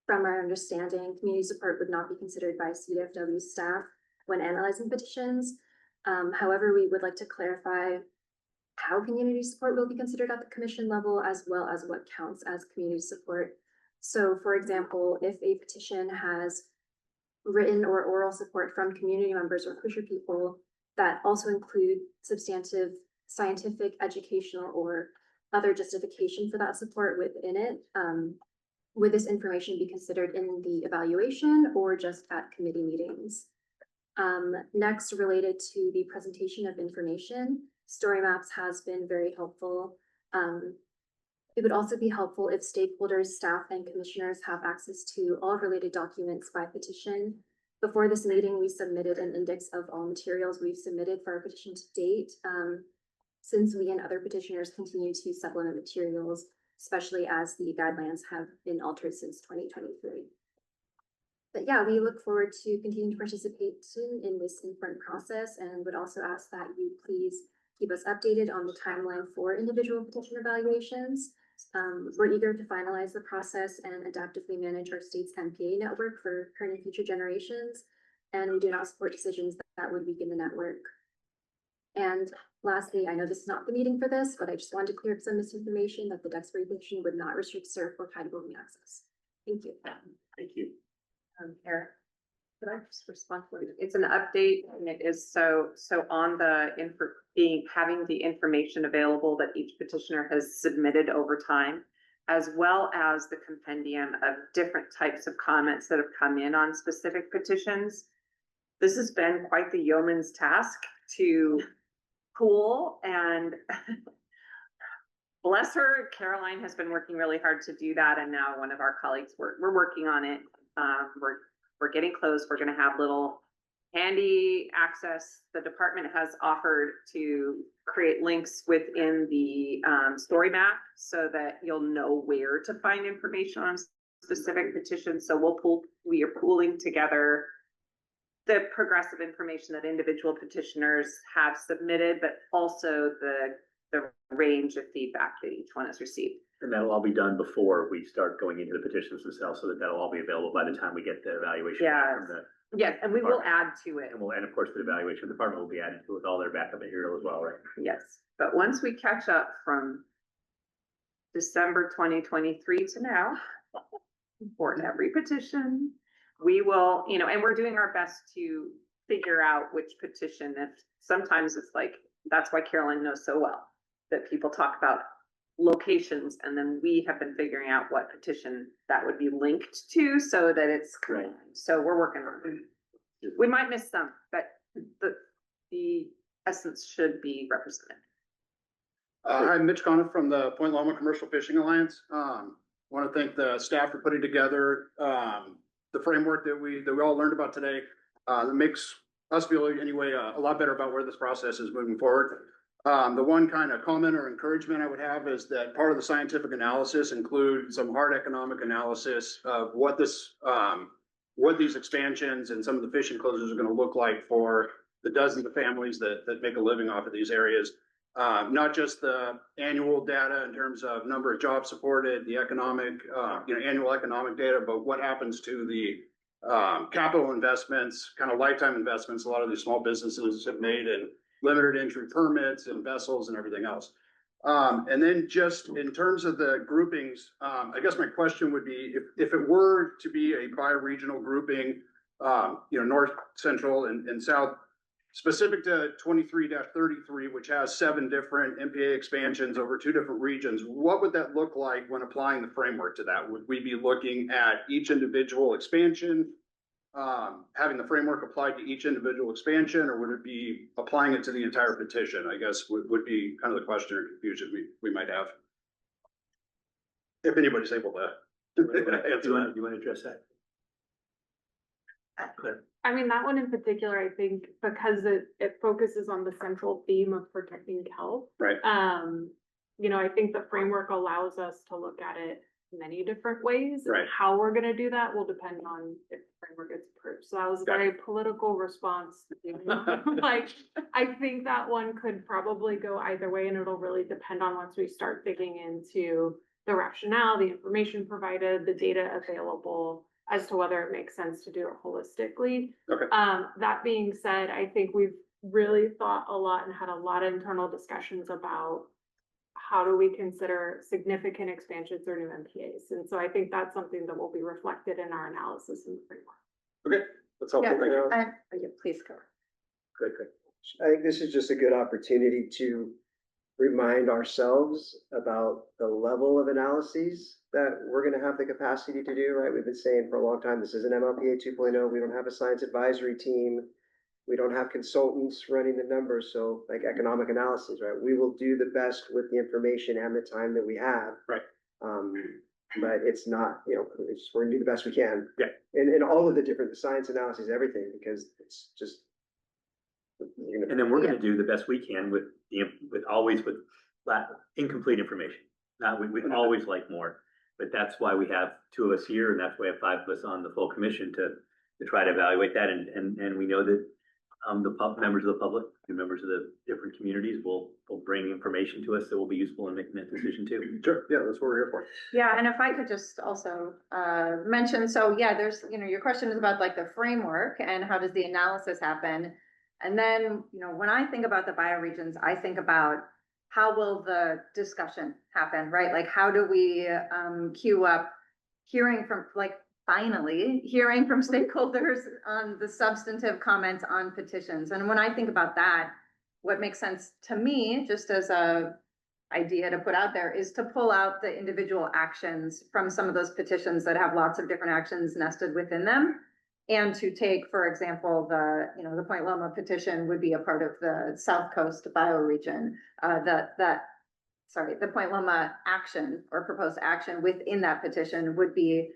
from our understanding, community support would not be considered by CDFW staff when analyzing petitions. However, we would like to clarify how community support will be considered at the commission level, as well as what counts as community support. So, for example, if a petition has written or oral support from community members or pusher people that also include substantive scientific, educational, or other justification for that support within it, would this information be considered in the evaluation or just at committee meetings? Next, related to the presentation of information, story maps has been very helpful. It would also be helpful if stakeholders, staff, and commissioners have access to all related documents by petition. Before this meeting, we submitted an index of all materials we've submitted for our petition to date. Since we and other petitioners continue to supplement materials, especially as the guidelines have been altered since 2023. But yeah, we look forward to continuing to participate in this important process and would also ask that you please keep us updated on the timeline for individual petition evaluations. We're eager to finalize the process and adaptively manage our state's MPA network for current and future generations, and we do not support decisions that would weaken the network. And lastly, I know this is not the meeting for this, but I just wanted to clear up some misinformation that the Duxbury petition would not restrict surf or kite boating access. Thank you. Thank you. Eric, could I just respond for you? It's an update, and it is so on the having the information available that each petitioner has submitted over time, as well as the compendium of different types of comments that have come in on specific petitions. This has been quite the yeoman's task to pool, and bless her, Caroline has been working really hard to do that, and now one of our colleagues, we're working on it. We're getting close. We're going to have little handy access. The department has offered to create links within the story map so that you'll know where to find information on specific petitions. So we are pooling together the progressive information that individual petitioners have submitted, but also the range of feedback that each one has received. And that'll all be done before we start going into the petitions themselves, so that that'll all be available by the time we get the evaluation. Yes, and we will add to it. And of course, the evaluation department will be added to it with all their backup material as well, right? Yes, but once we catch up from December 2023 to now, for every petition, we will, and we're doing our best to figure out which petition, if sometimes it's like, that's why Carolyn knows so well. that people talk about locations, and then we have been figuring out what petition that would be linked to so that it's Right. so we're working on it. We might miss some, but the essence should be represented. I'm Mitch Conniff from the Point Loma Commercial Fishing Alliance. Want to thank the staff for putting together the framework that we all learned about today. That makes us feel anyway a lot better about where this process is moving forward. The one kind of comment or encouragement I would have is that part of the scientific analysis include some hard economic analysis of what these expansions and some of the fishing closures are going to look like for the dozens of families that make a living off of these areas. Not just the annual data in terms of number of jobs supported, the economic, annual economic data, but what happens to the capital investments, kind of lifetime investments a lot of these small businesses have made in limited entry permits and vessels and everything else. And then just in terms of the groupings, I guess my question would be if it were to be a bioregional grouping, north, central, and south, specific to 23-33, which has 7 different MPA expansions over 2 different regions, what would that look like when applying the framework to that? Would we be looking at each individual expansion, having the framework applied to each individual expansion, or would it be applying it to the entire petition? I guess would be kind of the question or confusion we might have. If anybody's able to answer that. You want to address that? I mean, that one in particular, I think, because it focuses on the central theme of protecting kelp. Right. I think the framework allows us to look at it many different ways. Right. How we're gonna do that will depend on if the framework gets approved. So that was a very political response. Like, I think that one could probably go either way, and it'll really depend on once we start digging into the rationale, the information provided, the data available, as to whether it makes sense to do it holistically. Okay. That being said, I think we've really thought a lot and had a lot of internal discussions about how do we consider significant expansions or new MPAs. And so I think that's something that will be reflected in our analysis in the framework. Okay, that's helpful. Thank you. Please go. Good. I think this is just a good opportunity to remind ourselves about the level of analyses that we're going to have the capacity to do, right? We've been saying for a long time, this is an MLPA 2.0. We don't have a science advisory team. We don't have consultants running the numbers. So like economic analysis, right? We will do the best with the information and the time that we have. Right. But it's not, we're going to do the best we can. Yeah. And all of the different science analysis, everything, because it's just. And then we're going to do the best we can with incomplete information. We'd always like more, but that's why we have 2 of us here, and that's why we have 5 of us on the full commission to try to evaluate that. And we know that members of the public, members of the different communities will bring information to us that will be useful in making that decision too. Sure. Yeah, that's what we're here for. Yeah, and if I could just also mention, so yeah, there's, your question is about like the framework and how does the analysis happen? And then, when I think about the bioregions, I think about how will the discussion happen, right? Like, how do we queue up hearing from, finally hearing from stakeholders on the substantive comments on petitions? And when I think about that, what makes sense to me, just as a idea to put out there, is to pull out the individual actions from some of those petitions that have lots of different actions nested within them. And to take, for example, the Point Loma petition would be a part of the South Coast bioregion. The Point Loma action or proposed action within that petition would be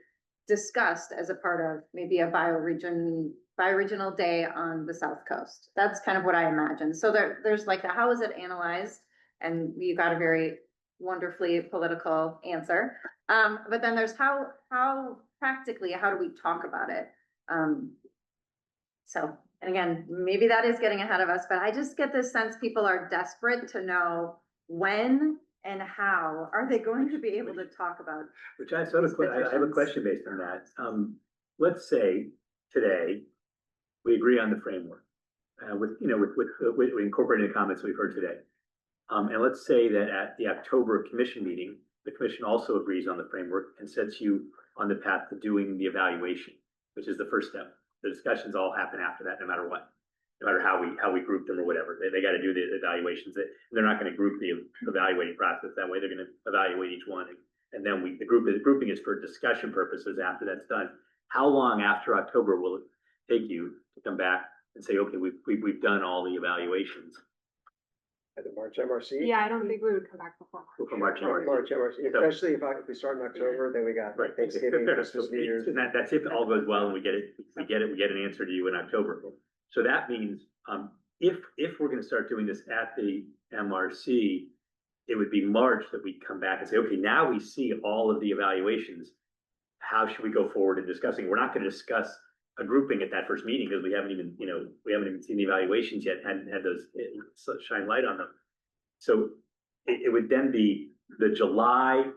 discussed as a part of maybe a bioregional day on the South Coast. That's kind of what I imagine. So there's like the how is it analyzed, and you got a very wonderfully political answer. But then there's how practically, how do we talk about it? And again, maybe that is getting ahead of us, but I just get this sense people are desperate to know when and how are they going to be able to talk about. Which I have a question based on that. Let's say today we agree on the framework with incorporating the comments we've heard today. And let's say that at the October commission meeting, the commission also agrees on the framework and sets you on the path to doing the evaluation, which is the first step. The discussions all happen after that, no matter what. no matter how we group them or whatever. They got to do the evaluations. They're not going to group the evaluating process that way. They're going to evaluate each one. And then the grouping is for discussion purposes after that's done. How long after October will it take you to come back and say, okay, we've done all the evaluations? At the March MRC? Yeah, I don't think we would come back before. For March. March MRC, especially if we start in October, then we got Right. Thanksgiving, Christmas, New Year's. And that's if all goes well and we get an answer to you in October. So that means, if we're gonna start doing this at the MRC, it would be March that we come back and say, okay, now we see all of the evaluations. How should we go forward in discussing? We're not gonna discuss a grouping at that first meeting because we haven't even seen the evaluations yet, hadn't had those shine light on them. So it would then be the July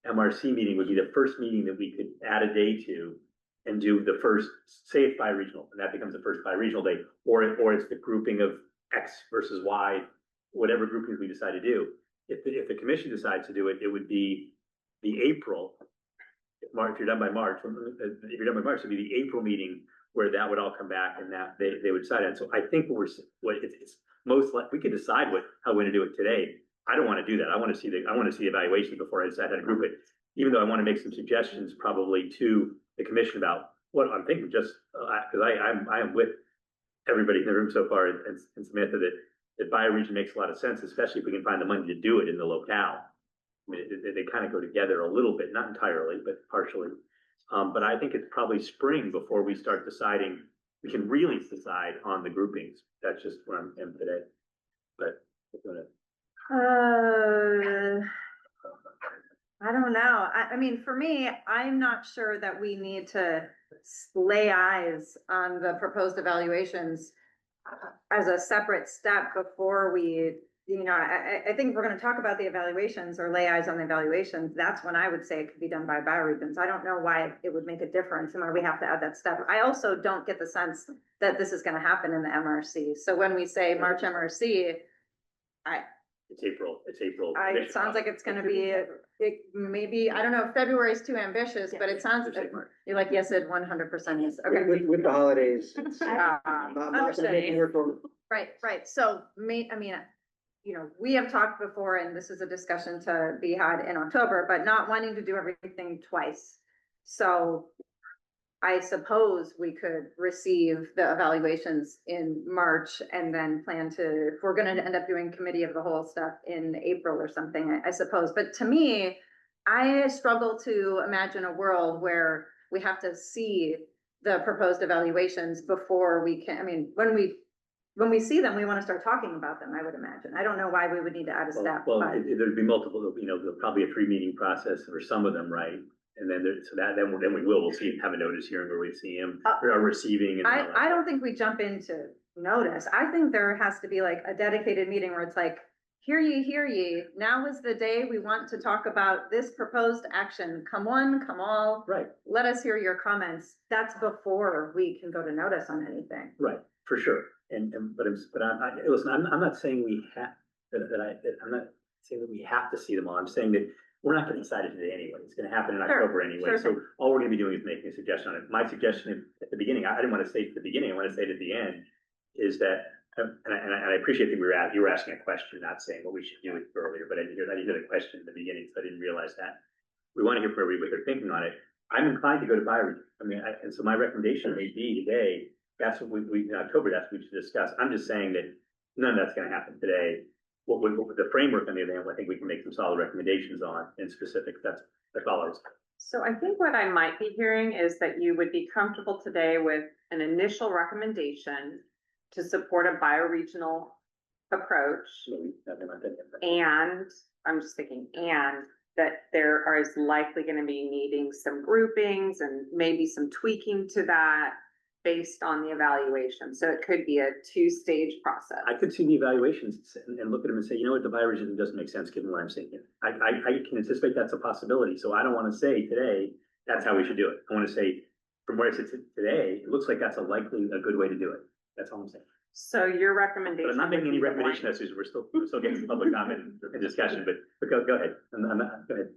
MRC meeting would be the first meeting that we could add a day to and do the first, say it's bi-regional, and that becomes the first bi-regional day, or it's the grouping of X versus Y, whatever groupings we decide to do. If the commission decides to do it, it would be the April. If you're done by March, it'd be the April meeting where that would all come back and that they would decide on. So I think it's most like we could decide how we're going to do it today. I don't want to do that. I want to see the evaluation before I decide how to group it. Even though I want to make some suggestions probably to the commission about what I'm thinking, just because I am with everybody in the room so far and Samantha that bioregion makes a lot of sense, especially if we can find the money to do it in the locale. I mean, they kind of go together a little bit, not entirely, but partially. But I think it's probably spring before we start deciding. We can really decide on the groupings. That's just where I am today. But I don't know. I mean, for me, I'm not sure that we need to lay eyes on the proposed evaluations as a separate step before we, I think if we're gonna talk about the evaluations or lay eyes on the evaluations, that's when I would say it could be done by bioregions. I don't know why it would make a difference and why we have to add that step. I also don't get the sense that this is gonna happen in the MRC. So when we say March MRC, it's April. it sounds like it's gonna be, maybe, I don't know if February is too ambitious, but it sounds, you're like, yes, it 100% is, okay. With the holidays. It's Understanding. Right, so we have talked before, and this is a discussion to be had in October, but not wanting to do everything twice. So I suppose we could receive the evaluations in March and then plan to, if we're gonna end up doing committee of the whole stuff in April or something, I suppose. But to me, I struggle to imagine a world where we have to see the proposed evaluations before we can, when we see them, we want to start talking about them, I would imagine. I don't know why we would need to add a step. Well, but there'd be multiple, probably a 3-meeting process for some of them, right? And then we'll see, have a notice hearing where we see them or receiving. And I don't think we jump into notice. I think there has to be like a dedicated meeting where it's like, hear ye, now is the day we want to talk about this proposed action. Come one, come all. Right. Let us hear your comments. That's before we can go to notice on anything. Right, for sure. Listen, I'm not saying we have, I'm not saying that we have to see them all. I'm saying that we're not gonna decide it today anyway. It's gonna happen in October anyway. Sure. So all we're gonna be doing is making a suggestion on it. My suggestion at the beginning, I didn't want to say it at the beginning, I want to say it at the end, is that, and I appreciate that you were asking a question, not saying what we should do earlier, but I did hear the question at the beginning, so I didn't realize that. We want to hear from everybody what they're thinking on it. I'm inclined to go to bioregion. And so my recommendation may be today, that's what in October, that's what we should discuss. I'm just saying that none of that's gonna happen today. What the framework on the other hand, I think we can make some solid recommendations on in specific, that's all I was. So I think what I might be hearing is that you would be comfortable today with an initial recommendation to support a bioregional approach. And I'm just thinking, and that there is likely going to be needing some groupings and maybe some tweaking to that based on the evaluation. So it could be a 2-stage process. I could see the evaluations and look at them and say, you know what, the bioregion doesn't make sense given what I'm saying here. I can anticipate that's a possibility. So I don't want to say today, that's how we should do it. I want to say, from where I sit today, it looks like that's a good way to do it. That's all I'm saying. So your recommendation. But I'm not making any recommendation as to, we're still getting public comment and discussion, but go ahead. Go ahead.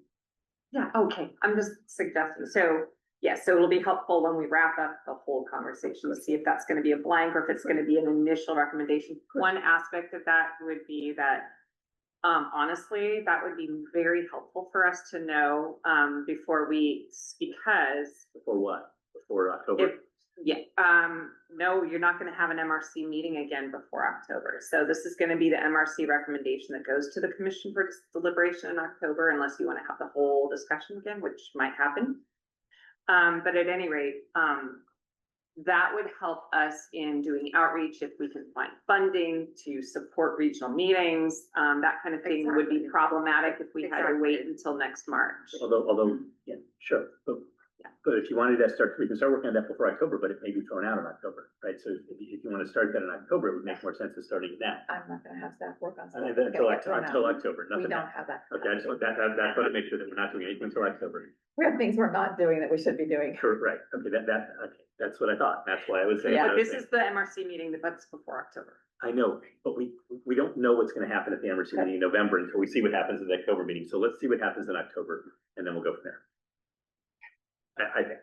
Yeah, okay. I'm just suggesting. So Yes, so it'll be helpful when we wrap up the whole conversation to see if that's gonna be a blank or if it's gonna be an initial recommendation. One aspect of that would be that, honestly, that would be very helpful for us to know, before because Before what? Before October? if, yeah, no, you're not gonna have an MRC meeting again before October. So this is gonna be the MRC recommendation that goes to the commission for deliberation in October, unless you wanna have the whole discussion again, which might happen. But at any rate, that would help us in doing outreach if we can find funding to support regional meetings. That kind of thing would be problematic if we had to wait until next March. Although, yeah, sure. But if you wanted to start, we can start working on that before October, but it may be thrown out in October, right? So if you want to start that in October, it would make more sense than starting it now. I'm not gonna have staff work on stuff. Until October, We nothing. don't have that. Okay, I just want that's what to make sure that we're not doing anything until October. We have things we're not doing that we should be doing. Sure, right. Okay, okay, that's what I thought. That's why I was saying. But this is the MRC meeting that's before October. I know, but we don't know what's gonna happen at the MRC meeting in November until we see what happens in the October meeting. So let's see what happens in October and then we'll go from there. I think,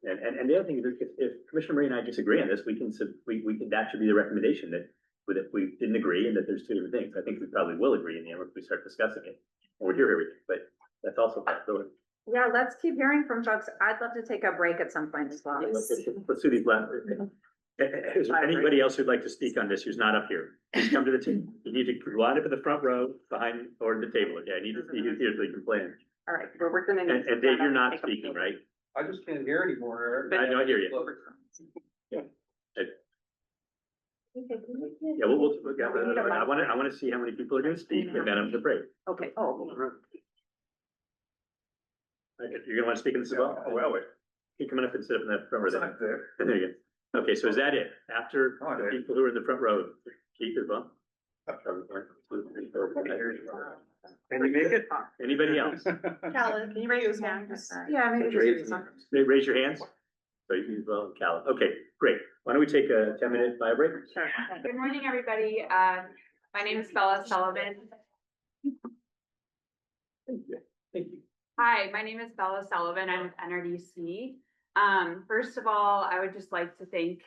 and the other thing is if Commissioner Marie and I disagree on this, we can, that should be the recommendation that if we didn't agree and that there's two different things. I think we probably will agree in the end if we start discussing it and we hear everything, but that's also possibility. Yeah, let's keep hearing from folks. I'd love to take a break at some point as well. Let's do these last. Is there anybody else who'd like to speak on this who's not up here? Please come to the table. You need to line up in the front row behind or the table. Okay, I need to see who's here so you can plan. All right, we're gonna. And Dave, you're not speaking, right? I just can't hear anymore. I know, I hear you. Yeah. Yeah, I wanna see how many people are gonna speak and then I'm gonna break. Okay. You're gonna wanna speak in this as well? Oh, well, wait. You come up and sit up in that front row there. There you go. Okay, so is that it? After the people who are in the front row, Keith as well? Can you make it? Anybody else? Callan, can you raise your hand? Yeah, maybe. Raise your hands. So you as well, Callan. Okay, great. Why don't we take a 10-minute bio break? Sure. Good morning, everybody. My name is Bella Sullivan. Thank you. Hi, my name is Bella Sullivan. I'm with NRDC. First of all, I would just like to thank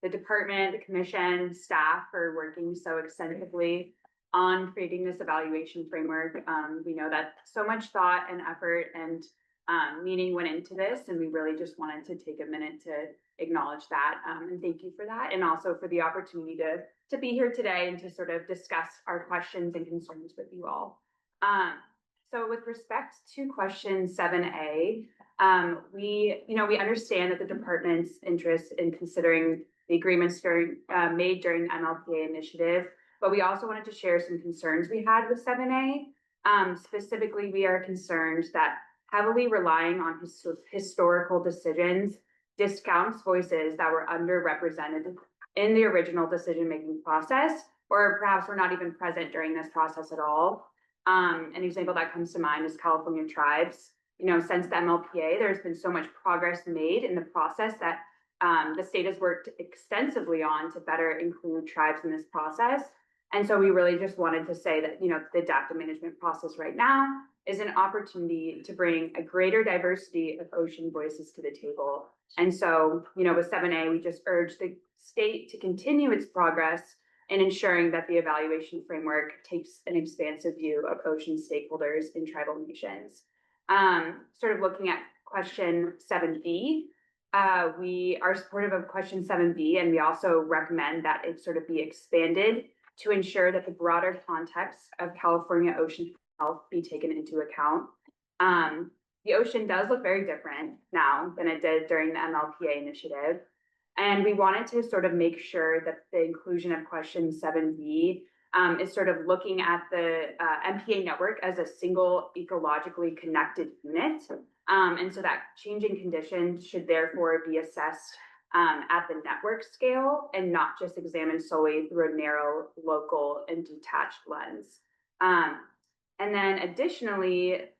the department, the commission, staff for working so extensively on creating this evaluation framework. We know that so much thought and effort and meaning went into this, and we really just wanted to take a minute to acknowledge that and thank you for that, and also for the opportunity to be here today and to sort of discuss our questions and concerns with you all. So with respect to question 7A, we understand that the department's interest in considering the agreements made during the MLPA initiative, but we also wanted to share some concerns we had with 7A. Specifically, we are concerned that heavily relying on historical decisions discounts voices that were underrepresented in the original decision-making process, or perhaps were not even present during this process at all. An example that comes to mind is California tribes. Since the MLPA, there's been so much progress made in the process that the state has worked extensively on to better include tribes in this process. And so we really just wanted to say that, the adaptive management process right now is an opportunity to bring a greater diversity of ocean voices to the table. And so, with 7A, we just urge the state to continue its progress in ensuring that the evaluation framework takes an expansive view of ocean stakeholders in tribal nations. Sort of looking at question 7B, we are supportive of question 7B, and we also recommend that it sort of be expanded to ensure that the broader context of California ocean health be taken into account. The ocean does look very different now than it did during the MLPA initiative. And we wanted to sort of make sure that the inclusion of question 7B is sort of looking at the MPA network as a single ecologically connected unit. And so that changing conditions should therefore be assessed at the network scale and not just examined solely through a narrow, local, and detached lens. And then additionally,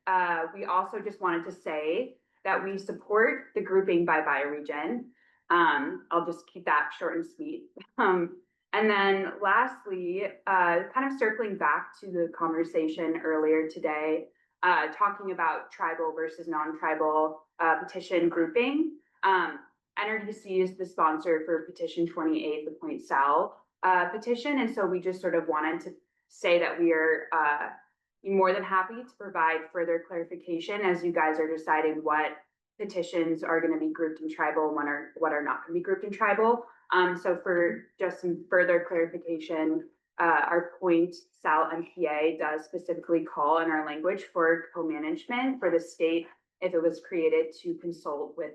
we also just wanted to say that we support the grouping by bioregion. I'll just keep that short and sweet. And then lastly, kind of circling back to the conversation earlier today talking about tribal versus non-tribal petition grouping. NRDC is the sponsor for petition 28, the Point Sal petition. And so we just sort of wanted to say that we are more than happy to provide further clarification as you guys are deciding what petitions are going to be grouped in tribal and what are not going to be grouped in tribal. So for just some further clarification, our Point Sal MPA does specifically call in our language for co-management for the state if it was created to consult with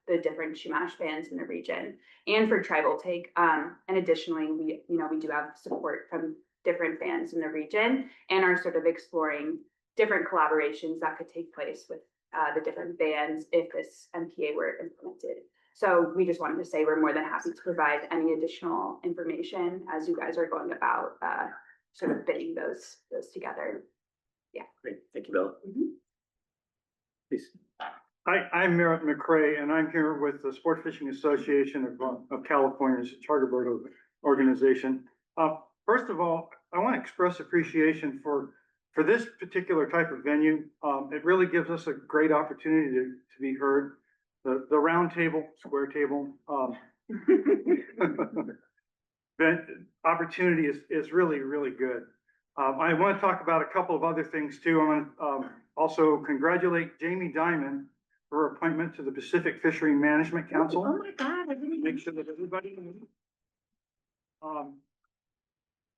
the different Chumash bands in the region and for tribal take. And additionally, we do have support from different bands in the region and are sort of exploring different collaborations that could take place with the different bands if this MPA were implemented. So we just wanted to say we're more than happy to provide any additional information as you guys are going about sort of bidding those together. Yeah. Great. Thank you, Bella. Please. Hi, I'm Merritt McCrae, and I'm here with the Sport Fishing Association of California's charter board organization. First of all, I want to express appreciation for this particular type of venue. It really gives us a great opportunity to be heard. The round table, square table, opportunity is really, really good. I want to talk about a couple of other things too. I want to also congratulate Jamie Dimon for her appointment to the Pacific Fishery Management Council. Oh my God, I didn't Make sure that everybody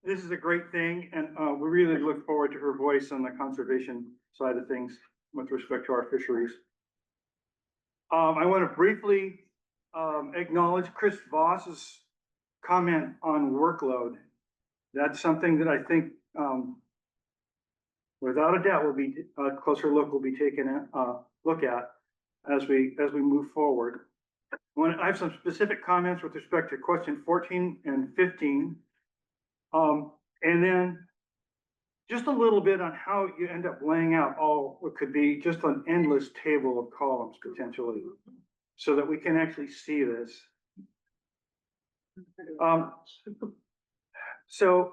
this is a great thing, and we really look forward to her voice on the conservation side of things with respect to our fisheries. I want to briefly acknowledge Chris Voss's comment on workload. That's something that I think, without a doubt, will be a closer look will be taken look at as we move forward. I have some specific comments with respect to question 14 and 15, and then just a little bit on how you end up laying out all what could be just an endless table of columns potentially, so that we can actually see this. So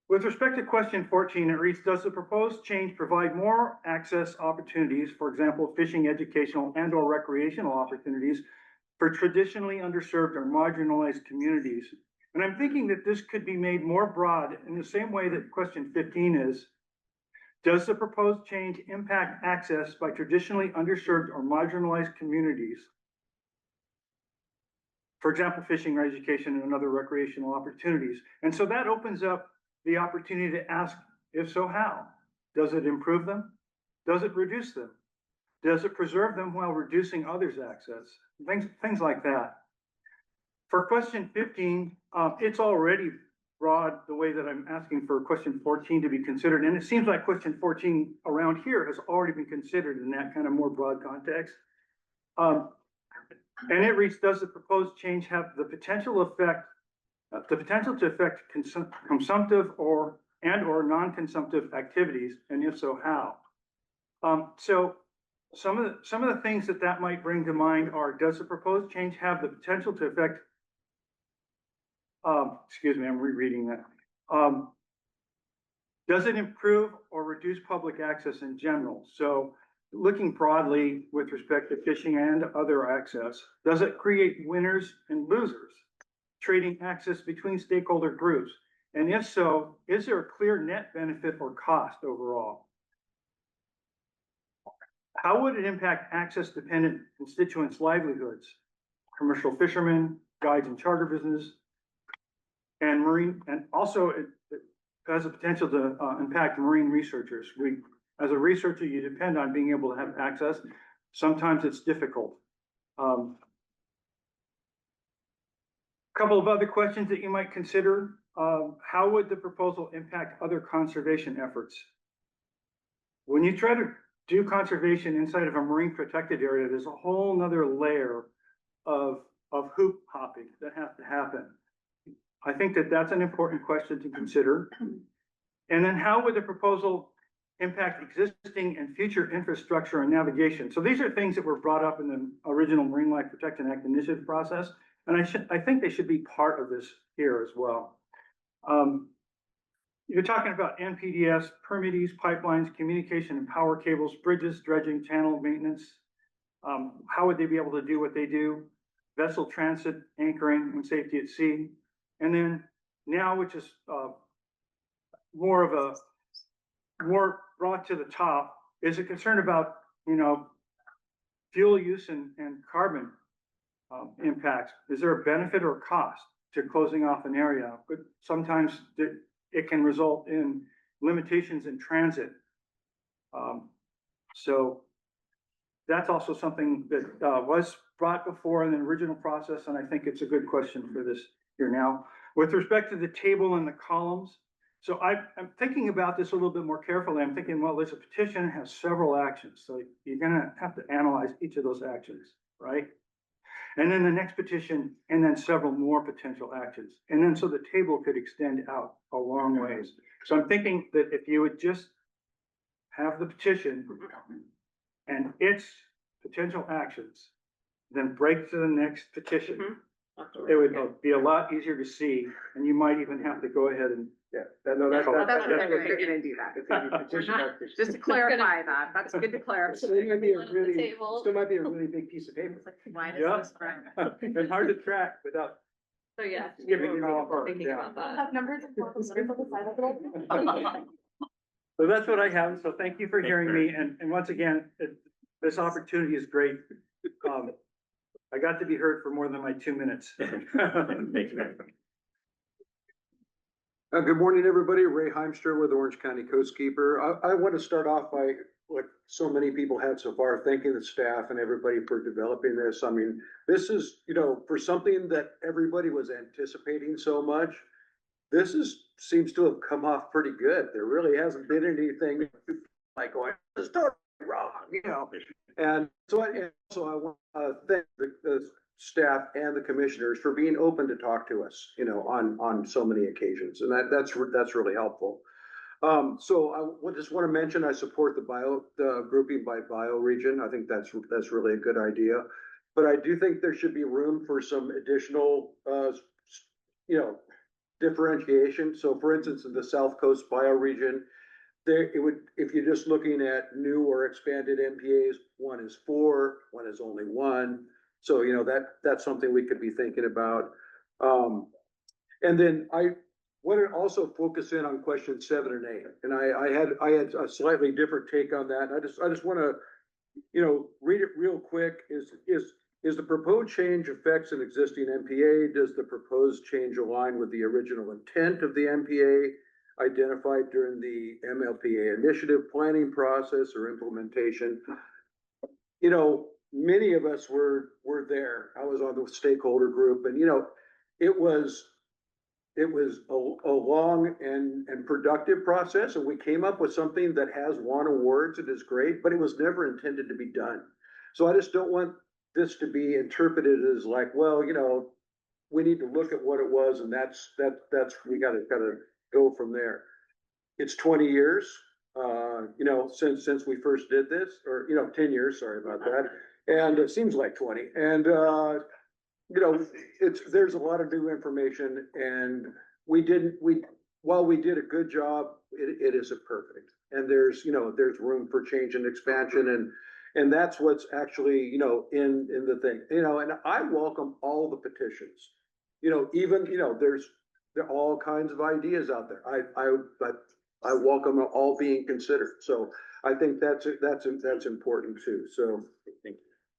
with respect to question 14, it reads, does the proposed change provide more access opportunities, for example, fishing, educational, and/or recreational opportunities for traditionally underserved or marginalized communities? And I'm thinking that this could be made more broad in the same way that question 15 is. Does the proposed change impact access by traditionally underserved or marginalized communities? For example, fishing or education and other recreational opportunities. And so that opens up the opportunity to ask, if so, how? Does it improve them? Does it reduce them? Does it preserve them while reducing others' access? Things like that. For question 15, it's already broad the way that I'm asking for question 14 to be considered. And it seems like question 14 around here has already been considered in that kind of more broad context. And it reads, does the proposed change have the potential to affect consumptive or non-consumptive activities, and if so, how? So some of the things that might bring to mind are, does the proposed change have the potential to affect, excuse me, I'm rereading that. Does it improve or reduce public access in general? So looking broadly with respect to fishing and other access, does it create winners and losers, trading access between stakeholder groups? And if so, is there a clear net benefit or cost overall? How would it impact access-dependent constituents' livelihoods, commercial fishermen, guides and charter business, and marine, and also it has a potential to impact marine researchers. As a researcher, you depend on being able to have access. Sometimes it's difficult. A couple of other questions that you might consider. How would the proposal impact other conservation efforts? When you try to do conservation inside of a marine protected area, there's a whole nother layer of hoop hopping that has to happen. I think that that's an important question to consider. And then how would the proposal impact existing and future infrastructure and navigation? So these are things that were brought up in the original Marine Life Protection Act initiative process. And I think they should be part of this here as well. you're talking about NPDS, permittees, pipelines, communication and power cables, bridges, dredging, channel maintenance. How would they be able to do what they do? Vessel transit, anchoring and safety at sea. And then now, which is more brought to the top, is a concern about, fuel use and carbon impacts. Is there a benefit or cost to closing off an area? But sometimes it can result in limitations in transit. So that's also something that was brought before in the original process, and I think it's a good question for this here now. With respect to the table and the columns, so I'm thinking about this a little bit more carefully. I'm thinking, well, there's a petition, has several actions, so you're gonna have to analyze each of those actions, right? And then the next petition, and then several more potential actions. And then so the table could extend out a long ways. So I'm thinking that if you would just have the petition and its potential actions, then break to the next petition. It would be a lot easier to see, and you might even have to go ahead and. That's what they're gonna do that. Just to clarify that, that's good to clarify. So it might be still might be a really big piece of paper. Why does Yeah. this brand? And hard to track without So yeah. giving it all apart. Thinking Yeah. about that. Have numbers and columns on the side of it. So that's what I have. So thank you for hearing me. And once again, this opportunity is great. I got to be heard for more than my 2 minutes. Thank you. Good morning, everybody. Ray Heimster with Orange County Coastkeeper. I want to start off by what so many people have so far, thanking the staff and everybody for developing this. I mean, this is, for something that everybody was anticipating so much, seems to have come off pretty good. There really hasn't been anything like going, this is totally wrong, And so I want to thank the staff and the commissioners for being open to talk to us, on so many occasions, and that's really helpful. So I just want to mention I support the grouping by bioregion. I think that's really a good idea, but I do think there should be room for some additional, differentiation. So, for instance, in the South Coast bioregion, if you're just looking at new or expanded MPAs, one is 4, one is only 1. So, that's something we could be thinking about. And then I want to also focus in on question 7 and 8. And I had a slightly different take on that. And I just want to, read it real quick. Is the proposed change affects an existing MPA? Does the proposed change align with the original intent of the MPA identified during the MLPA initiative planning process or implementation? Many of us were there. I was on the stakeholder group, and it was a long and productive process, and we came up with something that has won awards and is great, but it was never intended to be done. So I just don't want this to be interpreted as like, well, we need to look at what it was, and that's we gotta go from there. It's 20 years, since we first did this, or 10 years, sorry about that. And it seems like 20. And there's a lot of new information, and while we did a good job, it isn't perfect. And there's room for change and expansion, and that's what's actually, in the thing, and I welcome all the petitions, even, there are all kinds of ideas out there. I welcome all being considered. So I think that's important too. So,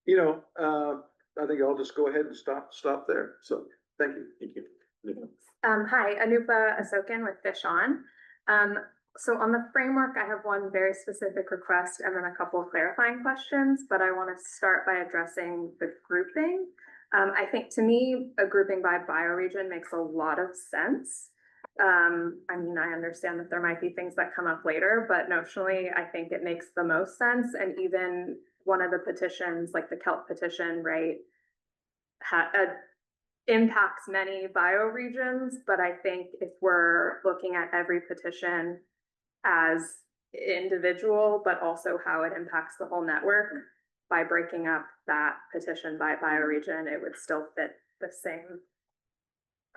I think I'll just go ahead and stop there. So thank you. Thank you. Hi, Anupa Asokan with Fish On. So on the framework, I have one very specific request and then a couple of clarifying questions, but I want to start by addressing the grouping. I think to me, a grouping by bioregion makes a lot of sense. I understand that there might be things that come up later, but notionally, I think it makes the most sense. And even one of the petitions, like the kelp petition, right, impacts many bioregions. But I think if we're looking at every petition as individual, but also how it impacts the whole network, by breaking up that petition by bioregion, it would still fit the same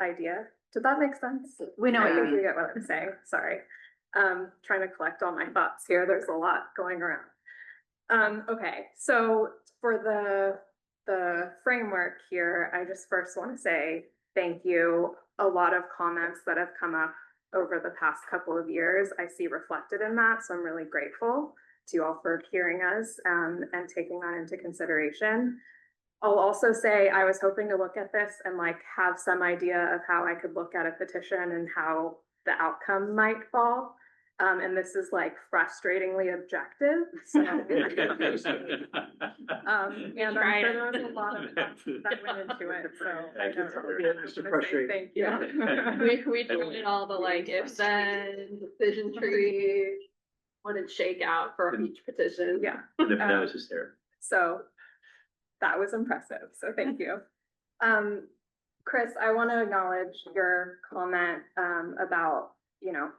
idea. Did that make sense? We know what I you think you mean. get what I'm saying, sorry. Trying to collect all my thoughts here, there's a lot going around. Okay, so for the framework here, I just first want to say thank you. A lot of comments that have come up over the past couple of years, I see reflected in that, so I'm really grateful to you all for hearing us and taking that into consideration. I'll also say I was hoping to look at this and like have some idea of how I could look at a petition and how the outcome might fall. And this is like frustratingly objective, so. And I'm sure there was a lot of thought that went into it, so. I don't know. Just to frustrate. Thank you. We did all the like if then decision tree, what did shake out for each petition. Yeah. The nose is there. So that was impressive, so thank you. Chris, I want to acknowledge your comment about, you know,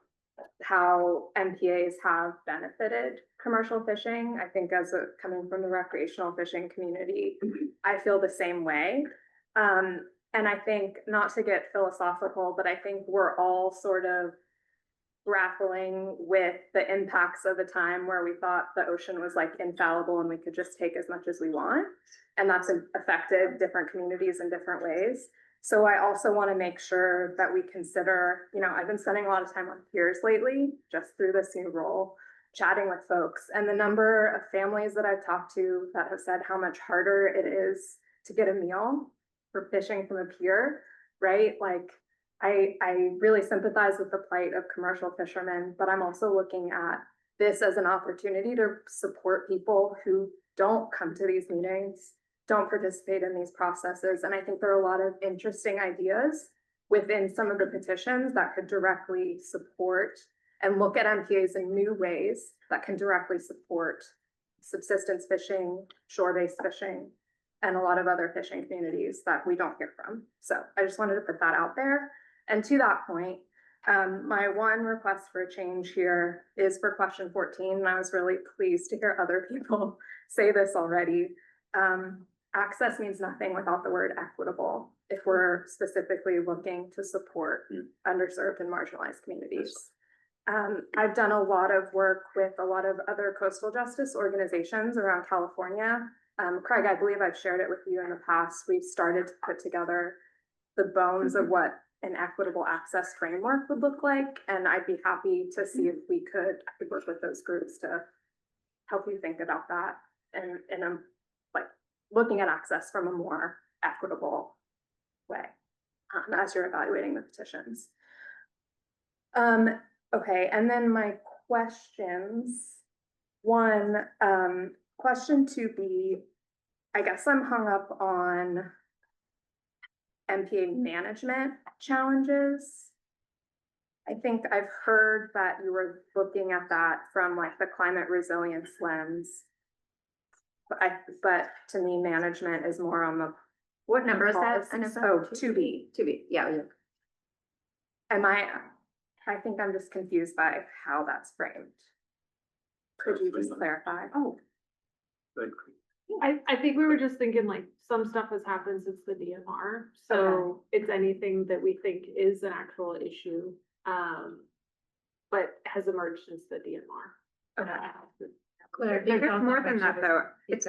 how MPAs have benefited commercial fishing. I think coming from the recreational fishing community, I feel the same way. And I think, not to get philosophical, but I think we're all sort of grappling with the impacts of a time where we thought the ocean was like infallible and we could just take as much as we want. And that's affected different communities in different ways. So I also want to make sure that we consider, you know, I've been spending a lot of time on piers lately, just through this new role, chatting with folks, and the number of families that I've talked to that have said how much harder it is to get a meal for fishing from a pier, right? Like, I really sympathize with the plight of commercial fishermen, but I'm also looking at this as an opportunity to support people who don't come to these meetings, don't participate in these processes. And I think there are a lot of interesting ideas within some of the petitions that could directly support and look at MPAs in new ways that can directly support subsistence fishing, shore-based fishing, and a lot of other fishing communities that we don't hear from. So I just wanted to put that out there. And to that point, my one request for a change here is for question 14, and I was really pleased to hear other people say this already. Access means nothing without the word equitable, if we're specifically looking to support underserved and marginalized communities. I've done a lot of work with a lot of other coastal justice organizations around California. Craig, I believe I've shared it with you in the past. We've started to put together the bones of what an equitable access framework would look like. And I'd be happy to see if we could work with those groups to help you think about that. And I'm like looking at access from a more equitable way as you're evaluating the petitions. Okay, and then my questions. One, question 2B, I guess I'm hung up on MPA management challenges. I think I've heard that you were looking at that from like the climate resilience lens. But to me, management is more on the. What number is that? Oh, 2B. 2B, yeah. I think I'm just confused by how that's framed. Could you just clarify? Oh. I think we were just thinking like some stuff has happened since the DMR. So it's anything that we think is an actual issue, but has emerged since the DMR. Okay. Claire, There's more than that though. It's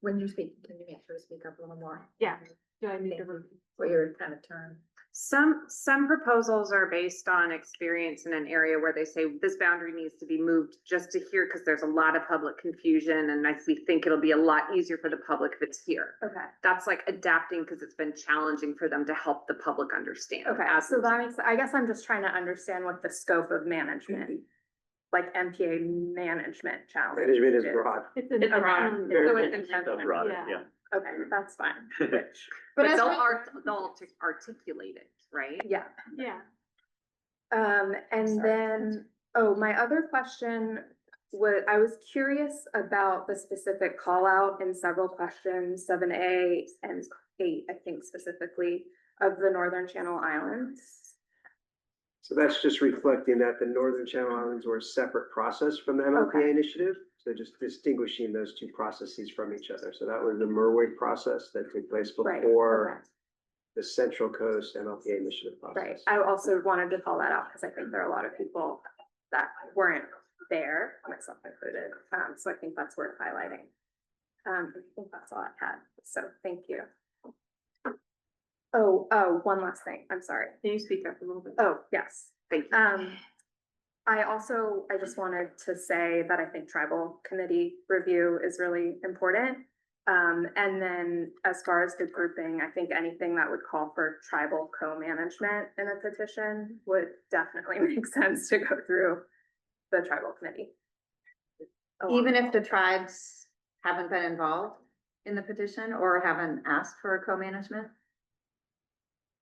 when you speak, can you make sure to speak up a little more? Yeah. Do I need to repeat? What your kind of term? Some proposals are based on experience in an area where they say this boundary needs to be moved just to here because there's a lot of public confusion, and we think it'll be a lot easier for the public if it's here. Okay. That's like adapting because it's been challenging for them to help the public understand. Okay, so that makes, I guess I'm just trying to understand what the scope of management, like MPA management challenge. Management is broad. It's Okay, so it's So intentional. broad, Yeah. yeah. Okay, that's fine. But as they'll we- they'll articulate it, right? Yeah. Yeah. And then, my other question I was curious about the specific call out in several questions, 7A and 8, I think specifically, of the Northern Channel Islands. So that's just reflecting that the Northern Channel Islands were a separate process from the MLPA Okay. initiative. So just distinguishing those two processes from each other. So that was the Merwig process that took place Right, before the Central Coast MLPA initiative Right, process. I also wanted to call that out because I think there are a lot of people that weren't there, myself included, so I think that's worth highlighting. I think that's all I had, so thank you. Oh, one last thing, I'm sorry. Can you speak up a little bit? Oh, yes. Thank you. I just wanted to say that I think tribal committee review is really important. And then as far as the grouping, I think anything that would call for tribal co-management in a petition would definitely make sense to go through the tribal committee. Even if the tribes haven't been involved in the petition or haven't asked for a co-management?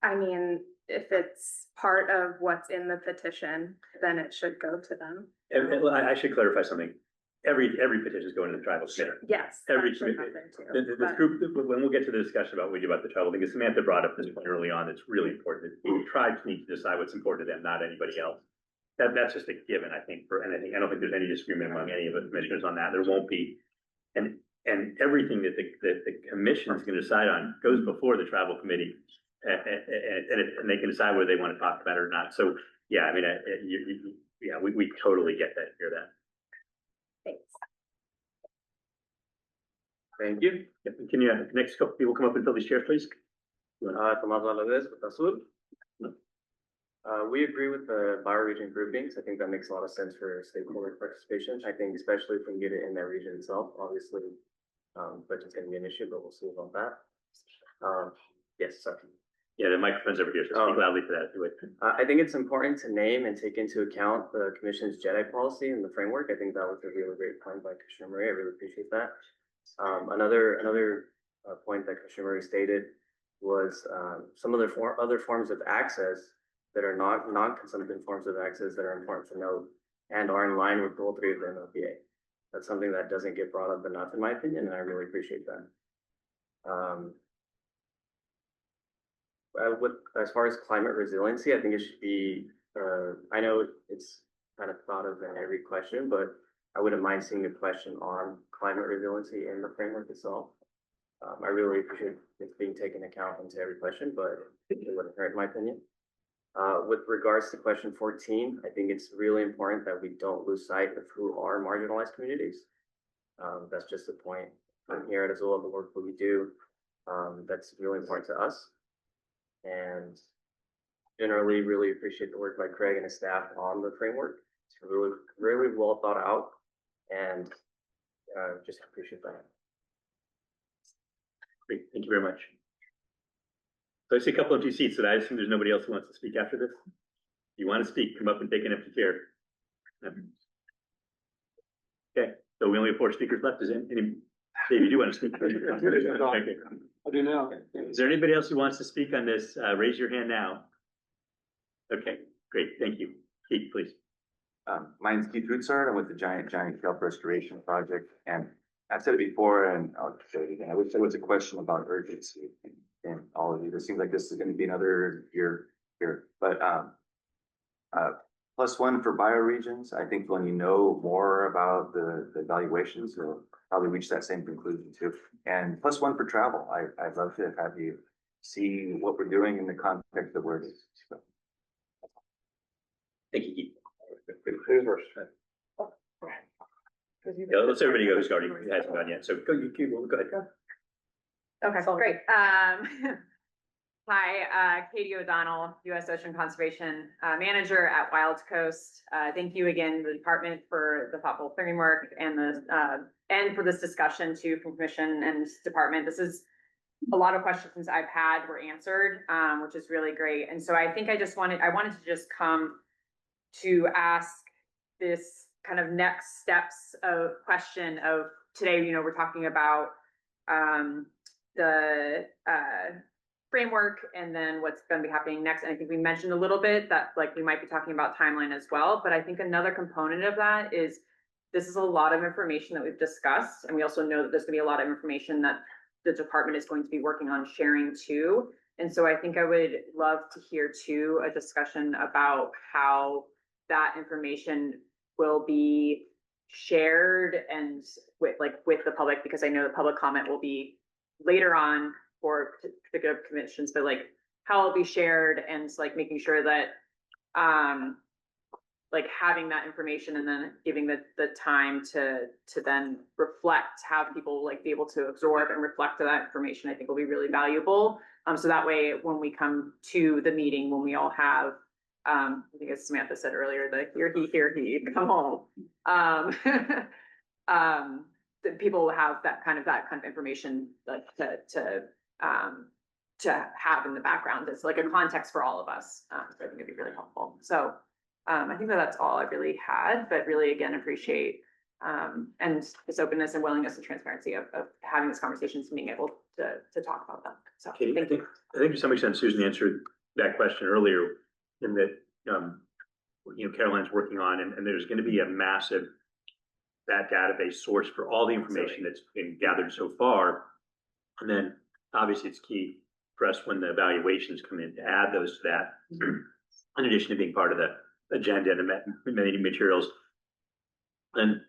I mean, if it's part of what's in the petition, then it should go to them. And I should clarify something. Every petition is going to the tribal committee. Yes. Every that should committee. happen too, This but- group, when we'll get to the discussion about what we do about the tribal thing, because Samantha brought up this point early on, it's really important. The tribes need to decide what's important to them, not anybody else. That's just a given, I think, I don't think there's any disagreement among any of the commissioners on that. There won't be. And everything that the commission is gonna decide on goes before the tribal committee. And they can decide whether they want to talk about it or not. So, yeah, I mean, we totally get that, hear that. Thanks. Thank you. Can you, next couple people come up and fill these chairs, please? Tomás Valadez with Azul. We agree with the bioregion groupings. I think that makes a lot of sense for stakeholder participation. I think especially if we can get it in that region itself, obviously, budget's gonna be an issue, but we'll see about that. Yes, sorry. Yeah, the microphone's over here, so speak loudly for that. I think it's important to name and take into account the commission's JEDI policy and the framework. I think that was a really great point by Commissioner Murray. I really appreciate that. Another point that Commissioner Murray stated was some of the other forms of access that are not non-consumptive forms of access that are important to note and are in line with Goal 3 of the MLPA. That's something that doesn't get brought up enough, in my opinion, and I really appreciate that. As far as climate resiliency, I think it should be, I know it's kind of thought of in every question, but I wouldn't mind seeing a question on climate resiliency in the framework itself. I really appreciate it being taken account into every question, but it wouldn't hurt in my opinion. With regards to question 14, I think it's really important that we don't lose sight of who are marginalized communities. That's just a point here at Azul, the work that we do, that's really important to us. And generally really appreciate the work by Craig and his staff on the framework. It's really, really well thought out, and just appreciate that. Great, thank you very much. So I see a couple empty seats, so I assume there's nobody else who wants to speak after this? If you want to speak, come up and take an empty chair. Okay, so we only have 4 speakers left. Is any, Dave, you do want to speak? Okay. I do now. Is there anybody else who wants to speak on this? Raise your hand now. Okay, great, thank you. Keith, please. My name's Keith Rutzard. I'm with the Giant Kelp Restoration Project, and I've said it before, and I'll say it again. I wish there was a question about urgency in all of you. It seems like this is going to be another year here, but +1 for bioregions. I think when you know more about the evaluations, you'll probably reach that same conclusion too. And +1 for travel. I'd love to have you see what we're doing in the context of where it is. So. Thank you, Keith. Who's first? Yeah, let's everybody go who's already hasn't gone yet. So go ahead. Okay, great. Hi, Katie O'Donnell, U.S. Ocean Conservation Manager at Wild Coast. Thank you again, the department, for the thoughtful framework and for this discussion too from Commission and department. This is a lot of questions I've had were answered, which is really great. And so I think I wanted to just come to ask this kind of next steps of question of today. You know, we're talking about the framework and then what's going to be happening next. And I think we mentioned a little bit that like we might be talking about timeline as well. But I think another component of that is this is a lot of information that we've discussed. And we also know that there's going to be a lot of information that the department is going to be working on sharing too. And so I think I would love to hear too a discussion about how that information will be shared and with the public, because I know the public comment will be later on for particular commissions, but like how it'll be shared and like making sure that, like having that information and then giving the time to then reflect, have people like be able to absorb and reflect that information, I think will be really valuable. So that way, when we come to the meeting, when we all have, I think as Samantha said earlier, the here he, come home. That people will have that kind of information like to have in the background. It's like a context for all of us. So I think it'd be really helpful. So I think that's all I really had, but really again, appreciate and this openness and willingness and transparency of having these conversations and being able to talk about them. So Katie, thank you. I think to some extent Susan answered that question earlier in that, Caroline's working on, and there's going to be a massive that database source for all the information that's been gathered so far. And then obviously it's key for us when the evaluations come in to add those to that, in addition to being part of the agenda and the many materials. And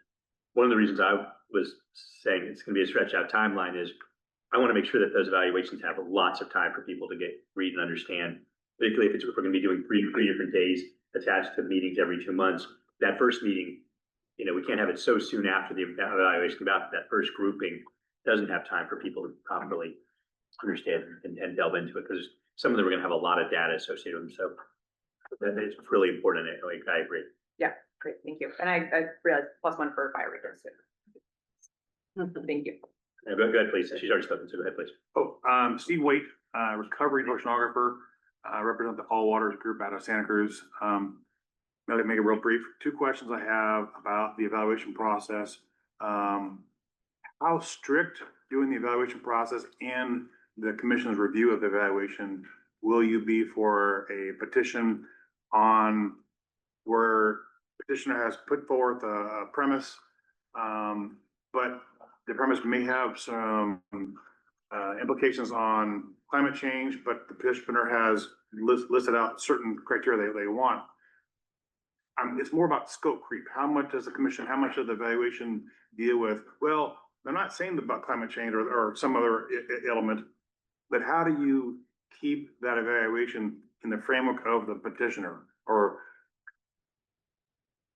one of the reasons I was saying it's going to be a stretch out timeline is I want to make sure that those evaluations have lots of time for people to read and understand, particularly if we're going to be doing three different days attached to meetings every 2 months. That first meeting, we can't have it so soon after the evaluation about that first grouping doesn't have time for people to properly understand and delve into it, because some of them are going to have a lot of data associated with them. So it's really important. I agree. Yeah, great, thank you. And I realized +1 for fire returns too. Thank you. Go ahead, please. She's already spoken, so go ahead, please. Steve Waite, recovery oceanographer, represent the All Waters Group out of Santa Cruz. I'll make it real brief. 2 questions I have about the evaluation process. How strict during the evaluation process and the commission's review of the evaluation will you be for a petition on where petitioner has put forth a premise, but the premise may have some implications on climate change, but the petitioner has listed out certain criteria they want. It's more about scope creep. How much does the commission, how much of the evaluation deal with, well, they're not saying about climate change or some other element, but how do you keep that evaluation in the framework of the petitioner? Or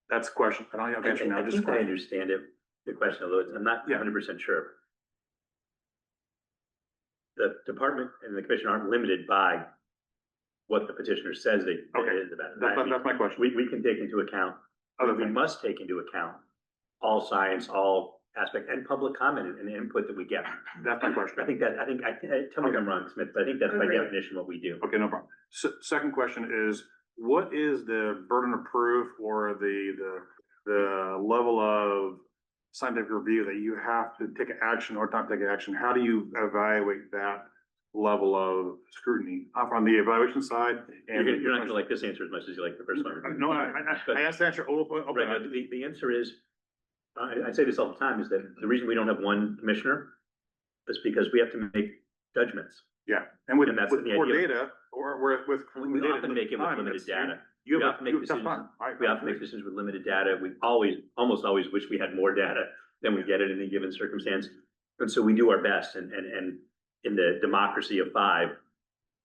that's the question. I don't have an answer now. I think I understand it, the question, although I'm not 100% sure. The department and the commission aren't limited by what the petitioner says it is about. That's my question. We can take into account, we must take into account all science, all aspect, and public comment and input that we get. That's my question. I think tell me if I'm wrong, Smith, but I think that's by definition what we do. Okay, no problem. Second question is, what is the burden of proof or the level of scientific review that you have to take action or not take action? How do you evaluate that level of scrutiny on the evaluation side? And you're not going to like this answer as much as you like the first one. No, I asked the answer. The answer is, I say this all the time, is that the reason we don't have one commissioner is because we have to make judgments. Yeah, and with more data or with we often make it with limited data. We often make decisions with limited data. We almost always wish we had more data than we get in any given circumstance. And so we do our best, and in the democracy of 5,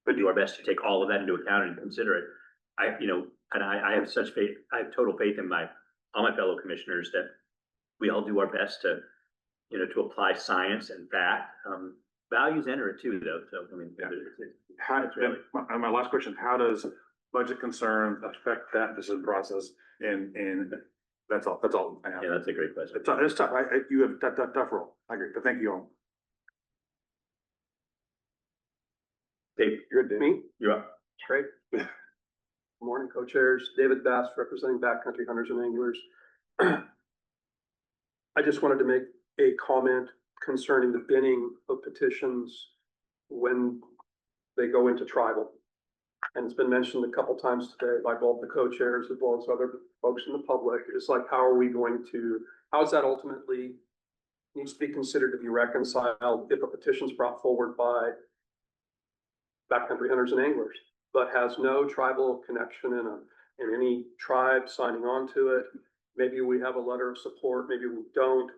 we do our best to take all of that into account and consider it. I have such faith, I have total faith in all my fellow commissioners that we all do our best to apply science and fact. Values enter it too, though. So my last question: how does budget concern affect that decision process? And that's all. That's all I have. Yeah, that's a great question. It's tough. You have a tough role. I agree. But thank you all. Dave, you're good, me? You're up. Great. Good morning, co-chairs. David Bass, representing Backcountry Hunters and Anglers. I just wanted to make a comment concerning the binning of petitions when they go into tribal. And it's been mentioned a couple times today by both the co-chairs as well as other folks in the public. It's like, how is that ultimately needs to be considered to be reconciled if a petition is brought forward by Backcountry Hunters and Anglers, but has no tribal connection in any tribe signing on to it. Maybe we have a letter of support, maybe we don't.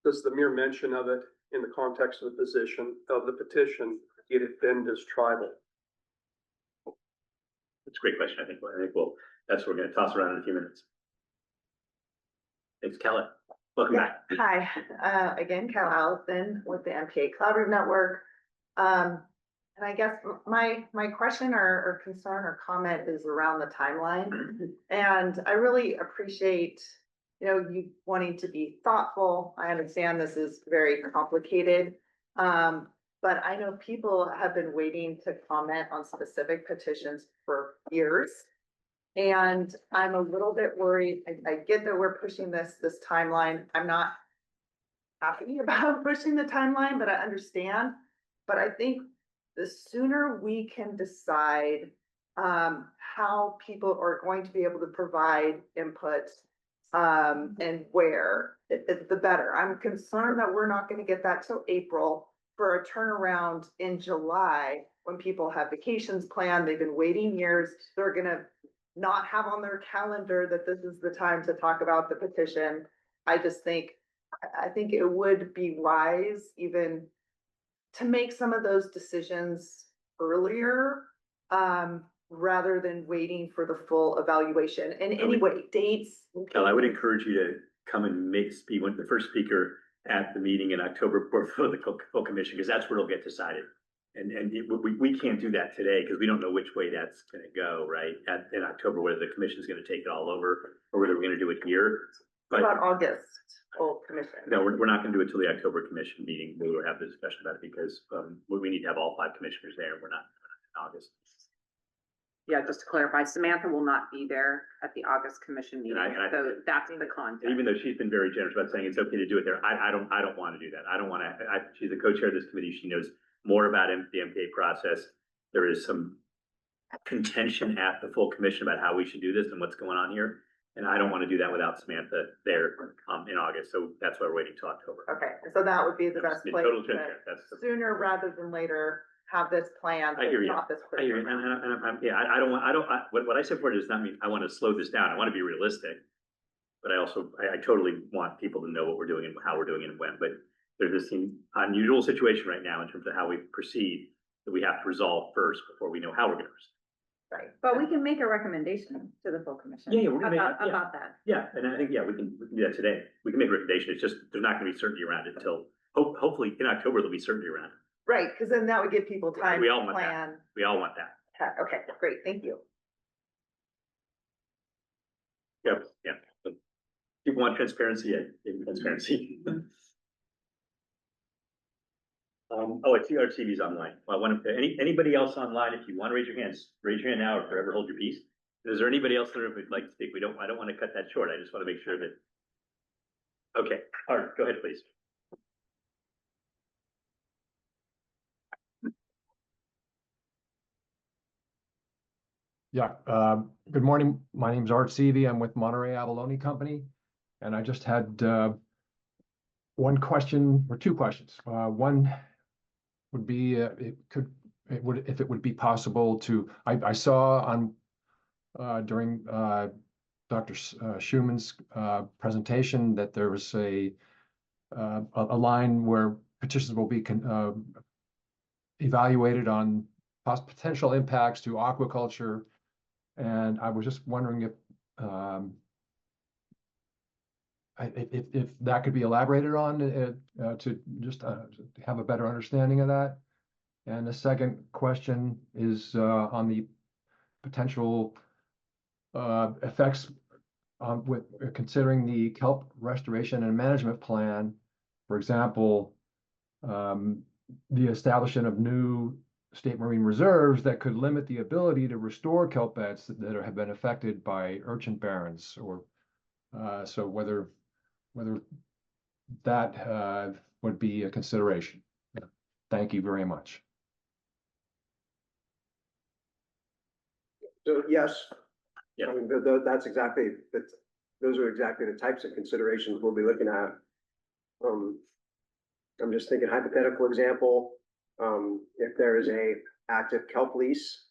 Does the mere mention of it in the context of the petition get it binned as tribal? That's a great question. I think that's what we're gonna toss around in a few minutes. Thanks, Kelly. Welcome back. Hi, again, Cal Allison with the MPA Collaborative Network. And I guess my question or concern or comment is around the timeline. And I really appreciate, you wanting to be thoughtful. I understand this is very complicated. But I know people have been waiting to comment on specific petitions for years. And I'm a little bit worried. I get that we're pushing this timeline. I'm not happy about pushing the timeline, but I understand. But I think the sooner we can decide how people are going to be able to provide input and where, the better. I'm concerned that we're not going to get that till April for a turnaround in July when people have vacations planned. They've been waiting years. They're going to not have on their calendar that this is the time to talk about the petition. I think it would be wise even to make some of those decisions earlier, rather than waiting for the full evaluation. And anyway, dates. Kel, I would encourage you to come and be the first speaker at the meeting in October for the full commission, because that's where it'll get decided. And we can't do that today because we don't know which way that's gonna go, right? In October, whether the commission's gonna take it all over or whether we're gonna do it here. But about August, full commission. no, we're not gonna do it till the October commission meeting. We will have the discussion about it because we need to have all 5 commissioners there. We're not in August. Yeah, just to clarify, Samantha will not be there at the August commission meeting, so that's the context. Even though she's been very generous about saying it's okay to do it there, I don't want to do that. I don't want to. She's the co-chair of this committee. She knows more about the MPA process. There is some contention at the full commission about how we should do this and what's going on here. And I don't want to do that without Samantha there in August. So that's why we're waiting till October. Okay, so that would be the best place. Total to transparent. That's sooner rather than later have this plan. I hear you. Not this I hear you. quick. And I don't want, what I said for it does not mean I want to slow this down. I want to be realistic. But I totally want people to know what we're doing and how we're doing it and when. But there's this unusual situation right now in terms of how we proceed that we have to resolve first before we know how we're going to proceed. Right. But we can make a recommendation to the full commission. Yeah, we're gonna about that. Yeah, and I think, we can do that today. We can make a recommendation. It's just, there's not gonna be certainty around it until, hopefully in October, there'll be certainty around it. Right, because then that would give people time We to all want that. plan. We all want that. Okay, great, thank you. Yep, yeah. So, people want transparency, transparency. I see our TV's online. Well, anybody else online, if you want to raise your hands, raise your hand now or forever hold your peace. Is there anybody else that would like to speak? I don't want to cut that short. I just want to make sure that. Okay, all right, go ahead, please. Yeah, good morning. My name's Art Seavey. I'm with Monterey Abalone Company. And I just had one question or two questions. One would be if it would be possible to, I saw on during Dr. Schuman's presentation that there was a line where petitions will be evaluated on potential impacts to aquaculture. And I was just wondering if that could be elaborated on to just to have a better understanding of that. And the second question is on the potential effects with considering the kelp restoration and management plan. For example, the establishment of new state marine reserves that could limit the ability to restore kelp beds that have been affected by urchin barrens, or so whether that would be a consideration. Thank you very much. So yes, I mean, those are exactly the types of considerations we'll be looking at. I'm just thinking hypothetical example. If there is a active kelp lease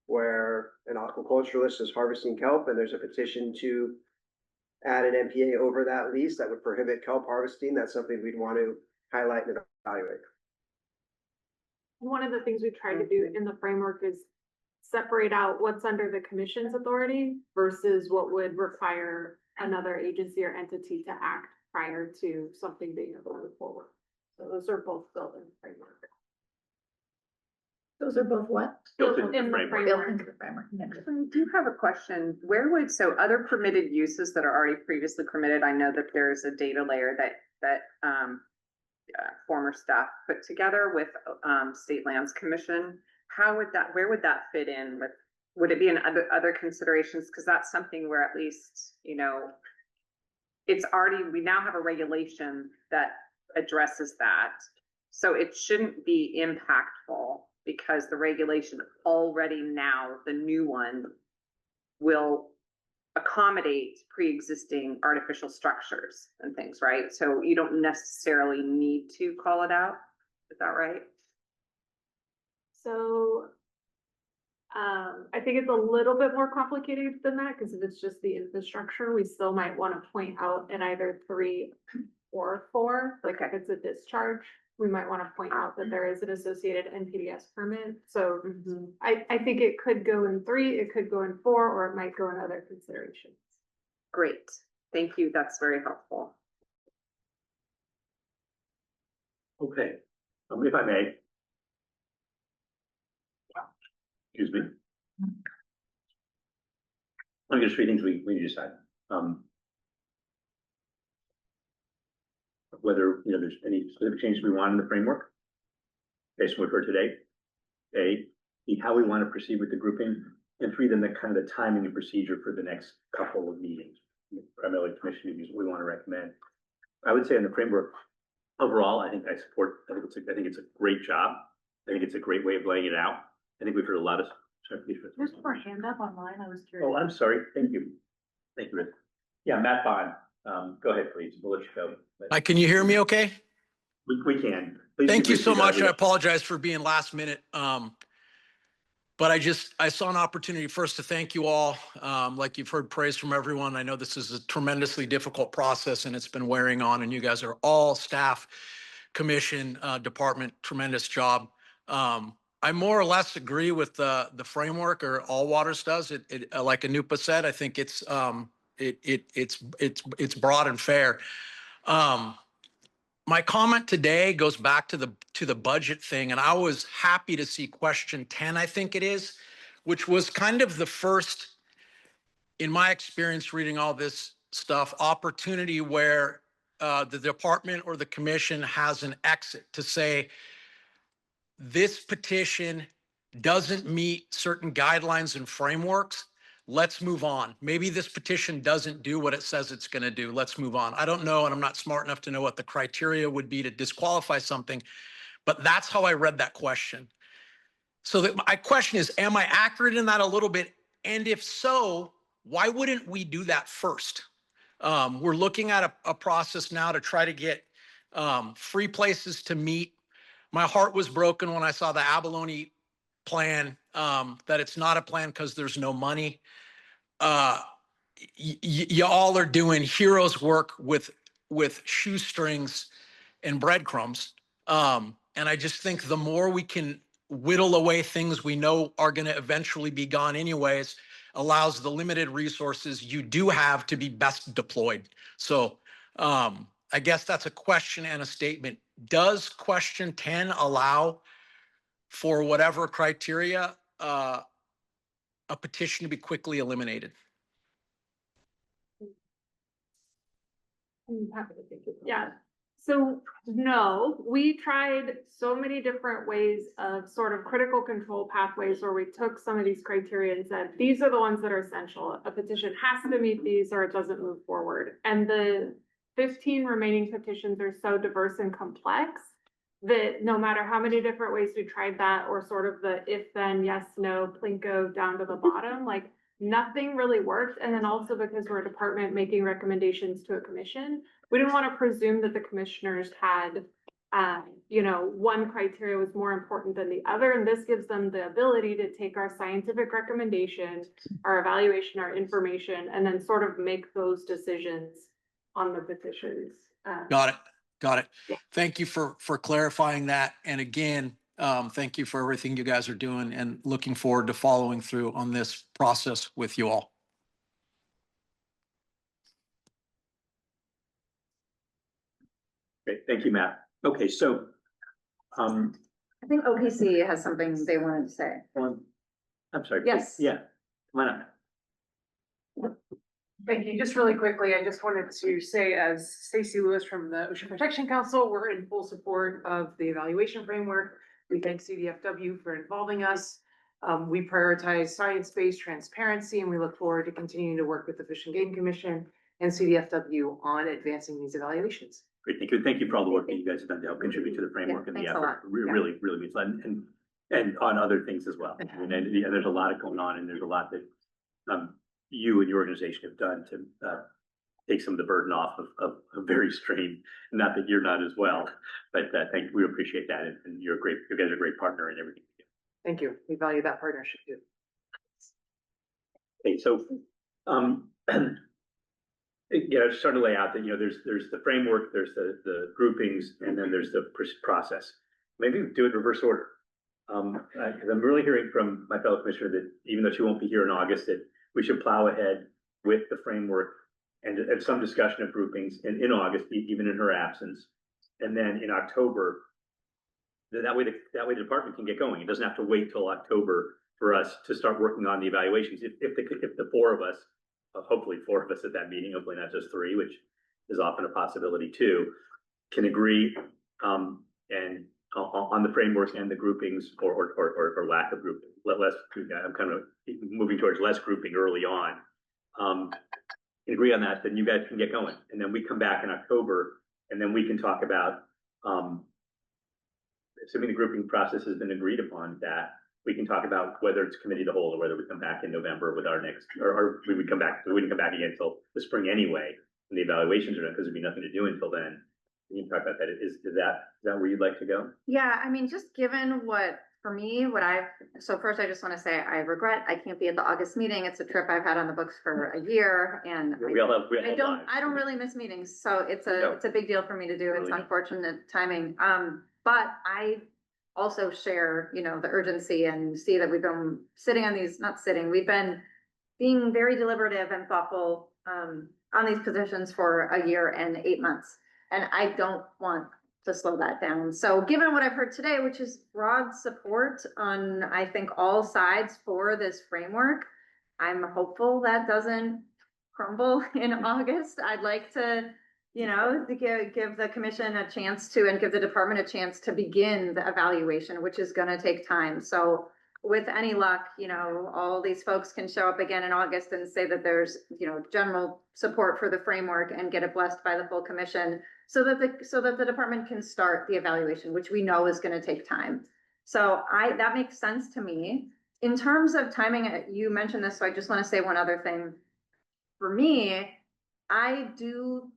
where an aquaculturalist is harvesting kelp and there's a petition to add an MPA over that lease that would prohibit kelp harvesting, that's something we'd want to highlight and evaluate. One of the things we try to do in the framework is separate out what's under the commission's authority versus what would require another agency or entity to act prior to something being able to move forward. So those are both built in the framework. Those are both what? Built into the In the framework. Built into the framework. I do have a question. Where would, so other permitted uses that are already previously permitted, I know that there's a data layer that former staff put together with State Lands Commission. How would that, where would that fit in with, would it be in other considerations? Because that's something where at least, you know, it's already, we now have a regulation that addresses that. So it shouldn't be impactful because the regulation already now, the new one, will accommodate pre-existing artificial structures and things, right? So you don't necessarily need to call it out. Is that right? So I think it's a little bit more complicated than that, because if it's just the infrastructure, we still might want to point out in either 3 or 4, like if it's a discharge, we might want to point out that there is an associated NPDS permit. So I think it could go in 3, it could go in 4, or it might go in other considerations. Great. Thank you. That's very helpful. Okay, if I may. Excuse me. Let me just read things we decide. Whether, you know, there's any specific changes we want in the framework based on what we've heard today. A, B, how we want to proceed with the grouping, and 3, then the kind of the timing and procedure for the next couple of meetings, primarily commission meetings, we want to recommend. I would say in the framework, overall, I think I support, I think it's a great job. I think it's a great way of laying it out. I think we've heard a lot of. There's more hand up online, I was curious. Oh, I'm sorry. Thank you. Thank you, Rick. Yeah, Matt Bond, go ahead, please. We'll let you go. Hi, can you hear me okay? We can. Please Thank you brief so much. I regarding- apologize for being last minute. But I saw an opportunity first to thank you all. Like you've heard praise from everyone. I know this is a tremendously difficult process and it's been wearing on, and you guys are all staff, commission, department, tremendous job. I more or less agree with the framework, or All Waters does. It like Anupa said, I think it's broad and fair. My comment today goes back to the budget thing, and I was happy to see question 10, I think it is, which was kind of the first, in my experience reading all this stuff, opportunity where the department or the commission has an exit to say, this petition doesn't meet certain guidelines and frameworks. Let's move on. Maybe this petition doesn't do what it says it's going to do. Let's move on. I don't know, and I'm not smart enough to know what the criteria would be to disqualify something, but that's how I read that question. So my question is, am I accurate in that a little bit? And if so, why wouldn't we do that first? We're looking at a process now to try to get free places to meet. My heart was broken when I saw the abalone plan, that it's not a plan because there's no money. You all are doing heroes work with shoestrings and breadcrumbs. And I just think the more we can whittle away things we know are going to eventually be gone anyways, allows the limited resources you do have to be best deployed. So I guess that's a question and a statement. Does question 10 allow for whatever criteria a petition to be quickly eliminated? I'm happy to take it. Yeah. So no, we tried so many different ways of sort of critical control pathways where we took some of these criteria and said, these are the ones that are essential. A petition has to meet these or it doesn't move forward. And the 15 remaining petitions are so diverse and complex that no matter how many different ways we tried that, or sort of the if then, yes, no, plinko down to the bottom, like nothing really worked. And then also because we're a department making recommendations to a commission, we didn't want to presume that the commissioners had, one criteria was more important than the other. And this gives them the ability to take our scientific recommendation, our evaluation, our information, and then sort of make those decisions on the petitions. Got it. Yeah. Thank you for clarifying that. And again, Thank you for everything you guys are doing and looking forward to following through on this process with you all. Great, thank you, Matt. Okay, so, I think OPC has something they wanted to say. I'm sorry. Yes. Yeah, come on up. Thank you. Just really quickly, I just wanted to say, as Stacy Lewis from the Ocean Protection Council, we're in full support of the evaluation framework. We thank CDFW for involving us. We prioritize science-based transparency, and we look forward to continuing to work with the Fish and Game Commission and CDFW on advancing these evaluations. Great, thank you. Thank you for all the work that you guys have done to help contribute to the framework and the thanks a effort. lot. Really, really means a lot, and on other things as well. I mean, and, yeah, there's a lot going on, and there's a lot that you and your organization have done to take some of the burden off of a very strained. Not that you're not as well, but we appreciate that, and you guys are a great partner in everything you do. Thank you. We value that partnership too. Okay, so just starting to lay out that, there's the framework, there's the groupings, and then there's the process. Maybe do it in reverse order. Because I'm really hearing from my fellow commissioner that even though she won't be here in August, that we should plow ahead with the framework and some discussion of groupings in August, even in her absence. And then in October, that way the department can get going. It doesn't have to wait till October for us to start working on the evaluations. If the four of us, hopefully four of us at that meeting, hopefully not just three, which is often a possibility too, can agree and on the frameworks and the groupings or lack of grouping. I'm kind of moving towards less grouping early on. Agree on that, then you guys can get going. And then we come back in October and then we can talk about, assuming the grouping process has been agreed upon, that we can talk about whether it's committee of the whole or whether we come back in November with our next, or we wouldn't come back again until the spring anyway, when the evaluations are done, because there'd be nothing to do until then. You can talk about that. Is that where you'd like to go? Yeah, I mean, just given so first I just want to say, I regret I can't be at the August meeting. It's a trip I've had on the books for a year, and I don't really miss meetings. So it's a big deal for me to do. It's unfortunate timing. But I also share, the urgency and see that we've been we've been being very deliberative and thoughtful on these positions for a year and 8 months. And I don't want to slow that down. So given what I've heard today, which is broad support on, I think, all sides for this framework, I'm hopeful that doesn't crumble in August. I'd like to, give the commission a chance to, and give the department a chance to begin the evaluation, which is going to take time. So with any luck, all these folks can show up again in August and say that there's, general support for the framework and get it blessed by the full commission so that the department can start the evaluation, which we know is going to take time. So that makes sense to me. In terms of timing, you mentioned this, so I just want to say one other thing. For me, to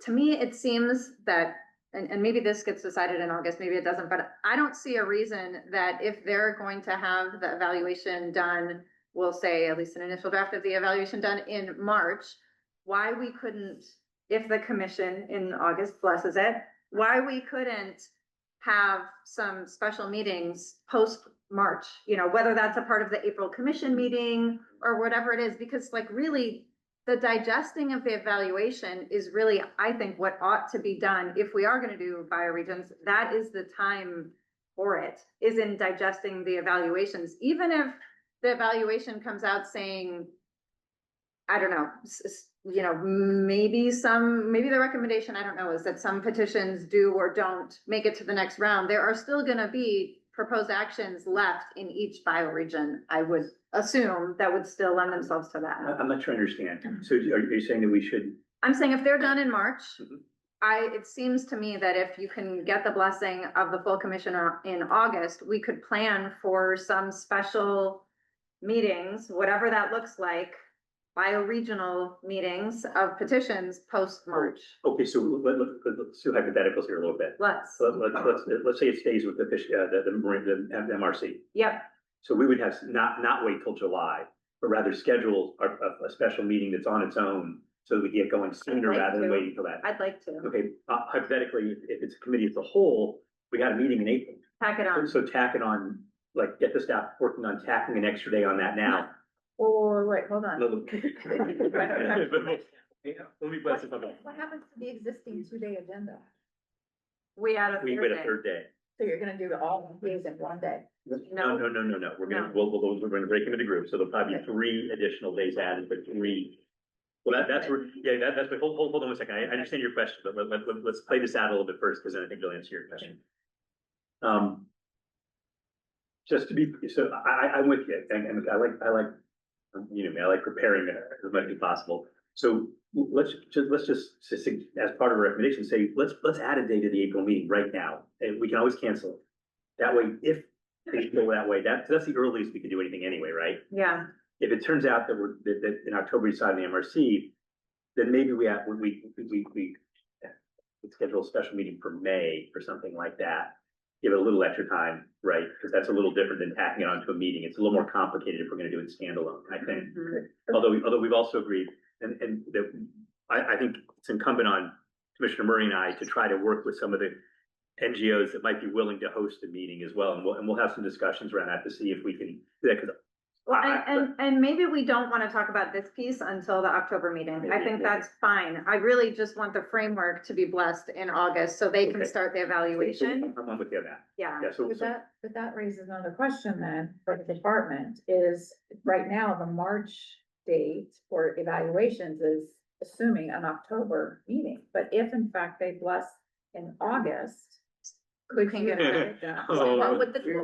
me, it seems that, and maybe this gets decided in August, maybe it doesn't, but I don't see a reason that if they're going to have the evaluation done, we'll say at least an initial draft of the evaluation done in March, why we couldn't, if the commission in August blesses it, why we couldn't have some special meetings post-March, whether that's a part of the April commission meeting or whatever it is, because really the digesting of the evaluation is really, I think, what ought to be done if we are going to do bioregions. That is the time for it, is in digesting the evaluations. Even if the evaluation comes out saying, I don't know, maybe the recommendation, I don't know, is that some petitions do or don't make it to the next round. There are still going to be proposed actions left in each bioregion, I would assume, that would still lend themselves to that. I'm not sure I understand. So are you saying that we should? I'm saying if they're done in March, it seems to me that if you can get the blessing of the full commission in August, we could plan for some special meetings, whatever that looks like, bioregional meetings of petitions post-March. Okay, so let's do hypotheticals here a little bit. Let's say it stays with the MRC. Yep. So we would have not wait till July, but rather schedule a special meeting that's on its own so that we get going sooner rather than waiting till that. I'd like to. Okay, hypothetically, if it's a committee as a whole, we got a meeting in April. Tack it on. So tack it on, like, get the staff working on tacking an extra day on that now. Or wait, hold on. No, Let me bless it. What happens to the existing 2-day agenda? We add a We third wait a day. third day. So you're gonna do all these in one day? No. We're gonna, we're gonna break them into groups, so there'll probably be 3 additional days added, but 3. Well, that's where, that's, hold on one second. I understand your question, but let's play this out a little bit first, because then I think it'll answer your question. Just to be, so I'm with you, and I like, you know me, I like preparing as much as possible. So let's just, as part of our recommendation, say, let's add a day to the April meeting right now, and we can always cancel it. That way, if things go that way, that's the earliest we can do anything anyway, right? Yeah. If it turns out that in October we decide the MRC, then maybe we schedule a special meeting for May or something like that. Give it a little extra time, right? Because that's a little different than tacking it onto a meeting. It's a little more complicated if we're going to do it standalone, I think. Although we've also agreed, and that I think it's incumbent on Commissioner Murray and I to try to work with some of the NGOs that might be willing to host a meeting as well, and we'll have some discussions around that to see if we can do that. Because Well, and maybe we don't want to talk about this piece until the October meeting. I think that's fine. I really just want the framework to be blessed in August so they can start the evaluation. I'm with you on that. Yeah. But that raises another question then for the department is right now, the March date for evaluations is assuming an October meeting. But if in fact they bless in August, could you get it done?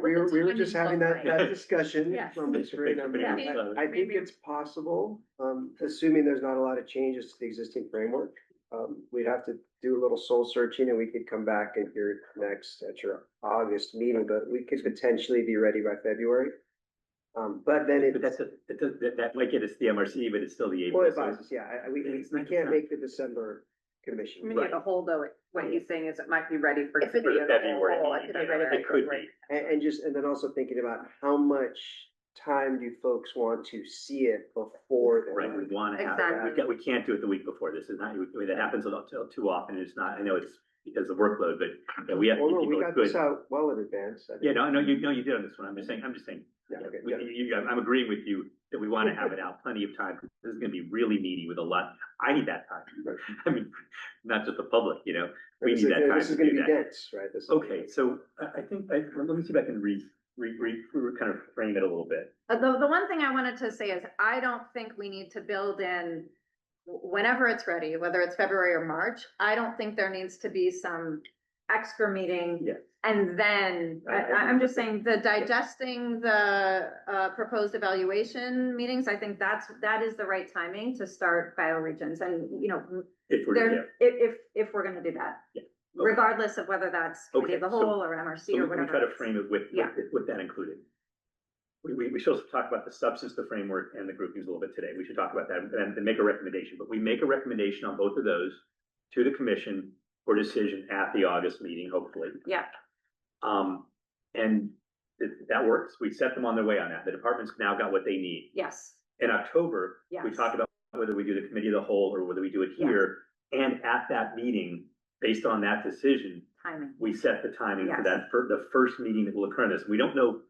We were just having that discussion. Yes. From this right now. I think it's possible, assuming there's not a lot of changes to the existing framework. We'd have to do a little soul searching and we could come back at your August meeting, but we could potentially be ready by February. But then that might get us the MRC, but it's still the April. Well, advises, yeah, we can't make the December commission. Committee of the whole, though, what he's saying is it might be ready for. If it committee is of the February. whole, it could be ready by It could February. And then also thinking about how much time do folks want to see it before? Right, we want to have it. We can't do it the week before. This is not, that happens a lot too often. It's not, I know it's because of the workload, but we have to keep We people got good. this out well in advance. Yeah, no, you did on this one. I'm just saying. Yeah, okay, I'm agreeing with you that we want to have it out plenty of time. This is going to be really meaty with a lot. I need that time. I mean, not just the public, we need that time. This is going to be dense, right? Okay, so I think, let me see if I can kind of frame it a little bit. The one thing I wanted to say is I don't think we need to build in whenever it's ready, whether it's February or March. I don't think there needs to be some extra meeting. Yes. And then I'm just saying the digesting the proposed evaluation meetings, I think that is the right timing to start bioregions and, If we're gonna do that. Yeah. Okay. Regardless of whether that's committee of the whole or MRC or We whatever. try to frame it with that included. We should also talk about the substance of the framework and the groupings a little bit today. We should talk about that and make a recommendation, but we make a recommendation on both of those to the commission for decision at the August meeting, hopefully. Yeah. And that works. We set them on their way on that. The department's now got what they need. Yes. In October, we Yes. talked about whether we do the committee of the whole or whether we do it here. And at that meeting, based on that decision, Timing. we set the timing for Yes. that, for the first meeting that will occur in this. We don't know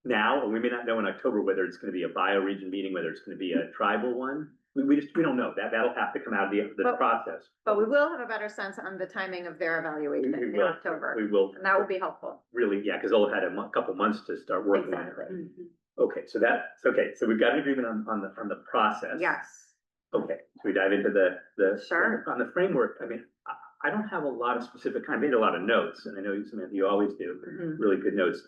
now, or we may not know in October, whether it's going to be a bioregion meeting, whether it's going to be a tribal one. We don't know. That'll have to come out of the process. But we will have a better sense on the timing of their evaluation We in will. October. We will. And that will be helpful. Really, yeah, because they'll have had a couple months to start working on it, right? Okay, so that's okay. So we've got an agreement on the process. Yes. Okay, so we dive into the Sure. on the framework. I mean, I don't have a lot of specific. I made a lot of notes, and I know Samantha, you always do really good notes.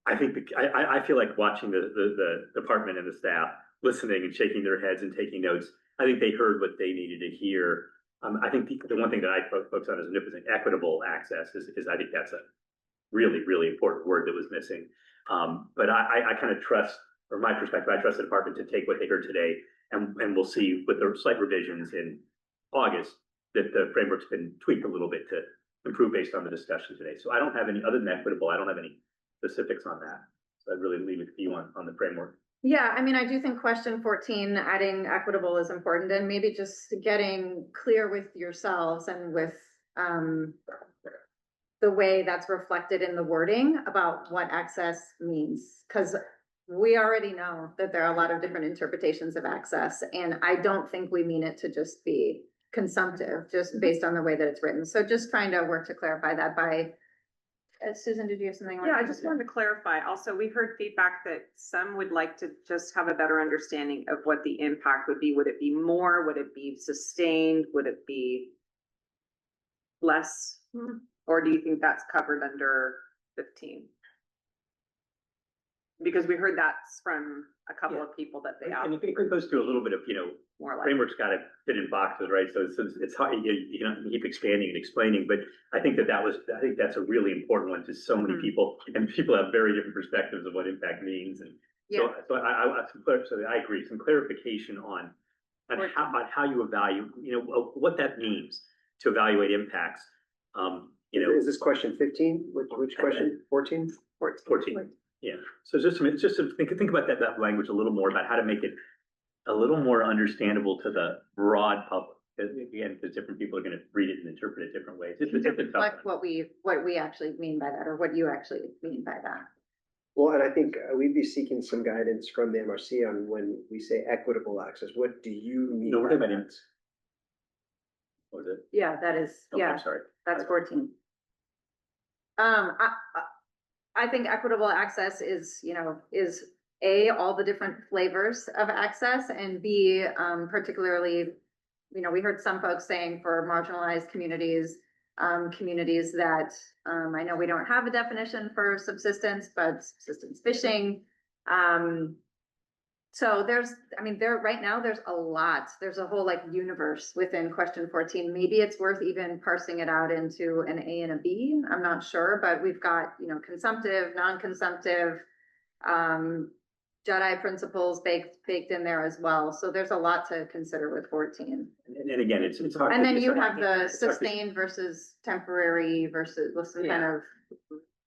I think I feel like watching the department and the staff listening and shaking their heads and taking notes. I think they heard what they needed to hear. I think the one thing that I focus on is equitable access. Is I think that's a really, really important word that was missing. But I kind of trust, from my perspective, I trust the department to take what they heard today, and we'll see with the slight revisions in August that the framework's been tweaked a little bit to improve based on the discussion today. So I don't have any, other than equitable, I don't have any specifics on that. So I'd really leave it to you on the framework. Yeah, I mean, I do think question 14, adding equitable is important, and maybe just getting clear with yourselves and with the the way that's reflected in the wording about what access means. Cause we already know that there are a lot of different interpretations of access, and I don't think we mean it to just be consumptive, just based on the way that it's written. So just trying to work to clarify that by, Susan, did you have something? Yeah, I just wanted to clarify. Also, we heard feedback that some would like to just have a better understanding of what the impact would be. Would it be more? Would it be sustained? Would it be less? Or do you think that's covered under 15? Because we heard that's from a couple of people that they And it goes through a little bit of, more like. framework's got to fit in boxes, right? So it's hard, you know, keep expanding and explaining, but I think I think that's a really important one to so many people, and people have very different perspectives of what impact means. And so I agree, some clarification on how you evaluate, what that means to evaluate impacts. Is this question 15? Which question? 14? 14. Yeah. So just to think about that language a little more, about how to make it a little more understandable to the broad public. Again, because different people are going to read it and interpret it different ways. It's a tough one. What we actually mean by that, or what you actually mean by that. Well, and I think we'd be seeking some guidance from the MRC on when we say equitable access. What do you mean? No, by what that? Was it? Yeah, that is, Oh, yeah, I'm sorry. that's 14. I think equitable access is, is A, all the different flavors of access, and B, particularly, we heard some folks saying for marginalized communities, communities that, I know we don't have a definition for subsistence, but subsistence fishing. So right now there's a lot, there's a whole universe within question 14. Maybe it's worth even parsing it out into an A and a B. I'm not sure, but we've got, consumptive, non-consumptive, Jedi principles baked in there as well. So there's a lot to consider with 14. And again, it's hard. And then you have the sustained versus temporary versus kind of.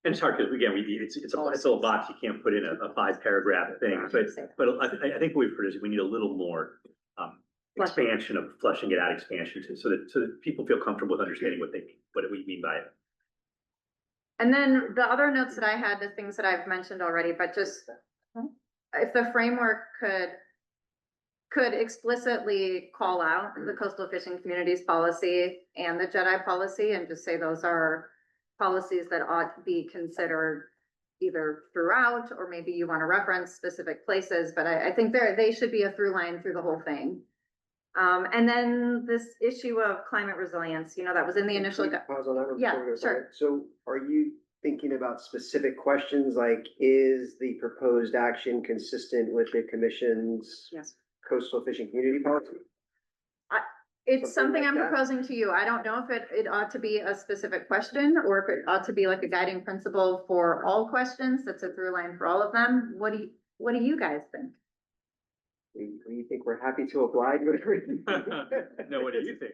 And it's hard because again, it's a little box you can't put in a 5-paragraph thing, but I think what we've heard is we need a little more expansion of fleshing it out, expansion so that people feel comfortable with understanding what we mean by it. And then the other notes that I had, the things that I've mentioned already, but just if the framework could explicitly call out the coastal fishing communities policy and the Jedi policy and just say those are policies that ought to be considered either throughout, or maybe you want to reference specific places, but I think they should be a through line through the whole thing. And then this issue of climate resilience, that was in the initial. Pause on that one. Yeah, sure. So are you thinking about specific questions like, is the proposed action consistent with the commission's coastal fishing community policy? It's something like I'm that? proposing to you. I don't know if it ought to be a specific question or if it ought to be like a guiding principle for all questions. That's a through line for all of them. What do you guys think? We think we're happy to oblige. No, what do you think?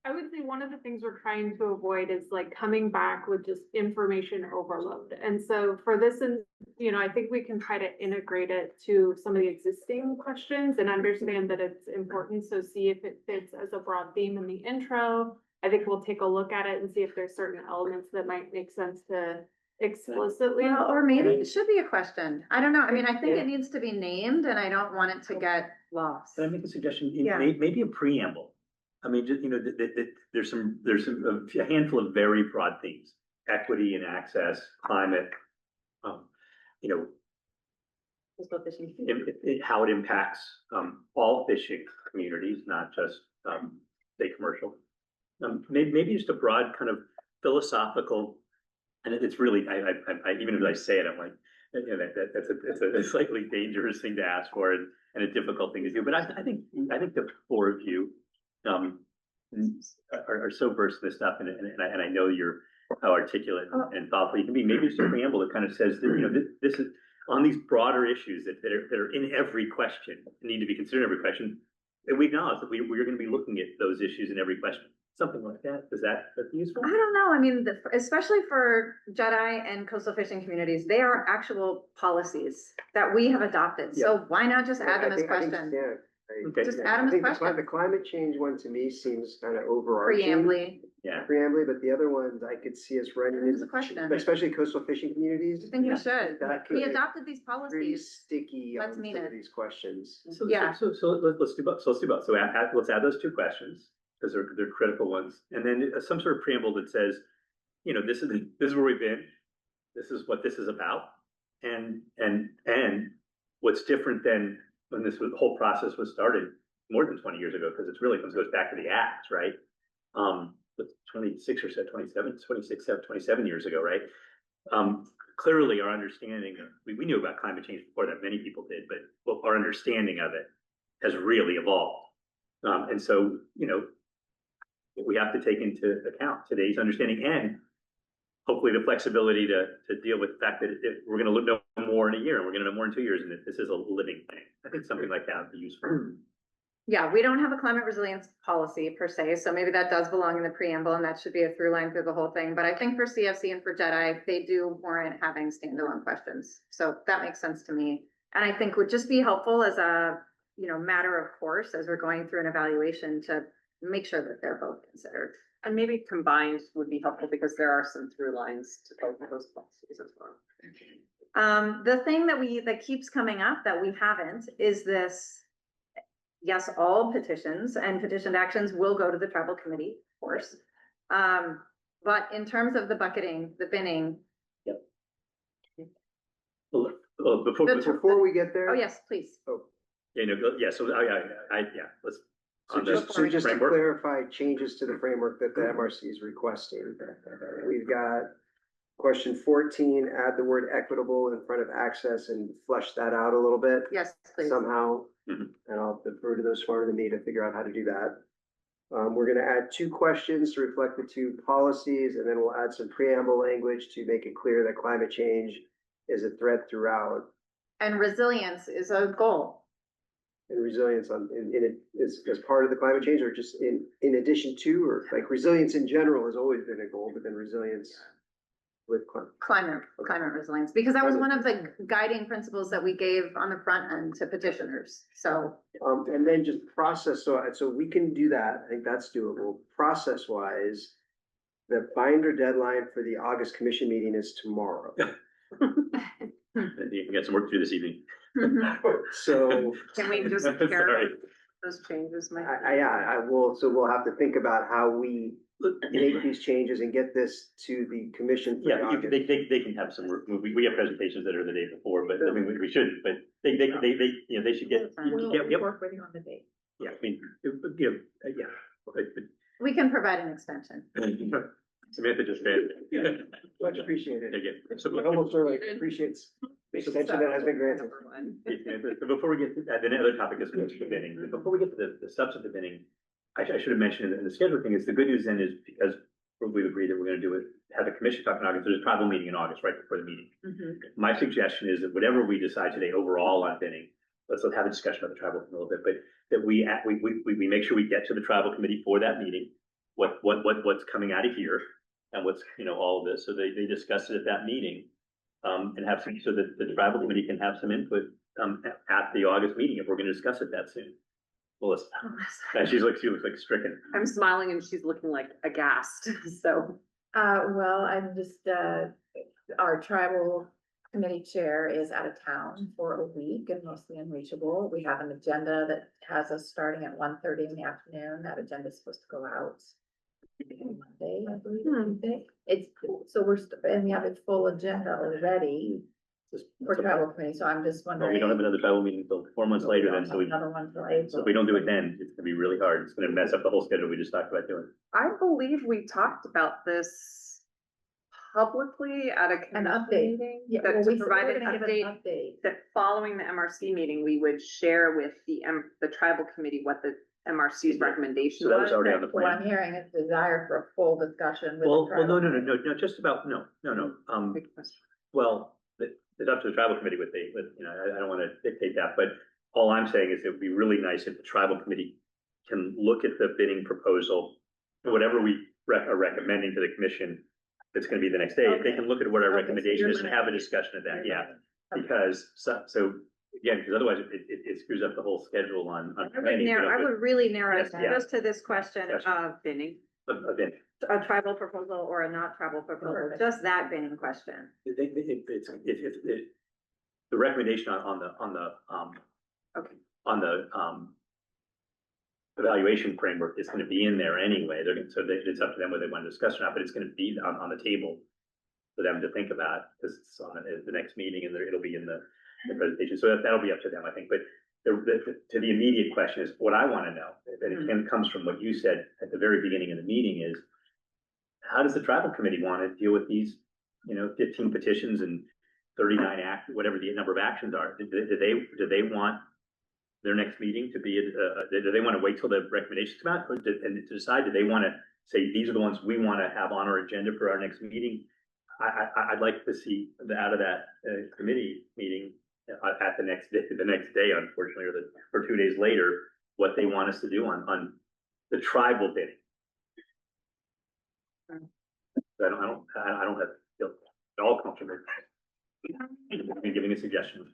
I would say one of the things we're trying to avoid is coming back with just information overload. And so for this, I think we can try to integrate it to some of the existing questions and understand that it's important. So see if it fits as a broad theme in the intro. I think we'll take a look at it and see if there's certain elements that might make sense to explicitly. Well, or maybe it should be a question. I don't know. I mean, I think it needs to be named and I don't want it to get lost. Can I make a suggestion? Yeah. Maybe a preamble. I mean, just, there's a handful of very broad themes: equity and access, climate, how it impacts all fishing communities, not just say commercial. Maybe just a broad kind of philosophical, and it's really I even as I say it, I'm like, that's a slightly dangerous thing to ask for and a difficult thing to do. But I think the four of you are so versed in this stuff, and I know you're how articulate and thoughtful you can be. Maybe it's a preamble that kind of says that this is on these broader issues that are in every question, need to be considered in every question, and we acknowledge that we're going to be looking at those issues in every question. Something like that. Is that useful? I don't know. I mean, especially for Jedi and coastal fishing communities, they are actual policies that we have adopted. Yeah. So why not just add them as questions? Just add them as questions. The climate change one to me seems kind of overarching. Preambly. Yeah. preamble, but the other ones I could see us running Here's into, the question. especially coastal fishing communities. I think we should. That could We get adopted these pretty policies. sticky on Let's some meet of it. these questions. Yeah. So let's do both. So let's do both. So let's add those two questions because they're critical ones. And then some sort of preamble that says, you know, this is where we've been. This is what this is about. And what's different than when the whole process was started more than 20 years ago, because it really goes back to the acts, right? But 26 or so, 27 years ago, right? Clearly our understanding, we knew about climate change before that, many people did, but our understanding of it has really evolved. And so, you know, we have to take into account today's understanding and hopefully the flexibility to deal with the fact that we're going to know more in a year and we're going to know more in 2 years, and that this is a living thing. I think something like that would be useful. Yeah, we don't have a climate resilience policy per se, so maybe that does belong in the preamble and that should be a through line through the whole thing. But I think for CFC and for JEDI, they do warrant having standalone questions. So that makes sense to me. And I think would just be helpful as a, you know, matter of course, as we're going through an evaluation to make sure that they're both considered. And maybe combined would be helpful because there are some through lines to both of those policies as well. The thing that keeps coming up that we haven't is this, yes, all petitions and petitioned actions will go to the tribal committee, of course. But in terms of the bucketing, the binning. Before we get there. Oh, yes, please. Yeah, no, yeah, so let's. So just to clarify changes to the framework that the MRC is requesting. We've got question 14, add the word equitable in front of access and flesh that out a little bit. Yes, please. Somehow, and I'll defer to those smarter than me to figure out how to do that. We're gonna add 2 questions to reflect the 2 policies, and then we'll add some preamble language to make it clear that climate change is a threat throughout. And resilience is a goal. And resilience as part of the climate change, or just in addition to, or like resilience in general has always been a goal, but then resilience with Climate resilience, because that was one of the guiding principles that we gave on the front end to petitioners, so. And then just process, so we can do that, I think that's doable. Process wise, the binder deadline for the August commission meeting is tomorrow. You can get some work to do this evening. So. Can we just Sorry. carry those changes? I will, so we'll have to think about how we make these changes and get this to the commission. For Yeah, they can have some, we have presentations that are the day before, but I mean, we shouldn't, but they, you know, they should get. We'll work with you on the date. Yeah, I mean, you know, yeah. We can provide an extension. Samantha just said. Much appreciated. Again. So the whole survey appreciates the extension that has been granted. So before we get to that, the other topic is the bidding. Before we get to the substantive bidding, I should have mentioned in the schedule thing is the good news then is because we've agreed that we're going to do it, have the commission talk in August. There's a tribal meeting in August, right before the meeting. My suggestion is that whatever we decide today overall on bidding, let's have a discussion about the tribal a little bit, but that we make sure we get to the tribal committee for that meeting, what's coming out of here and what's, you know, all of this. So they discuss it at that meeting, and have some, so that the tribal committee can have some input, at the August meeting if we're going to discuss it that soon. Melissa, she looks like stricken. I'm smiling and she's looking like aghast, so. Well, I'm just, our tribal committee chair is out of town for a week and mostly unreachable. We have an agenda that has us starting at 1:30 in the afternoon. That agenda is supposed to go out Monday, I believe, Tuesday. It's, so and we have a full agenda already for tribal committee, so I'm just Well, wondering. we don't have another tribal meeting until 4 months later then, so Another one till April. so if we don't do it then, it's gonna be really hard. It's gonna mess up the whole schedule we just talked about doing. I believe we talked about this publicly at a An commission update. meeting. Yeah, That well, to we said provide we're an gonna give an update, that following the MRC meeting, we would share with the tribal committee what the MRC's recommendation So that was was. already on the What I'm plan. hearing is desire for a full discussion with the Well, tribal. no, just about, no. Well, it's up to the tribal committee what they, you know, I don't wanna dictate that, but all I'm saying is it would be really nice if the tribal committee can look at the bidding proposal, whatever we are recommending to the commission, that's gonna be the next day. If they can look at what our recommendation is and have a discussion of that, yeah. Because, so, again, because otherwise it screws up the whole schedule on planning. I would really narrow it Yes, yeah. just to this question Gotcha. of binning. of it. A tribal proposal or a not tribal proposal, just that binning question. If the recommendation on the evaluation framework is gonna be in there anyway, it's up to them whether they want to discuss or not, but it's gonna be on the table for them to think about, because it's on the next meeting, and it'll be in the presentation, so that'll be up to them, I think, but to the immediate question is, what I wanna know, and it comes from what you said at the very beginning of the meeting, is how does the tribal committee wanna deal with these, 15 petitions and 39 whatever the number of actions are? Do they want their next meeting to be, do they want to wait till the recommendations come out, and to decide, do they want to say, these are the ones we want to have on our agenda for our next meeting? I'd like to see out of that committee meeting at the next day, unfortunately, or 2 days later, what they want us to do on the tribal bidding. I don't have feel at all comfortable in giving a suggestion.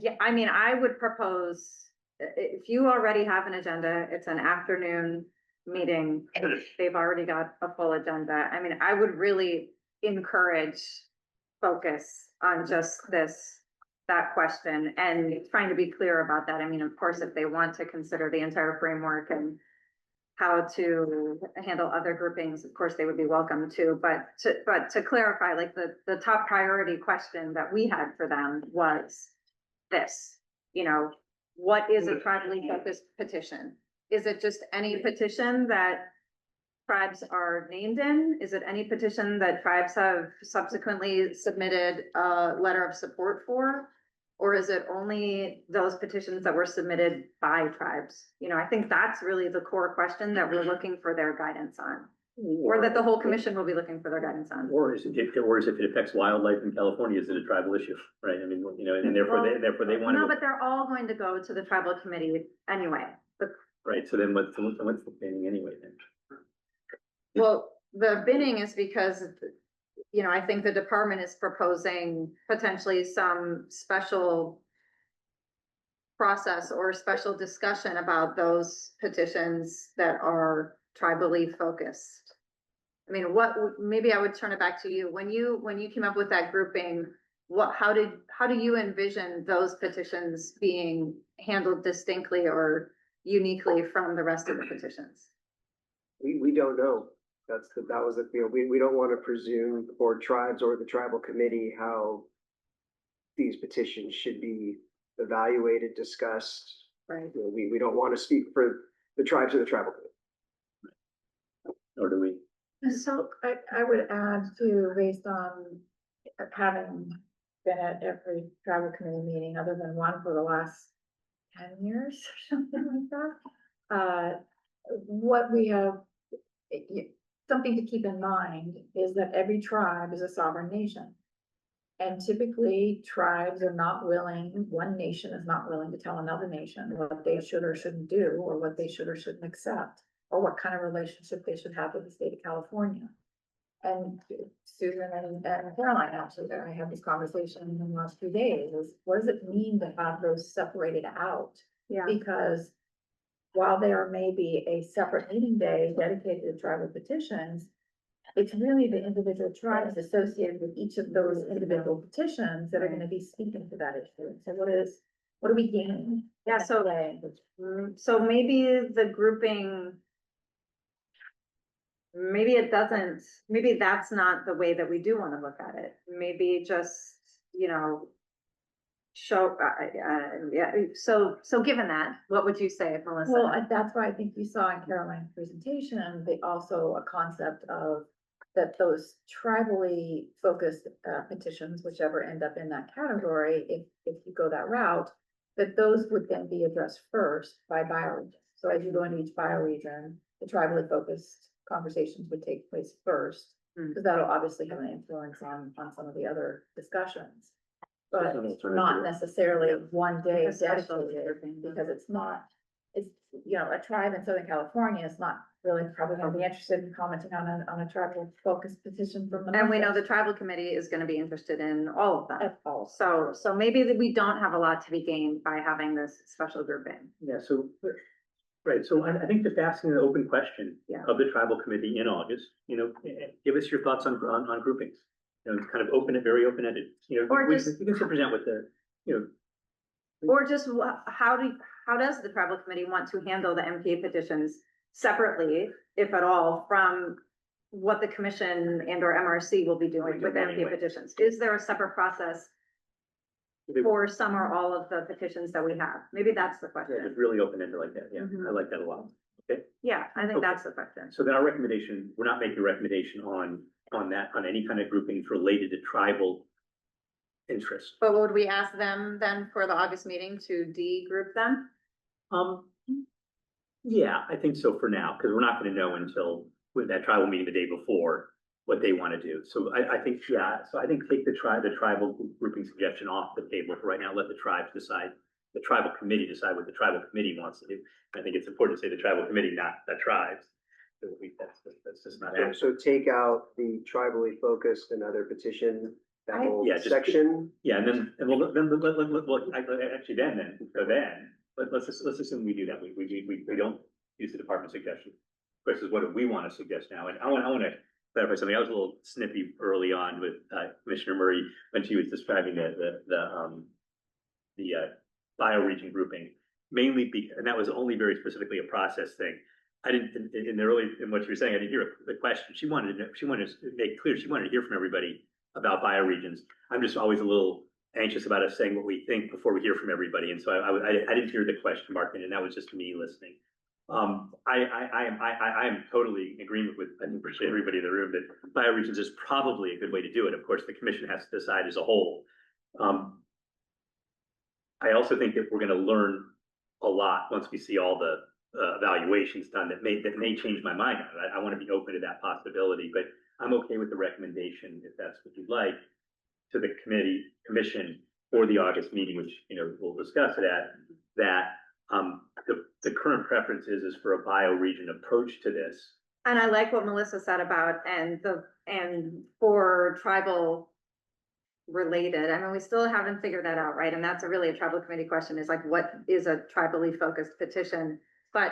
Yeah, I mean, I would propose, if you already have an agenda, it's an afternoon meeting, they've already got a full agenda. I mean, I would really encourage focus on just that question and trying to be clear about that. I mean, of course, if they want to consider the entire framework and how to handle other groupings, of course, they would be welcome to, but to clarify, like the top priority question that we had for them was this, what is a tribally focused petition? Is it just any petition that tribes are named in? Is it any petition that tribes have subsequently submitted a letter of support for? Or is it only those petitions that were submitted by tribes? I think that's really the core question that we're looking for their guidance on, or that the whole commission will be looking for their guidance on. Or if it affects wildlife in California, is it a tribal issue, right? I mean, and therefore they want to. No, but they're all going to go to the tribal committee anyway. Right, so then what's the planning anyway then? Well, the bidding is because, I think the department is proposing potentially some special process or special discussion about those petitions that are tribally focused. I mean, maybe I would turn it back to you. When you came up with that grouping, how do you envision those petitions being handled distinctly or uniquely from the rest of the petitions? We don't know. That was the feel. We don't want to presume for tribes or the tribal committee how these petitions should be evaluated, discussed. Right. We don't want to speak for the tribes or the tribal committee. Or do we? So I would add too, based on having been at every tribal committee meeting other than one for the last 10 years or something like that. What we have, something to keep in mind is that every tribe is a sovereign nation. And typically tribes are not willing, one nation is not willing to tell another nation what they should or shouldn't do, or what they should or shouldn't accept, or what kind of relationship they should have with the state of California. And Susan and Caroline, actually, I had this conversation in the last few days, is what does it mean to have those separated out? Yeah. Because while there may be a separate meeting day dedicated to tribal petitions, it's really the individual tribes associated with each of those individual petitions that are going to be speaking to that issue. So what are we gaining? Yeah, so maybe the grouping, maybe that's not the way that we do want to look at it. Maybe just, show, yeah. So given that, what would you say, Melissa? Well, that's why I think you saw in Caroline's presentation, also a concept of that those tribally focused petitions, whichever end up in that category, if you go that route, that those would then be addressed first by bioregion. So as you go into each bioregion, the tribally focused conversations would take place first, because that'll obviously have an influence on some of the other discussions. But not necessarily one day dedicated, because it's a tribe in Southern California is not really probably gonna be interested in commenting on a tribal focused petition from the. And we know the tribal committee is gonna be interested in all of them. At all. So maybe that we don't have a lot to be gained by having this special grouping. Yeah, so, right, so I think just asking an open question Yeah. of the tribal committee in August, give us your thoughts on groupings. Kind of open it, very open-ended, Or we just- can present with the, Or just how does the tribal committee want to handle the MPA petitions separately, if at all, from what the commission and or MRC will be doing with MPA Anyway. petitions? Is there a separate process for some or all of the petitions that we have? Maybe that's the yeah, question. just really open-ended like that, yeah, Mhm. I like that a lot. Okay, Yeah, I think Okay. that's the question. so then our recommendation, we're not making a recommendation on any kind of groupings related to tribal interest. But would we ask them then for the August meeting to de-group them? Yeah, I think so for now, because we're not gonna know until with that tribal meeting the day before what they want to do. So I think, yeah, so I think take the tribal grouping suggestion off the table for right now, let the tribes decide, the tribal committee decide what the tribal committee wants to do. I think it's important to say the tribal committee, not the tribes. So that's just not accurate. So take out the tribally focused and other petition, that whole Yeah, just- section. Yeah, and then, let's assume we do that, we don't use the department suggestion. Versus what do we want to suggest now, and I want to clarify something, I was a little snippy early on with Commissioner Murray when she was describing the bioregion grouping. Mainly and that was only very specifically a process thing. I didn't, in what you were saying, I didn't hear the question, she wanted to make clear, she wanted to hear from everybody about bioregions. I'm just always a little anxious about us saying what we think before we hear from everybody, and so I didn't hear the question mark, and that was just me listening. I am totally in agreement with, I think, virtually everybody in the room that bioregions is probably a good way to do it. Of course, the commission has to decide as a whole. I also think that we're gonna learn a lot once we see all the evaluations done that may change my mind. I want to be open to that possibility, but I'm okay with the recommendation, if that's what you'd like, to the commission for the August meeting, which, we'll discuss it at, that the current preference is for a bioregion approach to this. And I like what Melissa said about, and for tribal related, I mean, we still haven't figured that out, right? And that's really a tribal committee question, is like, what is a tribally focused petition? But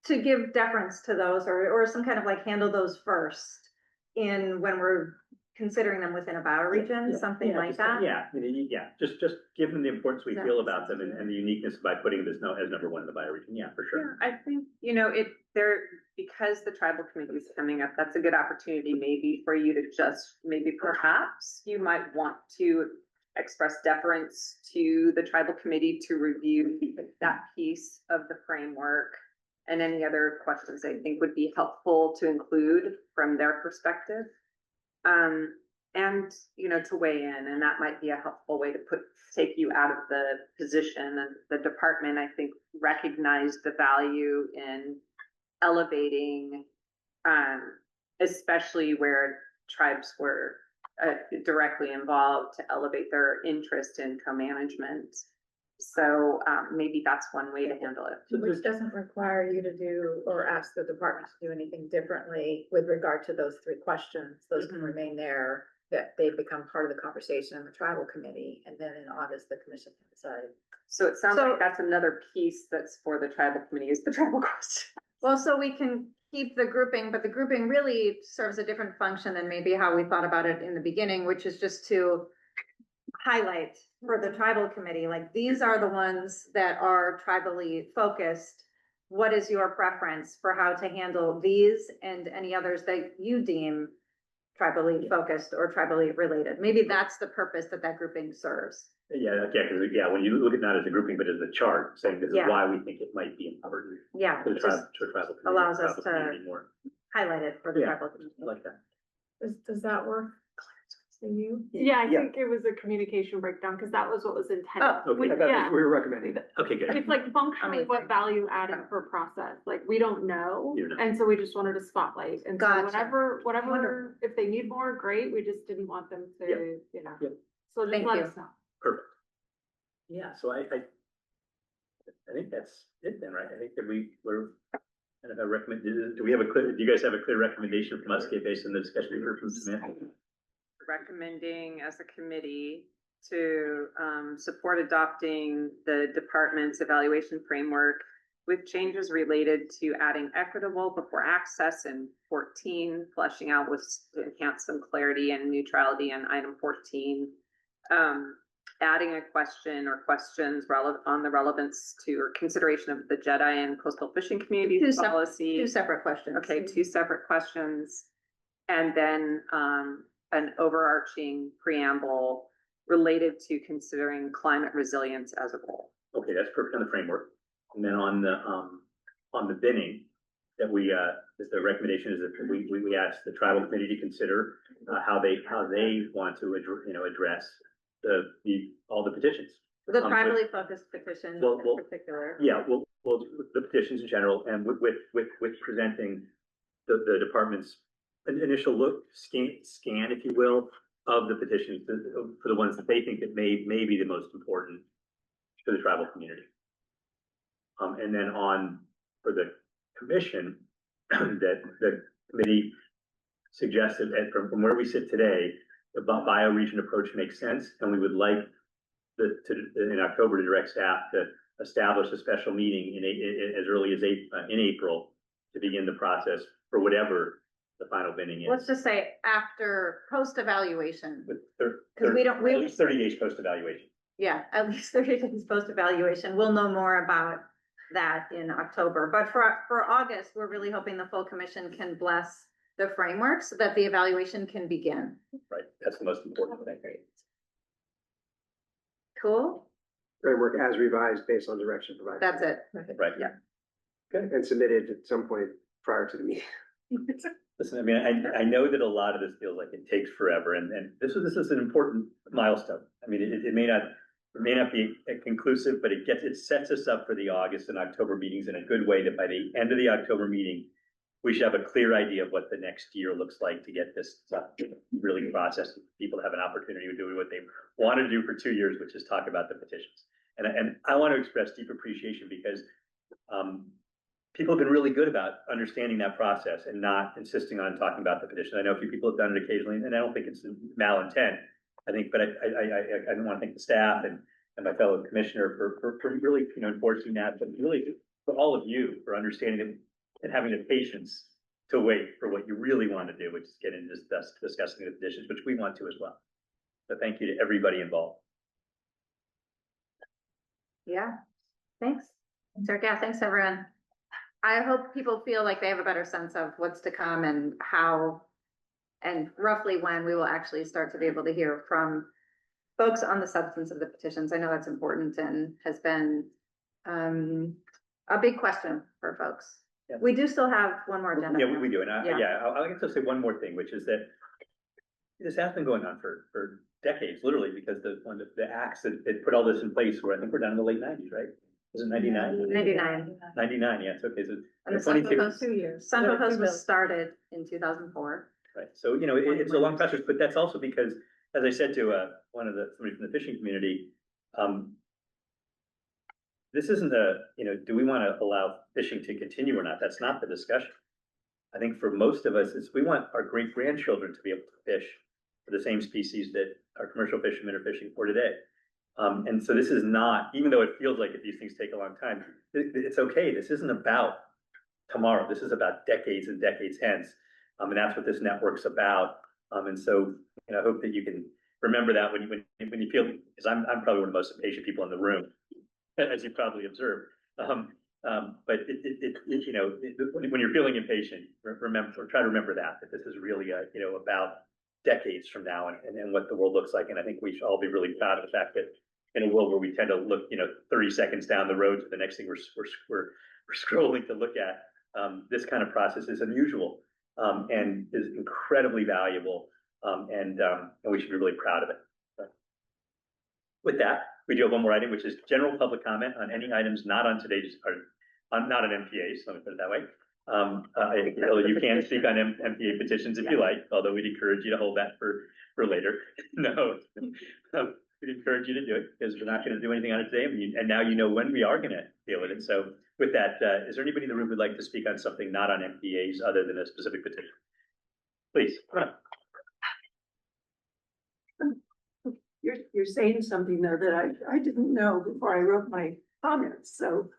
to give deference to those, or some kind of like handle those first when we're considering them within a bioregion, something like that. Yeah, just give them the importance we feel about them and the uniqueness by putting this as number one in the bioregion, yeah, for sure. Yeah, I think, because the tribal committee is coming up, that's a good opportunity maybe for you to just, maybe perhaps you might want to express deference to the tribal committee to review that piece of the framework and any other questions I think would be helpful to include from their perspective. And, to weigh in, and that might be a helpful way to take you out of the position. And the department, I think, recognized the value in elevating, especially where tribes were directly involved, to elevate their interest in co-management. So maybe that's one way to handle it. Which doesn't require you to do or ask the department to do anything differently with regard to those three questions. Those can remain there, that they become part of the conversation in the tribal committee, and then in August, the commission can decide. So it sounds like that's another piece that's for the tribal committee, is the tribal question. Well, so we can keep the grouping, but the grouping really serves a different function than maybe how we thought about it in the beginning, which is just to highlight for the tribal committee, like, these are the ones that are tribally focused. What is your preference for how to handle these and any others that you deem tribally focused or tribally related? Maybe that's the purpose that grouping serves. Yeah, when you look at not as a grouping, but as a chart, saying this is why we think it might be important. Yeah, To the just tribal committee, allows us tribal to community more. highlight it for the Yeah. tribal committee. I like that. Does that work for you? Yeah, I think it was a communication breakdown, because that was what was intended. Oh, okay. I thought Yeah. we were recommending. Okay, good. It's like functionally what value added per process, like, we don't know, and so we just wanted to spotlight, and so Gotcha. whatever, if they need more, great, we just didn't want them to, so just Thank let you. us know. Perfect. Yeah, so I think that's it then, right? I think that we're And if I recommend, do you guys have a clear recommendation from us, Kate, based on the discussion we heard from Samantha? Recommending as a committee to support adopting the department's evaluation framework with changes related to adding equitable before access in 14, fleshing out with to enhance some clarity and neutrality in item 14. Adding a question or questions relevant on the relevance to or consideration of the JEDI and coastal fishing communities policy. Two separate questions. Okay, two separate questions. And then an overarching preamble related to considering climate resilience as a goal. Okay, that's perfect on the framework. And then on the binning, that the recommendation is that we ask the tribal committee to consider how they want to address all the petitions. The tribally focused petition in particular. Yeah, well, the petitions in general, and with presenting the department's initial look, scan, if you will, of the petitions for the ones that they think that may be the most important to the tribal community. And then for the commission, that the committee suggested, and from where we sit today, the bioregion approach makes sense, and we would like in October to direct staff to establish a special meeting as early as in April to begin the process for whatever the final binning is. Let's just say after post-evaluation. Because at least 30 days post-evaluation. Yeah, at least 30 days post-evaluation. We'll know more about that in October. But for August, we're really hoping the full commission can bless the framework so that the evaluation can begin. Right, that's the most important thing. Cool. Framework as revised based on direction provided. That's it. Right. Yeah. Okay, and submitted at some point prior to the meeting. Listen, I mean, I know that a lot of this feels like it takes forever, and this is an important milestone. I mean, it may not be conclusive, but it sets us up for the August and October meetings in a good way, that by the end of the October meeting, we should have a clear idea of what the next year looks like to get this stuff really processed. People have an opportunity to do what they wanted to do for 2 years, which is talk about the petitions. And I want to express deep appreciation because people have been really good about understanding that process and not insisting on talking about the petition. I know a few people have done it occasionally, and I don't think it's malintent. I think, but I want to thank the staff and my fellow commissioner for really enforcing that, but really for all of you for understanding it and having the patience to wait for what you really want to do, which is get into discussing the petitions, which we want to as well. So thank you to everybody involved. Yeah, thanks. Yeah, thanks everyone. I hope people feel like they have a better sense of what's to come and how and roughly when we will actually start to be able to hear from folks on the substance of the petitions. I know that's important and has been a big question for folks. Yeah. We do still have one more agenda. Yeah, we do. And I'll get to say one more thing, which is that this has been going on for decades, literally, because the acts that put all this in place were, I think we're down in the late 90s, right? Was it 99? 99. 99, yeah, it's okay. So and the Central Coast 2 years. Central Coast was started in 2004. Right. So, it's a long process, but that's also because, as I said to somebody from the fishing community, this isn't do we want to allow fishing to continue or not? That's not the discussion. I think for most of us, we want our great grandchildren to be able to fish for the same species that our commercial fishermen are fishing for today. And so this is not, even though it feels like these things take a long time, it's okay. This isn't about tomorrow. This is about decades and decades hence. And that's what this network's about. And so I hope that you can remember that when you feel, because I'm probably one of the most impatient people in the room, as you probably observed. But when you're feeling impatient, try to remember that this is really about decades from now and what the world looks like. And I think we should all be really proud of the fact that in a world where we tend to look 30 seconds down the road to the next thing we're scrolling to look at, this kind of process is unusual and is incredibly valuable, and we should be really proud of it. With that, we do have one more item, which is general public comment on any items not on today's, or not on MPAs, let me put it that way. You can speak on MPA petitions if you like, although we'd encourage you to hold that for later. No, we'd encourage you to do it because we're not going to do anything on it today. And now you know when we are going to deal with it. So With that, is there anybody in the room who'd like to speak on something not on MPAs other than a specific petition? Please, come on. You're saying something though that I didn't know before I wrote my comments, so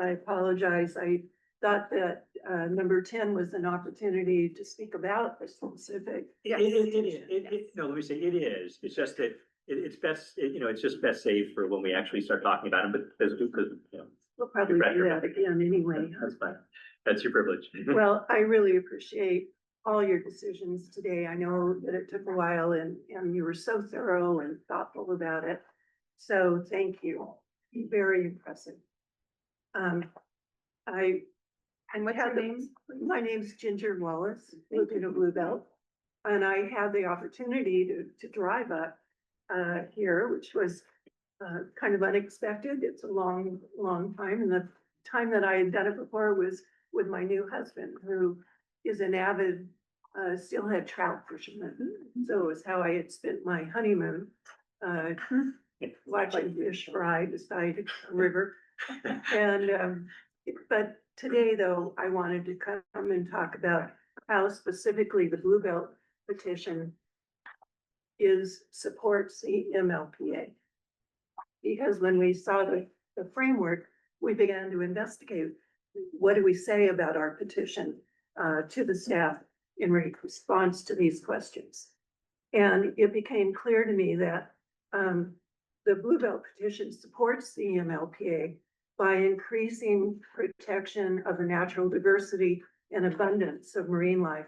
I apologize. I thought that number 10 was an opportunity to speak about a specific. No, let me say it is. It's just that it's best, it's just best saved for when we actually start talking about them, but because, We'll probably do that again anyway. That's fine. That's your privilege. Well, I really appreciate all your decisions today. I know that it took a while and you were so thorough and thoughtful about it. So thank you. Very impressive. And what's your name? My name's Ginger Wallace, Laguna Bluebelt. And I had the opportunity to drive up here, which was kind of unexpected. It's a long time. And the time that I had done it before was with my new husband, who is an avid steelhead trout fisherman. So it was how I had spent my honeymoon, watching fish fry beside a river. And, but today though, I wanted to come and talk about how specifically the Bluebelt petition supports the MLPA. Because when we saw the framework, we began to investigate, what do we say about our petition to the staff in response to these questions? And it became clear to me that the Bluebelt petition supports the MLPA by increasing protection of the natural diversity and abundance of marine life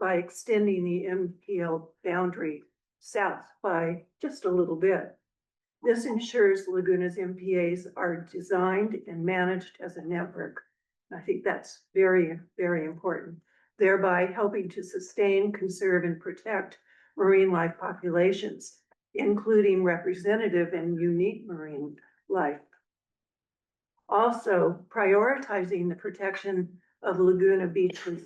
by extending the MPL boundary south by just a little bit. This ensures Laguna's MPAs are designed and managed as a network. I think that's very, very important, thereby helping to sustain, conserve, and protect marine life populations, including representative and unique marine life. Also, prioritizing the protection of Laguna Beach's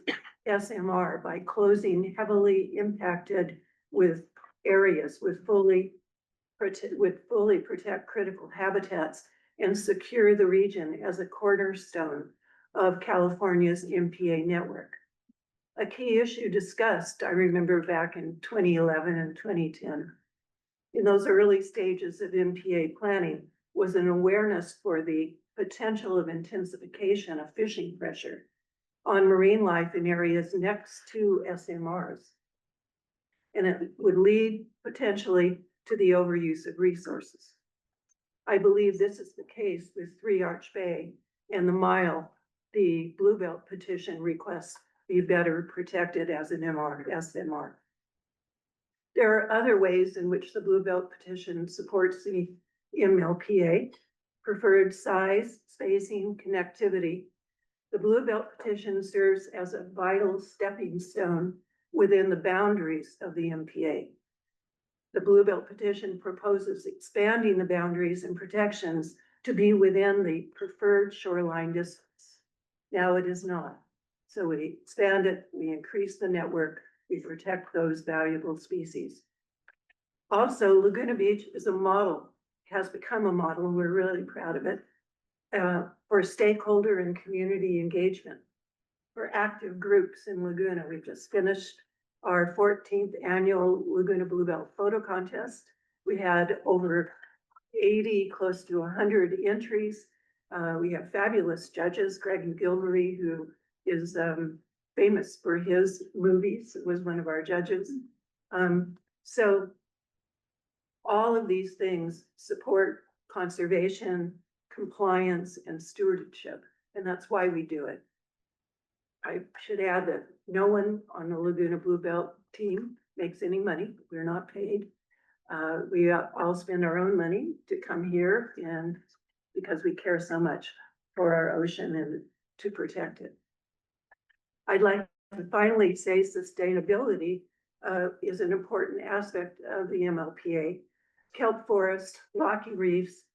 SMR by closing heavily impacted with areas with fully protect critical habitats and secure the region as a cornerstone of California's MPA network. A key issue discussed, I remember back in 2011 and 2010, in those early stages of MPA planning, was an awareness for the potential of intensification of fishing pressure on marine life in areas next to SMRs. And it would lead potentially to the overuse of resources. I believe this is the case with Three Arch Bay and the mile the Bluebelt petition requests be better protected as an SMR. There are other ways in which the Bluebelt petition supports the MLPA: preferred size, spacing, connectivity. The Bluebelt petition serves as a vital stepping stone within the boundaries of the MPA. The Bluebelt petition proposes expanding the boundaries and protections to be within the preferred shoreline distance. Now it is not. So we expand it, we increase the network, we protect those valuable species. Also, Laguna Beach is a model, has become a model, and we're really proud of it, for stakeholder and community engagement. For active groups in Laguna, we've just finished our 14th annual Laguna Bluebelt photo contest. We had over 80, close to 100 entries. We have fabulous judges. Greg McGilvery, who is famous for his movies, was one of our judges. So all of these things support conservation, compliance, and stewardship, and that's why we do it. I should add that no one on the Laguna Bluebelt team makes any money. We're not paid. We all spend our own money to come here, and because we care so much for our ocean and to protect it. I'd like to finally say sustainability is an important aspect of the MLPA. Kelp forest, rocky reefs,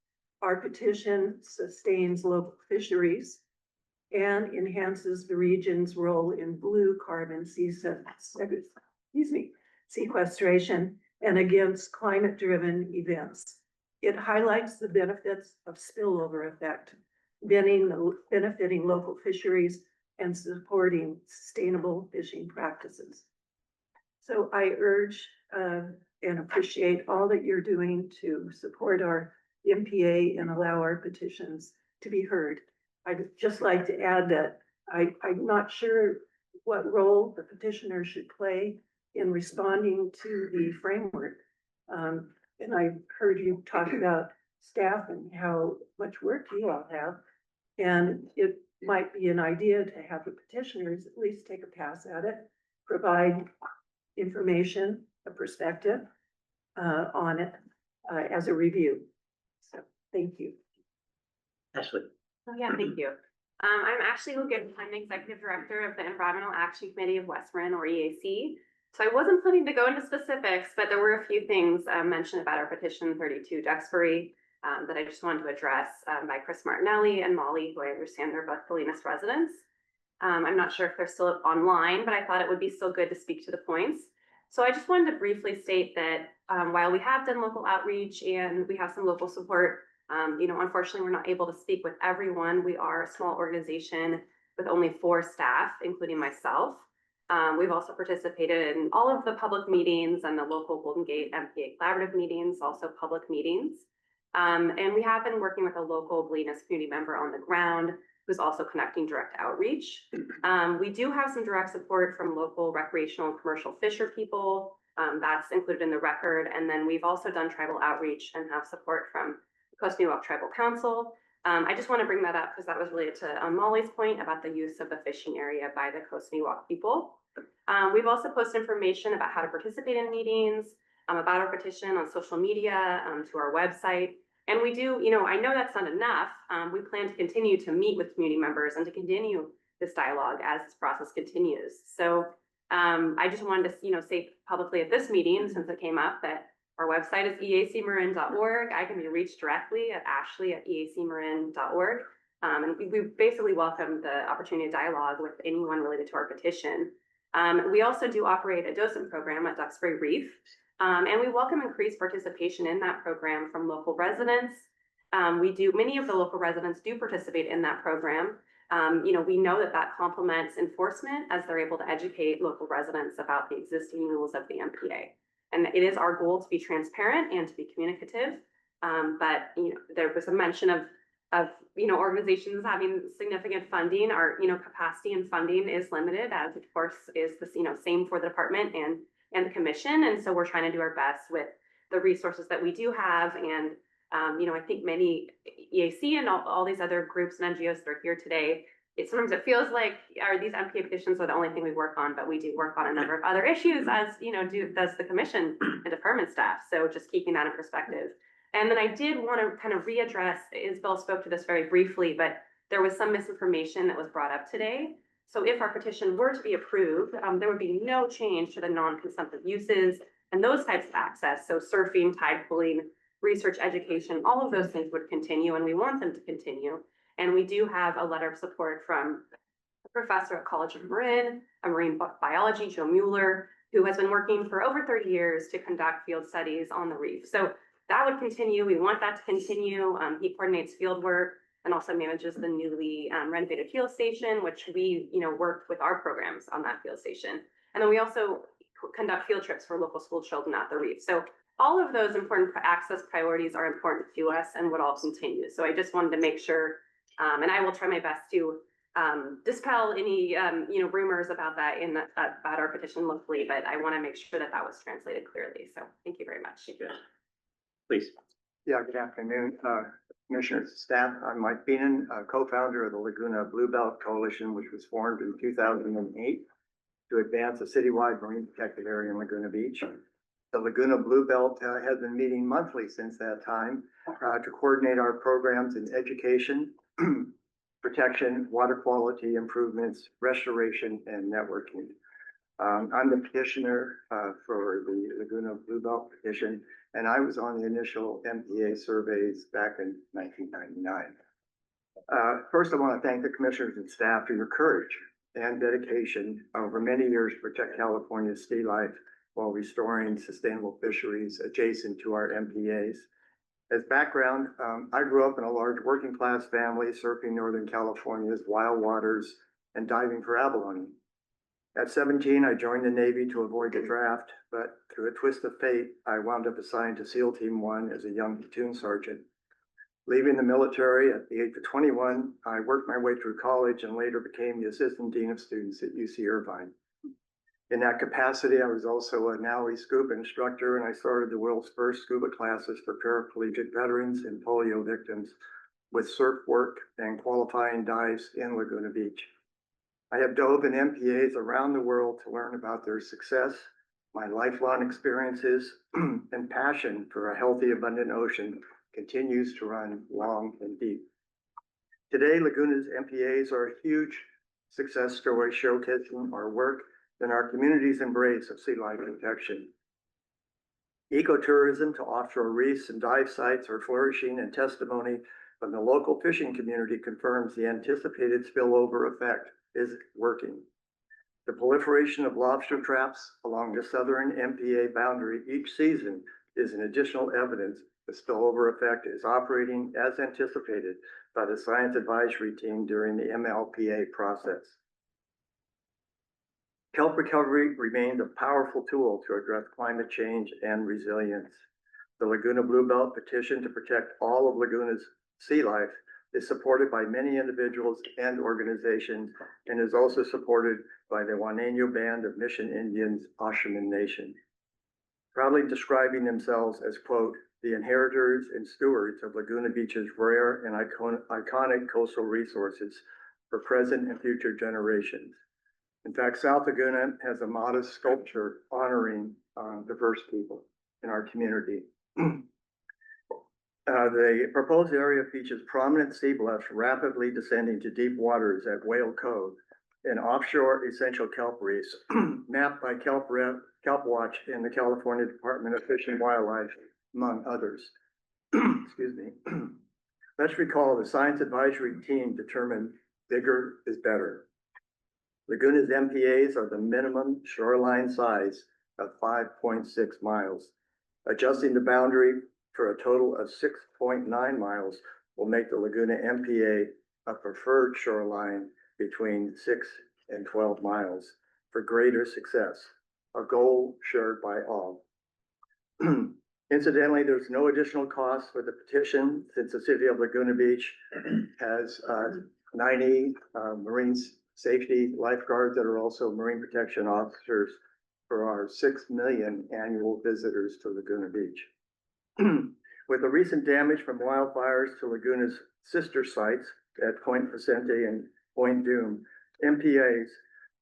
our petition sustains local fisheries and enhances the region's role in blue carbon sequestration and against climate-driven events. It highlights the benefits of spillover effect benefiting local fisheries and supporting sustainable fishing practices. So I urge and appreciate all that you're doing to support our MPA and allow our petitions to be heard. I'd just like to add that I'm not sure what role the petitioner should play in responding to the framework. And I heard you talk about staff and how much work you all have. And it might be an idea to have the petitioners at least take a pass at it, provide information, a perspective on it as a review. So thank you. Ashley. Oh, yeah, thank you. I'm Ashley Hogan. I'm the Executive Director of the Environmental Action Committee of West Marin, or EAC. So I wasn't planning to go into specifics, but there were a few things mentioned about our petition 32 Duxbury that I just wanted to address by Chris Martinelli and Molly, who I understand are both Salinas residents. I'm not sure if they're still online, but I thought it would be still good to speak to the points. So I just wanted to briefly state that while we have done local outreach and we have some local support, unfortunately, we're not able to speak with everyone. We are a small organization with only 4 staff, including myself. We've also participated in all of the public meetings and the local Golden Gate MPA collaborative meetings, also public meetings. And we have been working with a local Salinas community member on the ground who's also conducting direct outreach. We do have some direct support from local recreational and commercial fisher people. That's included in the record. And then we've also done tribal outreach and have support from the Coast Miwok Tribal Council. I just want to bring that up because that was related to Molly's point about the use of the fishing area by the Coast Miwok people. We've also posted information about how to participate in meetings, about our petition on social media, to our website. And we do, I know that's not enough. We plan to continue to meet with community members and to continue this dialogue as this process continues. So I just wanted to, say publicly at this meeting, since it came up, that our website is eacmarin.org. I can be reached directly at ashley@eacmarin.org. And we basically welcome the opportunity to dialogue with anyone related to our petition. We also do operate a docent program at Duxbury Reef. And we welcome increased participation in that program from local residents. Many of the local residents do participate in that program. We know that complements enforcement as they're able to educate local residents about the existing rules of the MPA. And it is our goal to be transparent and to be communicative. But there was a mention of organizations having significant funding. Our capacity and funding is limited, as of course is the same for the department and the commission. And so we're trying to do our best with the resources that we do have. And I think many EAC and all these other groups and NGOs that are here today, sometimes it feels like these MPA petitions are the only thing we work on, but we do work on a number of other issues, as does the commission and department staff. So just keeping that in perspective. And then I did want to kind of readdress, Isabel spoke to this very briefly, but there was some misinformation that was brought up today. So if our petition were to be approved, there would be no change to the non-consumptive uses and those types of access. So surfing, tide pooling, research, education, all of those things would continue, and we want them to continue. And we do have a letter of support from a professor at College of Marin, a marine biology, Joe Mueller, who has been working for over 30 years to conduct field studies on the reef. So that would continue. We want that to continue. He coordinates field work and also manages the newly renovated field station, which we, worked with our programs on that field station. And then we also conduct field trips for local school children at the reef. So all of those important access priorities are important to us and would all continue. So I just wanted to make sure, and I will try my best to dispel any, rumors about that about our petition locally, but I want to make sure that was translated clearly. So thank you very much. Please. Yeah, good afternoon, commissioners, staff. I'm Mike Beenan, co-founder of the Laguna Bluebelt Coalition, which was formed in 2008 to advance a citywide marine protected area in Laguna Beach. The Laguna Bluebelt has been meeting monthly since that time to coordinate our programs in education, protection, water quality improvements, restoration, and networking. I'm the petitioner for the Laguna Bluebelt petition, and I was on the initial MPA surveys back in 1999. First, I want to thank the commissioners and staff for your courage and dedication over many years to protect California's sea life while restoring sustainable fisheries adjacent to our MPAs. As background, I grew up in a large working class family surfing Northern California's wild waters and diving for abalone. At 17, I joined the Navy to avoid the draft, but through a twist of fate, I wound up assigned to SEAL Team 1 as a young platoon sergeant. Leaving the military at the age of 21, I worked my way through college and later became the Assistant Dean of Students at UC Irvine. In that capacity, I was also a NAUI scuba instructor, and I started the world's first scuba classes for paraplegic veterans and polio victims with surf work and qualifying dives in Laguna Beach. I have dove in MPAs around the world to learn about their success, my lifelong experiences, and passion for a healthy, abundant ocean continues to run long and deep. Today, Laguna's MPAs are a huge success story showcasing our work and our community's embrace of sea life protection. Ecotourism to offshore reefs and dive sites are flourishing, and testimony from the local fishing community confirms the anticipated spillover effect is working. The proliferation of lobster traps along the southern MPA boundary each season is an additional evidence the spillover effect is operating as anticipated by the science advisory team during the MLPA process. Kelp recovery remains a powerful tool to address climate change and resilience. The Laguna Bluebelt petition to protect all of Laguna's sea life is supported by many individuals and organizations and is also supported by the Juaneño Band of Mission Indians, Ashaman Nation, proudly describing themselves as, quote, the inheritors and stewards of Laguna Beach's rare and iconic coastal resources for present and future generations. In fact, South Laguna has a modest sculpture honoring diverse people in our community. The proposed area features prominent sea bluffs rapidly descending to deep waters at Whale Cove and offshore essential kelp reefs mapped by Kelp Watch and the California Department of Fish and Wildlife, among others. Excuse me. Let's recall the science advisory team determined bigger is better. Laguna's MPAs are the minimum shoreline size of 5.6 miles. Adjusting the boundary for a total of 6.9 miles will make the Laguna MPA a preferred shoreline between 6 and 12 miles for greater success, a goal shared by all. Incidentally, there's no additional cost for the petition since the city of Laguna Beach has 90 marine safety lifeguards that are also marine protection officers for our 6 million annual visitors to Laguna Beach. With the recent damage from wildfires to Laguna's sister sites at Point Vicente and Point Doom, MPAs,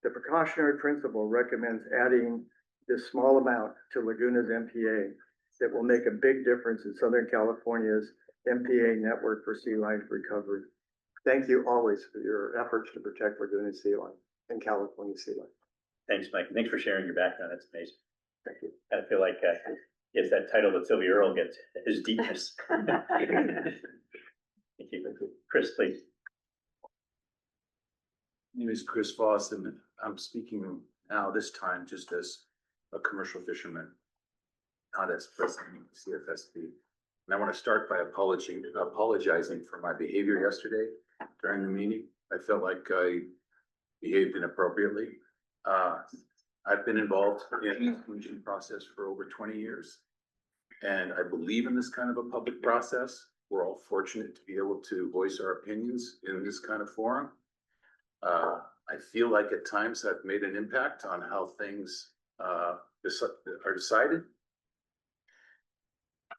the precautionary principle recommends adding this small amount to Laguna's MPA that will make a big difference in Southern California's MPA network for sea life recovery. Thank you always for your efforts to protect Laguna sea life and California sea life. Thanks, Mike. Thanks for sharing your background. That's amazing. Thank you. I feel like it's that title that Sylvia Earle gets, his deepness. Thank you. Chris, please. My name is Chris Voss, and I'm speaking now this time just as a commercial fisherman, not as president of CFSB. And I want to start by apologizing for my behavior yesterday during the meeting. I felt like I behaved inappropriately. I've been involved in the commission process for over 20 years, and I believe in this kind of a public process. We're all fortunate to be able to voice our opinions in this kind of forum. I feel like at times I've made an impact on how things are decided.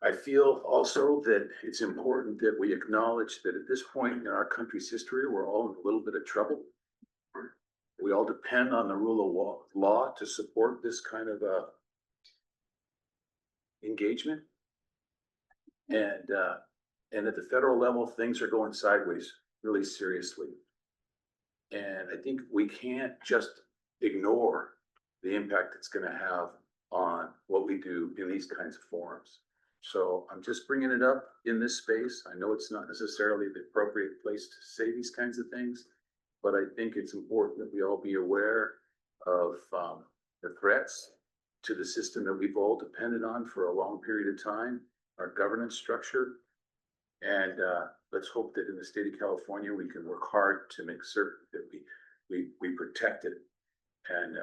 I feel also that it's important that we acknowledge that at this point in our country's history, we're all in a little bit of trouble. We all depend on the rule of law to support this kind of engagement. And at the federal level, things are going sideways really seriously. And I think we can't just ignore the impact it's going to have on what we do in these kinds of forums. So I'm just bringing it up in this space. I know it's not necessarily the appropriate place to say these kinds of things, but I think it's important that we all be aware of the threats to the system that we've all depended on for a long period of time, our governance structure. And let's hope that in the state of California, we can work hard to make certain that we protect it. And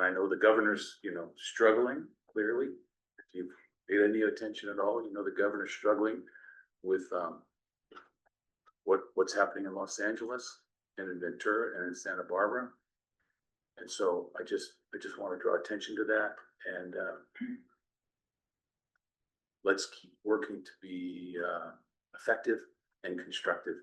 I know the governor's, struggling clearly. If you've paid any attention at all, the governor's struggling with what's happening in Los Angeles and in Ventura and in Santa Barbara. And so I just want to draw attention to that, and let's keep working to be effective and constructive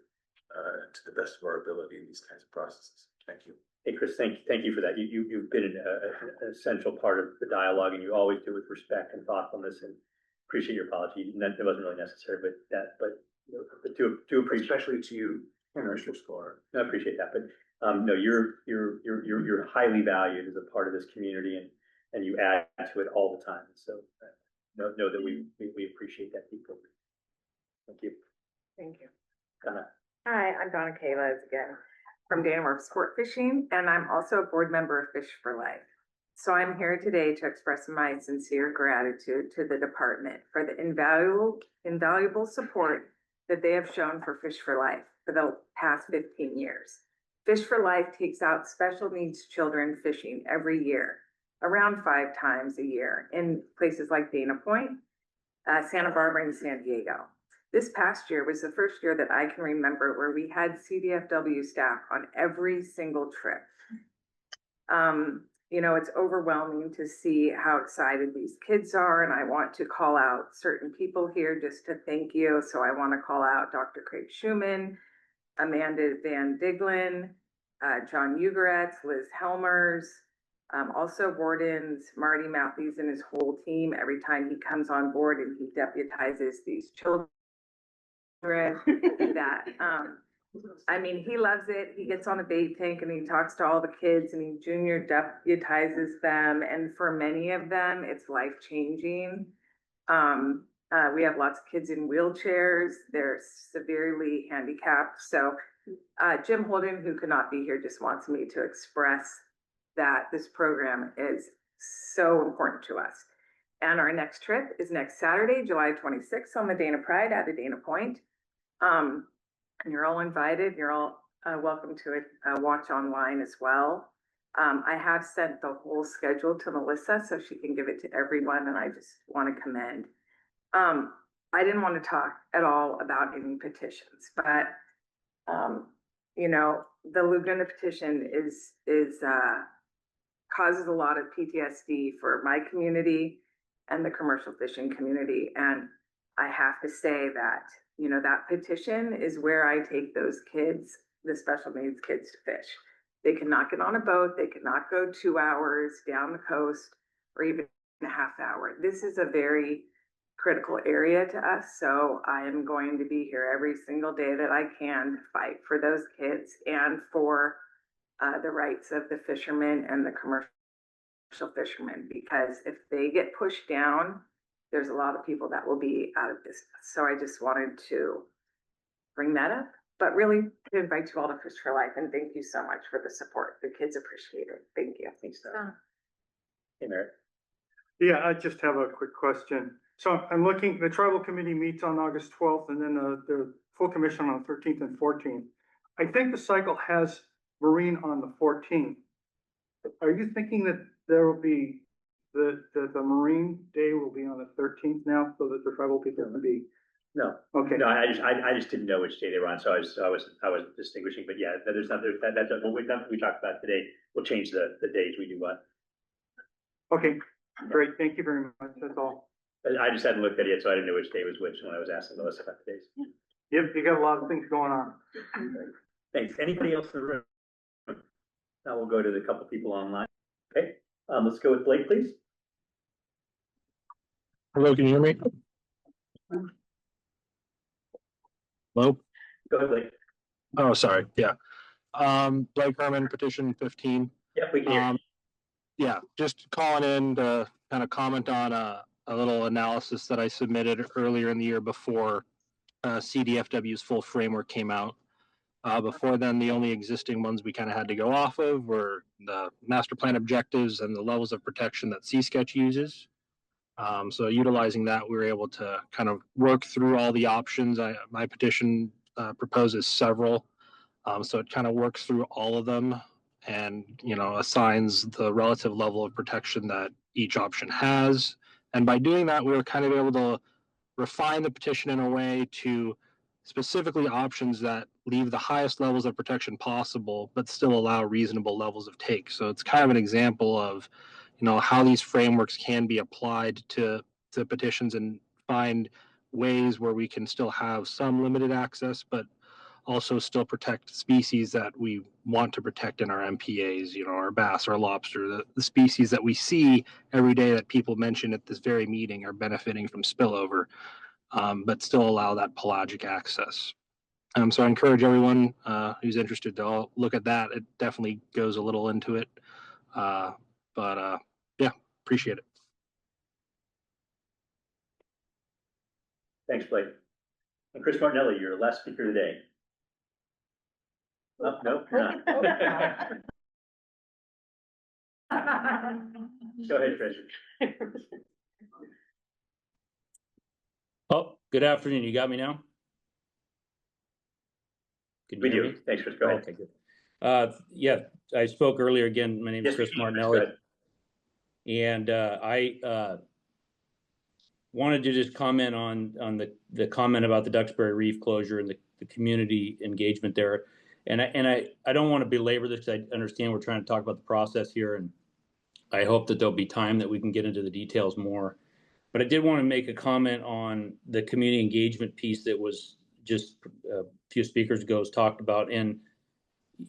to the best of our ability in these kinds of processes. Thank you. Hey, Chris, thank you for that. You've been an essential part of the dialogue, and you always do it with respect and thoughtfulness, and appreciate your apology. It wasn't really necessary, but do appreciate. Especially to you, Commissioner Sklar. I appreciate that, but no, you're highly valued as a part of this community, and you add to it all the time. So know that we appreciate that deeply. Thank you. Thank you. Donna. Hi, I'm Donna Kayla again from Dana Sport Fishing, and I'm also a board member of Fish for Life. So I'm here today to express my sincere gratitude to the department for the invaluable support that they have shown for Fish for Life for the past 15 years. Fish for Life takes out special needs children fishing every year, around 5 times a year in places like Dana Point, Santa Barbara, and San Diego. This past year was the first year that I can remember where we had CDFW staff on every single trip. It's overwhelming to see how excited these kids are, and I want to call out certain people here just to thank you. So I want to call out Dr. Craig Schumann, Amanda Van Diglin, John Ugaretz, Liz Helmers, also wardens, Marty Matthews and his whole team. Every time he comes on board and he deputizes these children that, he loves it. He gets on the bait tank and he talks to all the kids and he junior deputizes them. And for many of them, it's life-changing. We have lots of kids in wheelchairs. They're severely handicapped. So Jim Holden, who could not be here, just wants me to express that this program is so important to us. And our next trip is next Saturday, July 26th on the Dana Pride at the Dana Point. And you're all invited. You're all welcome to it. Watch online as well. I have sent the whole schedule to Melissa so she can give it to everyone, and I just want to commend. I didn't want to talk at all about any petitions, but the Laguna petition is causes a lot of PTSD for my community and the commercial fishing community. And I have to say that, that petition is where I take those kids, the special needs kids, to fish. They cannot get on a boat. They cannot go 2 hours down the coast or even a half hour. This is a very critical area to us. So I am going to be here every single day that I can to fight for those kids and for the rights of the fishermen and the commercial fishermen, because if they get pushed down, there's a lot of people that will be out of business. So I just wanted to bring that up, but really to invite you all to Fish for Life, and thank you so much for the support. The kids appreciate it. Thank you. Thanks, Donna. Hey, Merritt. Yeah, I just have a quick question. So I'm looking, the tribal committee meets on August 12th and then the full commission on the 13th and 14th. I think the cycle has marine on the 14th. Are you thinking that there will be the marine day will be on the 13th now, so that the tribal people can be? No. Okay. No, I just didn't know which day they were on, so I was distinguishing. But yeah, that's what we talked about today. We'll change the days we do what. Okay, great. Thank you very much. That's all. I just hadn't looked at it, so I didn't know which day was which when I was asking Melissa about the days. Yep, you got a lot of things going on. Thanks. Anybody else in the room? Now we'll go to the couple people online. Okay, let's go with Blake, please. Hello, can you hear me? Hello? Go ahead, Blake. Oh, sorry. Yeah. Blake Herman, petition 15. Yeah, we can hear you. Yeah, just calling in to kind of comment on a little analysis that I submitted earlier in the year before CDFW's full framework came out. Before then, the only existing ones we kind of had to go off of were the master plan objectives and the levels of protection that C-Sketch uses. So utilizing that, we were able to kind of work through all the options. My petition proposes several. So it kind of works through all of them and, assigns the relative level of protection that each option has. And by doing that, we were kind of able to refine the petition in a way to specifically options that leave the highest levels of protection possible, but still allow reasonable levels of take. So it's kind of an example of, how these frameworks can be applied to petitions and find ways where we can still have some limited access, but also still protect species that we want to protect in our MPAs, our bass, our lobster, the species that we see every day that people mention at this very meeting are benefiting from spillover, but still allow that pelagic access. So I encourage everyone who's interested to all look at that. It definitely goes a little into it, but yeah, appreciate it. Thanks, Blake. And Chris Martinelli, your last speaker today. Oh, no, you're not. Go ahead, Chris. Oh, good afternoon. You got me now? Can you We hear do. me? Thanks, Chris. Go ahead. Okay, good. Yeah, I spoke earlier again. My name is Chris Martinelli. And I wanted to just comment on the comment about the Duxbury Reef closure and the community engagement there. And I don't want to belabor this because I understand we're trying to talk about the process here, and I hope that there'll be time that we can get into the details more. But I did want to make a comment on the community engagement piece that was just a few speakers ago was talked about. And,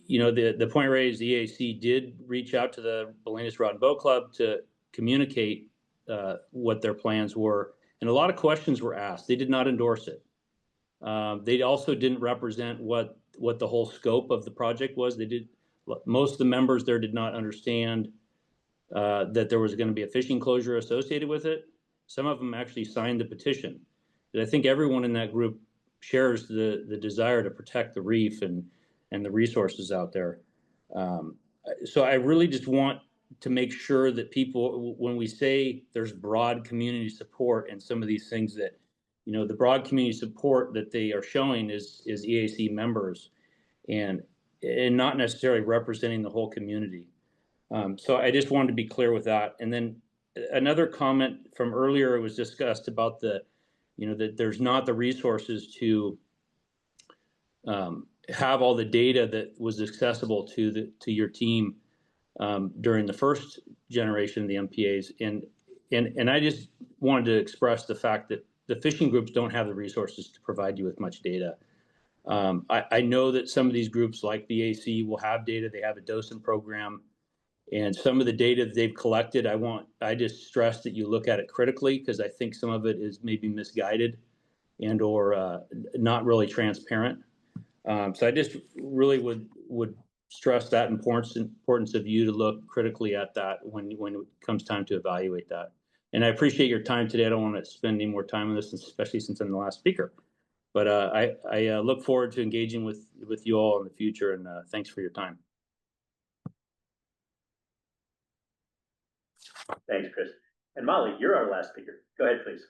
the point raised, the EAC did reach out to the Bolinas Rod and Boat Club to communicate what their plans were. And a lot of questions were asked. They did not endorse it. They also didn't represent what the whole scope of the project was. Most of the members there did not understand that there was going to be a fishing closure associated with it. Some of them actually signed the petition. And I think everyone in that group shares the desire to protect the reef and the resources out there. So I really just want to make sure that people, when we say there's broad community support and some of these things that, the broad community support that they are showing is EAC members and not necessarily representing the whole community. So I just wanted to be clear with that. And then another comment from earlier, it was discussed about that there's not the resources to have all the data that was accessible to your team during the first generation of the MPAs. And I just wanted to express the fact that the fishing groups don't have the resources to provide you with much data. I know that some of these groups like the AC will have data. They have a docent program. And some of the data that they've collected, I just stress that you look at it critically, because I think some of it is maybe misguided and or not really transparent. So I just really would stress that importance of you to look critically at that when it comes time to evaluate that. And I appreciate your time today. I don't want to spend any more time on this, especially since I'm the last speaker. But I look forward to engaging with you all in the future, and thanks for your time. Thanks, Chris. And Molly, you're our last speaker. Go ahead, please.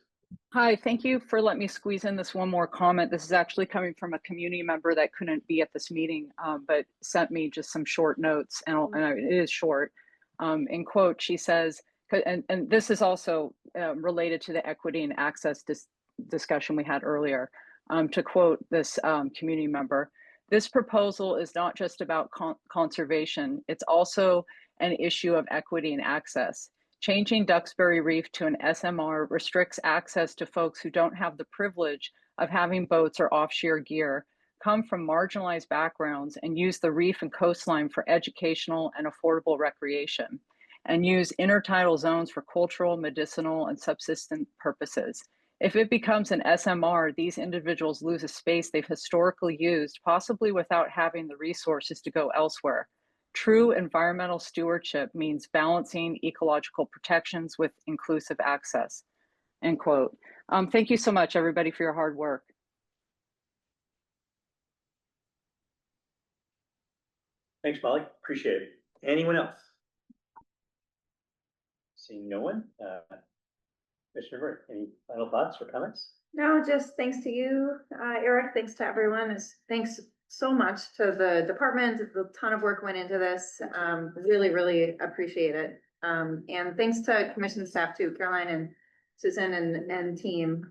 Hi, thank you for letting me squeeze in this one more comment. This is actually coming from a community member that couldn't be at this meeting, but sent me just some short notes, and it is short. In quote, she says, and this is also related to the equity and access discussion we had earlier. To quote this community member, "This proposal is not just about conservation, it's also an issue of equity and access. Changing Duxbury Reef to an SMR restricts access to folks who don't have the privilege of having boats or offshore gear, come from marginalized backgrounds, and use the reef and coastline for educational and affordable recreation, and use intertidal zones for cultural, medicinal, and subsistence purposes. If it becomes an SMR, these individuals lose a space they've historically used, possibly without having the resources to go elsewhere. True environmental stewardship means balancing ecological protections with inclusive access." End quote. Thank you so much, everybody, for your hard work. Thanks, Molly. Appreciate it. Anyone else? Seeing no one? Mr. Commissioner Ray, any final thoughts or comments? No, just thanks to you, Eric, thanks to everyone, thanks so much to the department, a ton of work went into this, really, really appreciate it. And thanks to commission staff too, Caroline and Susan and team.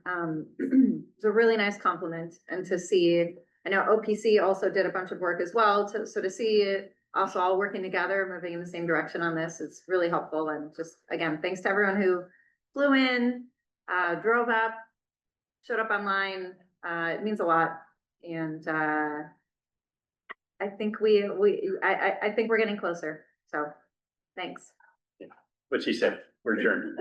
It's a really nice compliment, and to see, I know OPC also did a bunch of work as well, so to see it also all working together, moving in the same direction on this, it's really helpful. And just, again, thanks to everyone who flew in, drove up, showed up online. It means a lot. And I think I think we're getting closer. So thanks. What she said, we're adjourned.